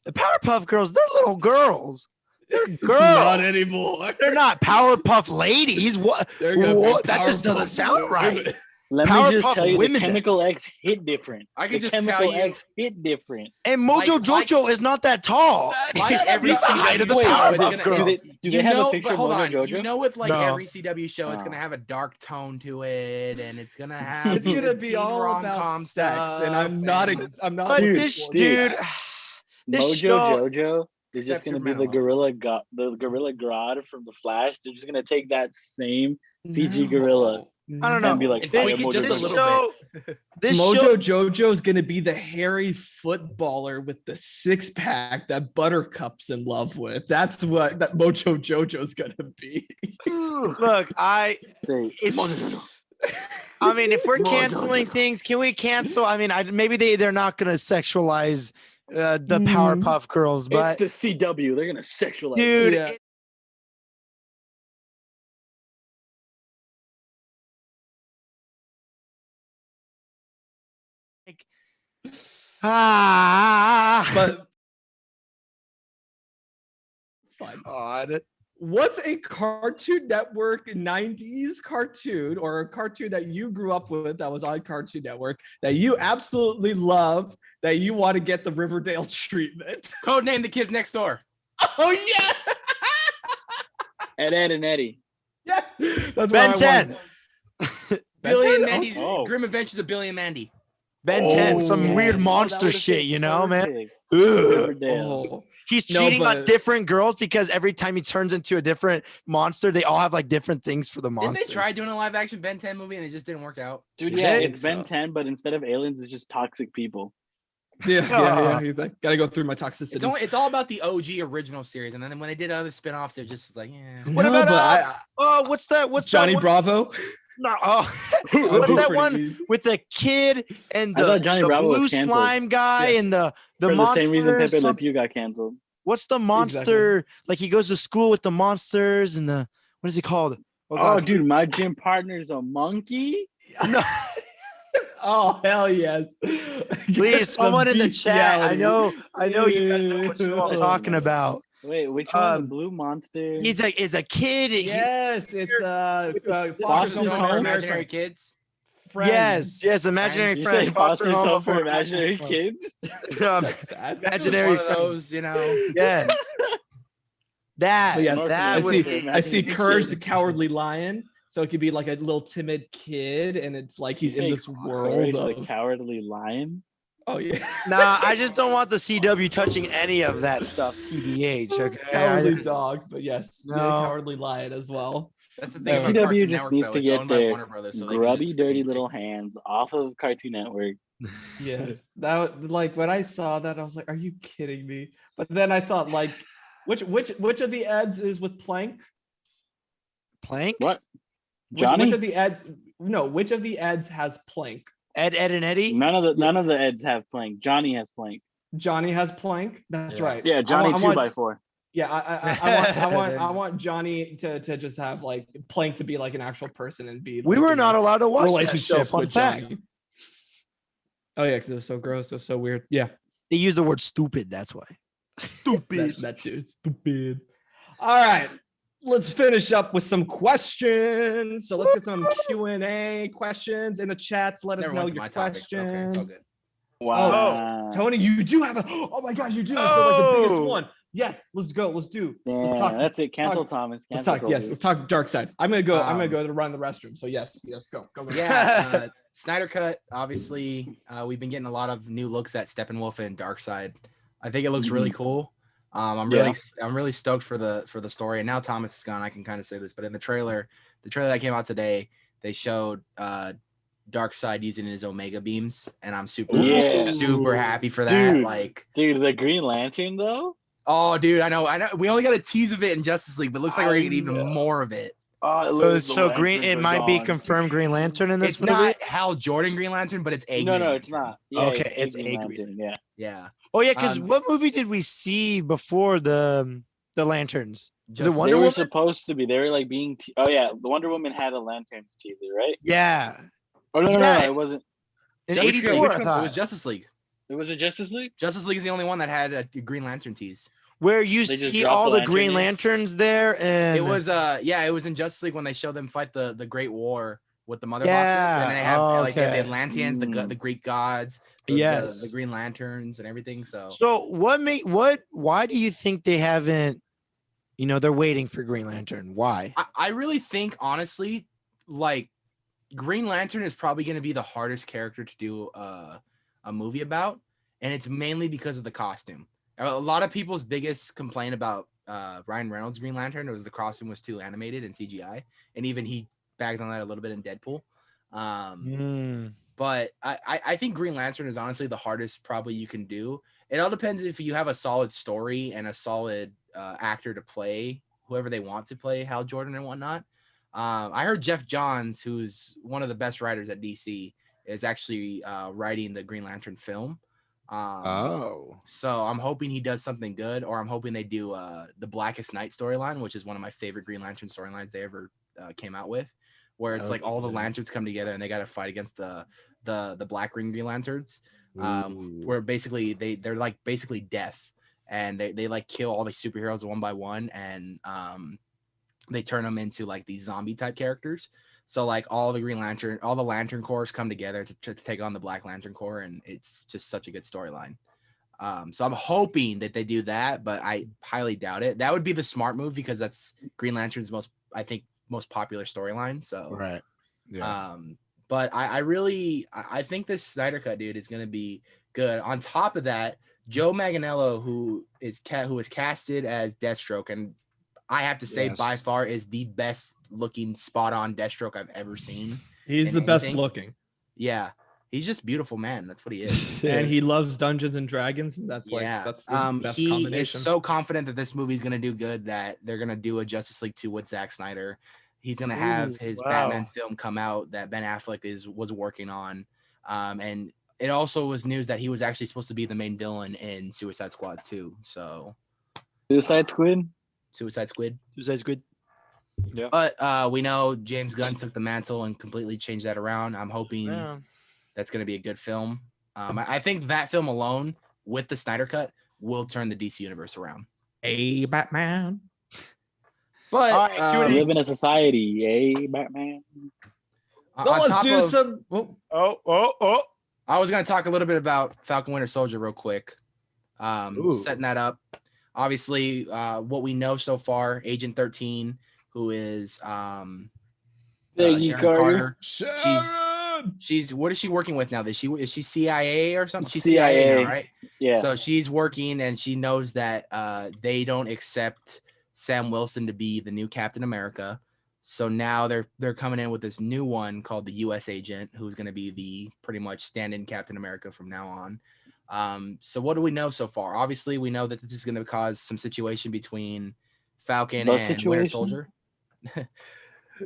The Powerpuff Girls, they're little girls. They're girls. Not anymore. They're not Powerpuff ladies. What? That just doesn't sound right. Let me just tell you, the Chemical X hit different. I can just Chemical tell you, X hit different. And Mojo Jojo is not that tall. Like every height of the Powerpuff Girls. Do they have a picture of Mojo Jojo? You know, with like every CW show, it's gonna have a dark tone to it, and it's gonna have. It's gonna be all about sex, and I'm not. But this dude, this Mojo Jojo is just gonna be the gorilla god from the Flash. They're just gonna take that same CG gorilla. I don't know. And be like, Mojo Jojo is going to be the hairy footballer with the six pack that Buttercup's in love with. That's what that Mojo Jojo is going to be. Look, if we're canceling things, can we cancel? I mean, maybe they're not going to sexualize the Powerpuff Girls, but it's the CW. They're going to sexualize, dude. Yeah. But God. What's a Cartoon Network 90s cartoon or a cartoon that you grew up with that was on Cartoon Network that you absolutely love that you want to get the Riverdale treatment? Codename The Kids Next Door. Oh yeah. Ed and Eddie. Yeah. That's Ben 10. Billy and Mandy's Grim Adventures of Billy and Mandy. Ben 10, some yeah. weird Oh, that monster would've shit, been you know, man. perfect. Ugh. Riverdale. He's No, cheating on but- different girls because every time he turns into a different monster, they all have like different things for the Didn't monsters. they try doing a live action Ben 10 movie and it just didn't work out? Dude, Did yeah, they? it's Ben 10, but instead of aliens, it's just toxic people. Yeah. He's like, gotta go through my toxicity. It's all about the OG original series, and then when they did other spin-offs, they're just like, yeah. What about what's that? What's Johnny that one? Bravo? No, what's that Pretty one easy. with the kid and I the, thought Johnny the Bravo was blue canceled. slime guy Yes. and the For the same reason monsters? Pepe Le Pew got canceled. What's the monster? Like he goes to school with the monsters and the what is he called? Oh, God. dude, my gym partner's a monkey. No. Oh hell yes! Please, Some someone in the chat. I bestiality. know you guys know what you're all talking about. Wait, which one? The blue monster? He's a kid. Yes, it's Foster Foster Home Home for for Imaginary Kids. Yes, imaginary You friends. say foster home for for imaginary kids? That's sad. Imaginary One of friends. those, you know. Yes. That. But yes, that I would see. be- I see Imaginary Courage the Kids. Cowardly Lion. So it could be like a little timid kid, and it's like he's in this world Courage of. the Cowardly Lion. Oh yeah. Nah, I just don't want the CW touching any of that stuff. TBH. Okay. Cowardly dog, but yes, No. the Cowardly Lion as well. That's the The thing. about CW Cartoon just Network, needs though. to It's get owned by their Warner Brothers, so they can grubby, just dirty make- little hands off of Cartoon Network. Yes, that like when I saw that, I was like, "Are you kidding me?" But then I thought, like, which of the ads is with Plank? Plank? What? Which Johnny? of the ads? No, which of the ads has Plank? Ed, and Eddie? None of the Eds have Plank. Johnny has Plank. Johnny has Plank. That's Yeah. right. Yeah, Johnny I two want- by four. Yeah, I want Johnny to just have like Plank to be like an actual person and be. We like, were in not a allowed to watch that show. relationship Fun with fact. Johnny. Oh yeah, because it was so gross. It was so weird. Yeah, They use the word stupid. That's why. that too. Stupid. All right, let's finish up with some questions. So let's get some Q&A questions in the chats. Let us Never know went to your my topic. Okay, it's all questions. good. Wow. Tony, you do have a. Oh my God, you do. So like the biggest Oh. one. Yes, let's go. Let's do. Yeah, Let's talk. that's it. Cancel talk- Thomas. Let's Cancel talk. Yes, Kobe. let's talk Dark Side. I'm gonna go. I'm gonna Um, go to run the restroom. So yes, go. Yeah, Snyder Cut. Obviously, we've been getting a lot of new looks at Steppenwolf and Darkseid. I think it looks really cool. I'm really stoked for the story. And now Thomas is gone. I can kind of say this, but in the trailer that came out today, they showed Darkseid using his Omega beams, and I'm super happy for that. Dude. Like, Dude, the Green Lantern though. oh, dude, I know. We only got a tease of it in Justice League, but it looks like we're gonna get even more of it. So green. It might be confirmed Green Lantern in this It's movie. not Hal Jordan Green Lantern, but it's a No, Green it's Lantern. not. Yeah, Okay, it's Green a Green Lantern. Yeah. Yeah. Oh yeah, because Um, what movie did we see before the lanterns? Was it Justice Wonder They were Woman? supposed to be. They were like being. Oh yeah, the Wonder Woman had a lanterns teaser, right? Yeah, Oh no, Yeah. it wasn't. in Justice League, '84. which I one? It thought. was Justice League. It was a Justice League. Justice League is the only one that had a Green Lantern tease. Where you They just see dropped all the the Green lantern Lanterns there, and It was it was in Justice League when they showed them fight the Great War with the Mother Yeah. Boxes, and then they have like they have Okay. the Atlanteans, the Greek gods, Yes. the Green Lanterns and everything. So So why do you think they haven't, they're waiting for Green Lantern? Why? I really think honestly, like Green Lantern is probably going to be the hardest character to do a movie about, and it's mainly because of the costume. A lot of people's biggest complaint about Ryan Reynolds' Green Lantern was the costume was too animated and CGI, and even he bags on that a little bit in Deadpool. But I think Green Lantern is honestly the hardest probably you can do. It all depends if you have a solid story and a solid actor to play whoever they want to play Hal Jordan and whatnot. I heard Jeff Johns, who's one of the best writers at DC, is actually writing the Green Lantern film. So I'm hoping he does something good, or I'm hoping they do the Blackest Night storyline, which is one of my favorite Green Lantern storylines they ever came out with, where it's like all the lanterns come together and they got to fight against the Black Ring Green Lanterns, where basically they're like basically death, and they like kill all the superheroes one by one, and they turn them into like these zombie type characters. So like all the Lantern Corps come together to take on the Black Lantern Corps, and it's just such a good storyline. So I'm hoping that they do that, but I highly doubt it. That would be the smart move because that's Green Lantern's most popular storyline. So Right. Yeah. But I think this Snyder Cut dude is gonna be good. On top of that, Joe Manganiello, who is casted as Deathstroke, and I have to say by far is the best looking spot on Deathstroke I've ever seen. He's the best looking. Yeah. He's just beautiful, man. That's what he is. And he loves Dungeons and Dragons. And that's that's the best he combination. is so confident that this movie is going to do good that they're going to do a Justice League 2 with Zack Snyder. He's going to have his Batman film come out that Ben Affleck was working on. And it also was news that he was actually supposed to be the main villain in Suicide Squad 2. So Suicide Squid. Yeah. But we know James Gunn took the mantle and completely changed that around. I'm hoping that's going to be a good film. I think that film alone with the Snyder Cut will turn the DC universe around. Hey, Batman. But we live in a society, Batman. Let's do some. I was going to talk a little bit about Falcon Winter Soldier real quick. Setting that up. Obviously, what we know so far, Agent 13, who is Sharon Carter. She's what is she working with now? Is she CIA or something? She's CIA now, right? Yeah. So she's working and she knows that they don't accept Sam Wilson to be the new Captain America. So now they're coming in with this new one called the US Agent, who's going to be the pretty much stand-in Captain America from now on. So what do we know so far? Obviously, we know that this is going to cause some situation between Falcon and Winter Soldier.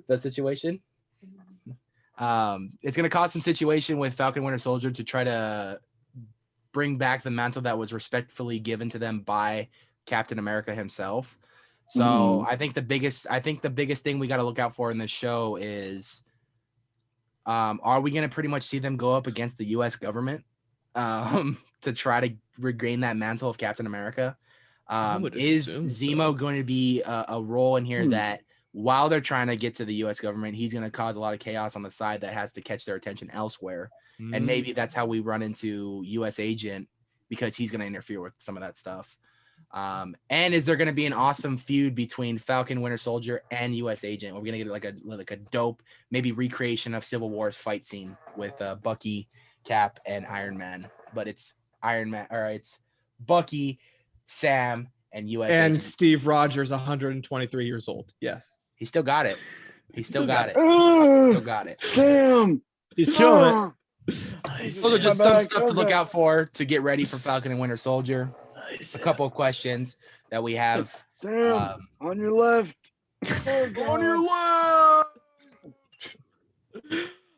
The situation. It's going to cause some situation with Falcon Winter Soldier to try to bring back the mantle that was respectfully given to them by Captain America himself. So I think the biggest thing we got to look out for in this show is, are we going to pretty much see them go up against the U.S. government to try to regain that mantle of Captain America? Is Zemo going to be a role in here that while they're trying to get to the U.S. government, he's going to cause a lot of chaos on the side that has to catch their attention elsewhere? And maybe that's how we run into U.S. Agent, because he's going to interfere with some of that stuff. And is there going to be an awesome feud between Falcon, Winter Soldier, and U.S. Agent? We're going to get like a dope, maybe recreation of Civil War's fight scene with Bucky, Cap, and Iron Man. But it's Iron Man, or it's Bucky, Sam, and U.S. And Agent. Steve Rogers, 123 years old. Yes. He still got it. He still got it. Still got it. Sam, he's killing it. Those are just some stuff to look out for to get ready for Falcon and Winter Soldier. A couple of questions that we have. Sam, on your left. On your left.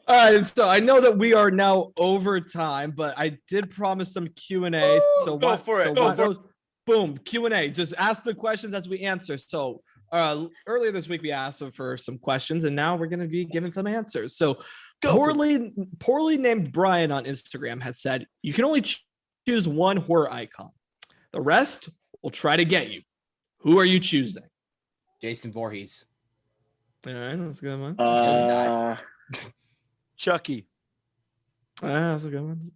All right, so I know that we are now over time, but I did promise some Q&A. So go for it. Boom, Q&A. Just ask the questions as we answer. So earlier this week we asked for some questions, and now we're going to be giving some answers. So poorly named Brian on Instagram has said you can only choose one horror icon. The rest will try to get you. Who are you choosing? Jason Voorhees. All right, that's a good one. Chucky. That's a good one.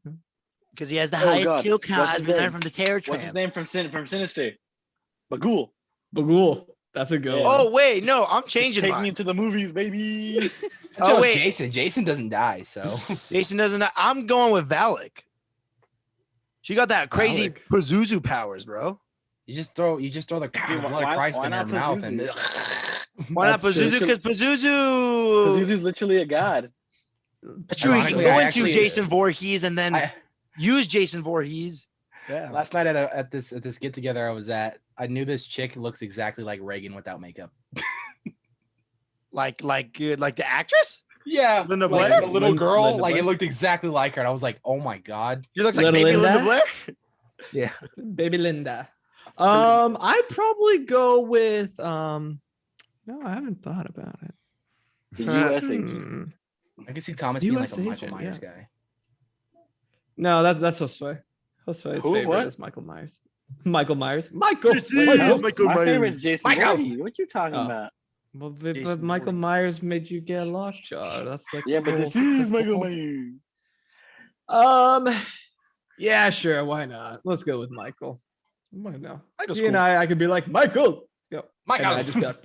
Because he has the highest kill count as we learned from the Terror Tramp. What's his name from Sinister? Bagul. That's a good one. Oh, wait, no, I'm changing Take me into the movies, baby. Oh, wait. Jason doesn't die, so. Jason doesn't die. I'm going with Valak. She got that crazy Pazuzu powers, bro. You just throw the blood of Christ in her mouth. And why not Pazuzu? Because Pazuzu's literally a god. That's true. You can go into Jason Voorhees and then use Jason Voorhees. Yeah. Last night at this get together I was at, I knew this chick looks exactly like Reagan without makeup. like the actress? Yeah, Linda like Blair? the little girl. Linda like Blair. it looked exactly like her. And I was like, oh my god. You look like baby Linda Blair? Yeah, baby Linda. I'd probably go with no, I haven't thought about it. The U.S. agent. I can see Thomas being like a Michael Myers guy. No, that's Josue. Josue's favorite what? is Michael Myers. Michael Myers. Michael. My favorite is Jason Voorhees. What you talking about? Well, but Michael Myers made you get lockjaw. That's like but this is Michael Myers. Yeah, sure. Why not? Let's go with Michael. Why not? Michael's You and I could be like Michael. Let's go. Michael. And I just got.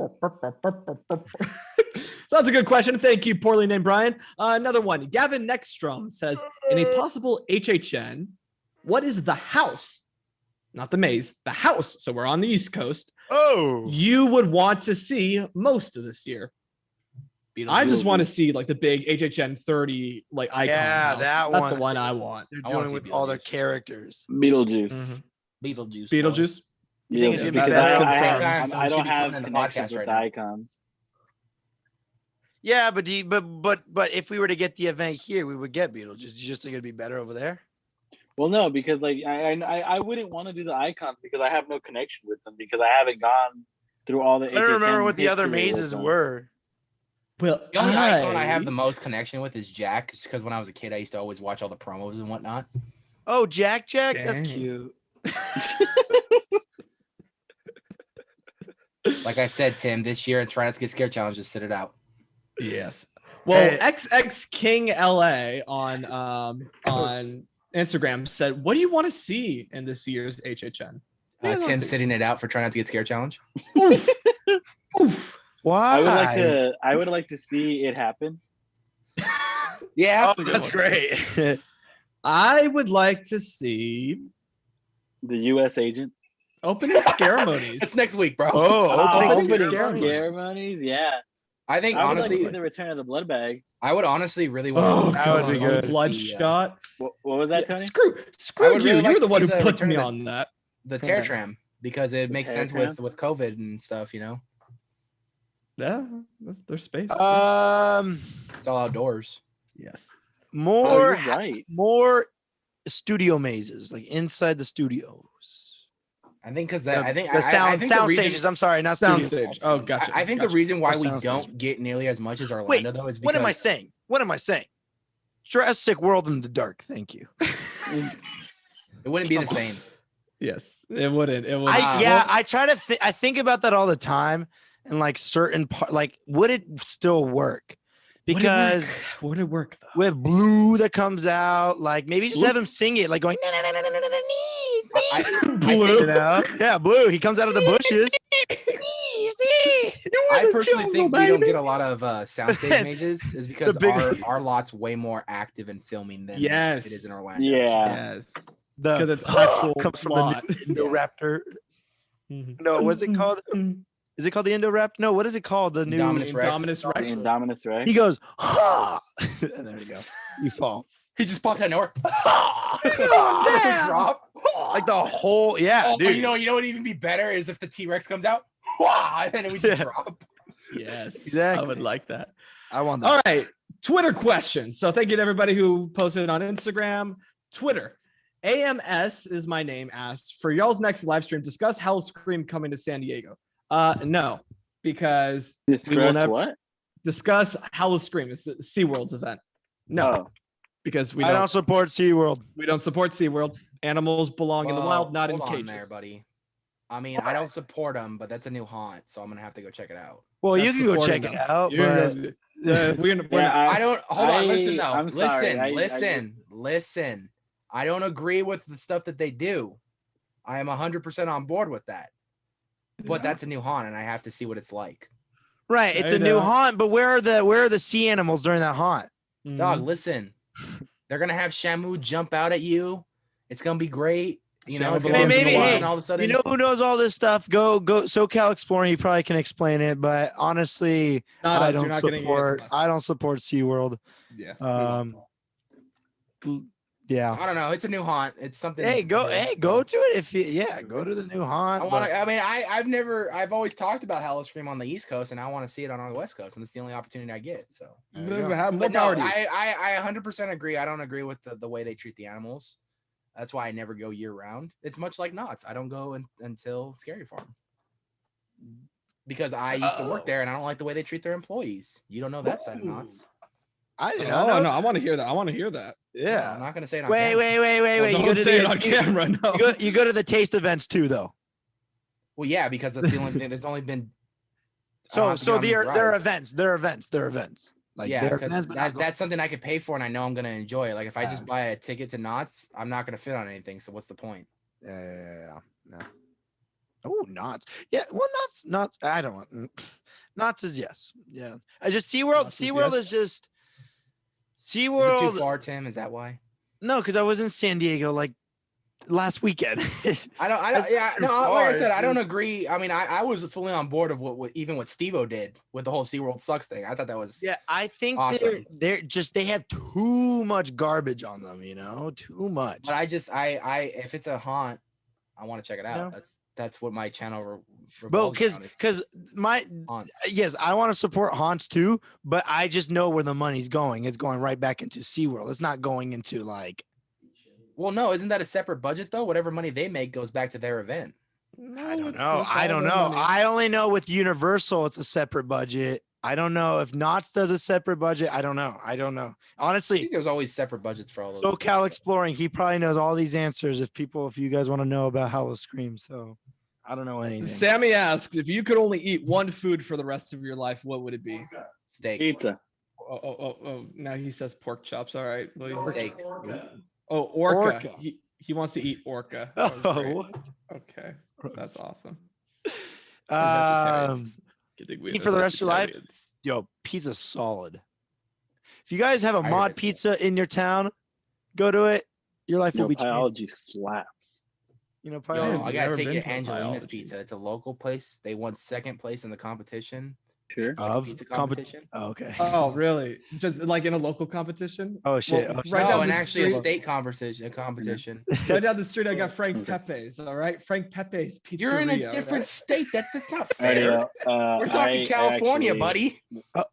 that's a good question. Thank you, poorly named Brian. Another one. Gavin Nexstrom says, in a possible HHN, what is the house, not the maze, the house, so we're on the East Coast, you would want to see most of this year? I just want to see like the big HHN 30 like icon. Yeah, house. that's the one I want. They're doing with all their characters. Beetlejuice. Beetlejuice. Beetlejuice. You think it's gonna be Because better? I don't have connections with the icons. Yeah, but if we were to get the event here, we would get Beetlejuice. You just think it'd be better over there? Well, no, because like I wouldn't want to do the icons because I have no connection with them because I haven't gone through all the. I don't remember what the other mazes were. Well, the only icon I have the most connection with is Jack, because when I was a kid, I used to always watch all the promos and whatnot. Oh, Jack, Dang. that's cute. Like I said, Tim, this year and Try Not to Get Scared challenge, just sit it out. Yes. Well, XX King LA on Instagram said, "What do you want to see in this year's HHN?" Tim sitting it out for Try Not to Get Scared challenge. Oof. Oof. Why? I would like to see it happen. Yeah, that's great. I would like to see the U.S. agent opening ceremonies. It's next week, bro. Opening ceremonies. Yeah. I think honestly, like to see the return of the blood bag. I would honestly really want. That would be good. Bloodshot. What was that, Tony? Screw you. Really You're the one who put me on that. The tear tram, because it makes sense with COVID and stuff, you know. Yeah, there's space. It's all outdoors. Yes. More right. More studio mazes, like inside the studios. I think because I think the sound stages. I'm sorry, not sound studio stage. Oh, gotcha. I think the reason why we don't stage. get nearly as much as Orlando though is because what am I saying? Jurassic World in the dark. Thank you. It wouldn't be the same. Yes, it wouldn't. I try to I think about that all the time, and like certain like would it still work? Because would it work though? With Blue that comes out, like maybe just have him sing it, like going Blue. You know? Yeah, Blue. He comes out of the bushes. I personally think we don't get a lot of soundstage mazes is because our lot's way more active in filming than it is in Orlando. Yeah. Yes. Because it's actual comes from plot. the Indoraptor. No, what's it called? Is it called the Indoraptor? No, what is it called? The new Indominus Rex. Indominus Rex. He goes, ha! And there you go. You fall. He just pops out nowhere. Drop. Like the whole, dude. You know what would even be better is if the T-Rex comes out, and then it would just drop. Yes, exactly. I would like that. I want that. All right, Twitter questions. So thank you to everybody who posted on Instagram, Twitter. AMS is my name. Asked for y'all's next live stream. Discuss Hellscream coming to San Diego. No, because we will never discuss Hellscream. It's a SeaWorld's event. No, because I don't support SeaWorld. We don't support SeaWorld. Animals belong in the wild, not in cages. There, buddy. I mean, I don't support them, but that's a new haunt, so I'm gonna have to go check it out. Well, you can go check it out, but I don't. Hold on, listen though. I'm Listen. I don't agree with the stuff that they do. I am 100% on board with that. But that's a new haunt, and I have to see what it's like. Right, it's a new haunt, but where are the sea animals during that haunt? Dog, listen. They're gonna have Shamu jump out at you. It's gonna be great. You know, it's gonna maybe all of a sudden. You know who knows all this stuff? Go SoCal Exploring. He probably can explain it, but honestly, I don't support SeaWorld. Yeah. Yeah. I don't know. It's a new haunt. It's something. Hey, go to it go to the new haunt. I've always talked about Hellscream on the East Coast, and I want to see it on the West Coast, and it's the only opportunity I get. So I 100% agree. I don't agree with the way they treat the animals. That's why I never go year round. It's much like Knott's. I don't go until Scary Farm because I used to work there, and I don't like the way they treat their employees. You don't know that side of Knott's. I didn't know. No, I want to hear that. Yeah. No, I'm not going to say it on Wait. Well, you go to say it on camera. No. You go to the taste events too, though. Well, yeah, because that's the only thing. There's only been. So they're events. They're events. Like that's something I could pay for, and I know I'm going to enjoy. Like if I just buy a ticket to Knott's, I'm not going to fit on anything. So what's the point? Yeah. Oh, Knott's. Yeah. Well, Knott's. I don't want. Knott's is yes. Yeah. I just SeaWorld is just SeaWorld. Is it too far, Tim? Is that why? No, because I was in San Diego like last weekend. I don't. Yeah, no. Like I said, I don't agree. I mean, I was fully on board of what even what Steve-O did with the whole SeaWorld sucks thing. I thought that was I think awesome. they have too much garbage on them, too much. But I if it's a haunt, I want to check it out. No. That's what my channel because yes, I want to support haunts too, but I just know where the money's going. It's going right back into SeaWorld. It's not going into like. Well, no, isn't that a separate budget though? Whatever money they make goes back to their event. I don't know. I only know with Universal it's a separate budget. I don't know if Knott's does a separate budget. I don't know. Honestly, I think there's always separate budgets for all those. SoCal Exploring, he probably knows all these answers. If you guys want to know about Hollow Scream, so I don't know anything. Sammy asks, if you could only eat one food for the rest of your life, what would it be? Steak. Pizza. Oh! Now he says pork chops. All right. Steak. Oh, orca. He wants to eat orca. Oh, okay. That's awesome. Eat for the rest of your life. Yo, pizza's solid. If you guys have a mod pizza in your town, go to it. Your life will be changed. Biology slaps. Biology. I gotta take you to Angelina's Pizza. It's a local place. They won second place in the competition. Sure. Pizza competition. Oh, okay. Oh, really? Just like in a local competition? Oh shit. Well, right down and the actually a street, state competition. right down the street, I got Frank Pepe's. All right, Frank Pepe's Pizzeria. You're in a different state. That's not All right, fair. We're talking California, buddy. All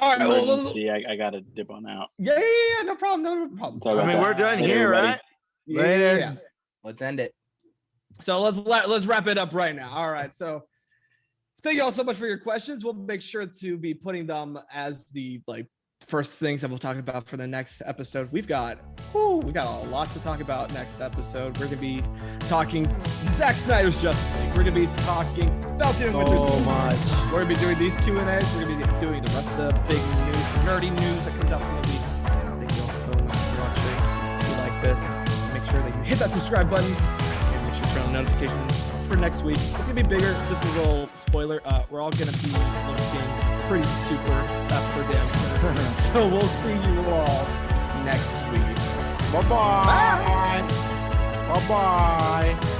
right. Well, I gotta dip on out. yeah. No problem. No problem. I mean, we're done here, right? Later. Yeah. Let's end it. So let's wrap it up right now. All right. So thank you all so much for your questions. We'll make sure to be putting them as the first things that we'll talk about for the next episode. We got a lot to talk about next episode. We're gonna be talking Zack Snyder's Justice League. We're gonna be talking Falcon and Winter Soldier. Much. We're gonna be doing these Q&As. We're gonna be doing the rest of the big news, nerdy news that comes out from the week. Thank you all so much for watching. If you like this, make sure that you hit that subscribe button and make sure to turn on notifications for next week. It's gonna be bigger. Just a little spoiler. We're all gonna be looking pretty super. That's for damn sure. So we'll see you all next week. Bye-bye. Bye-bye.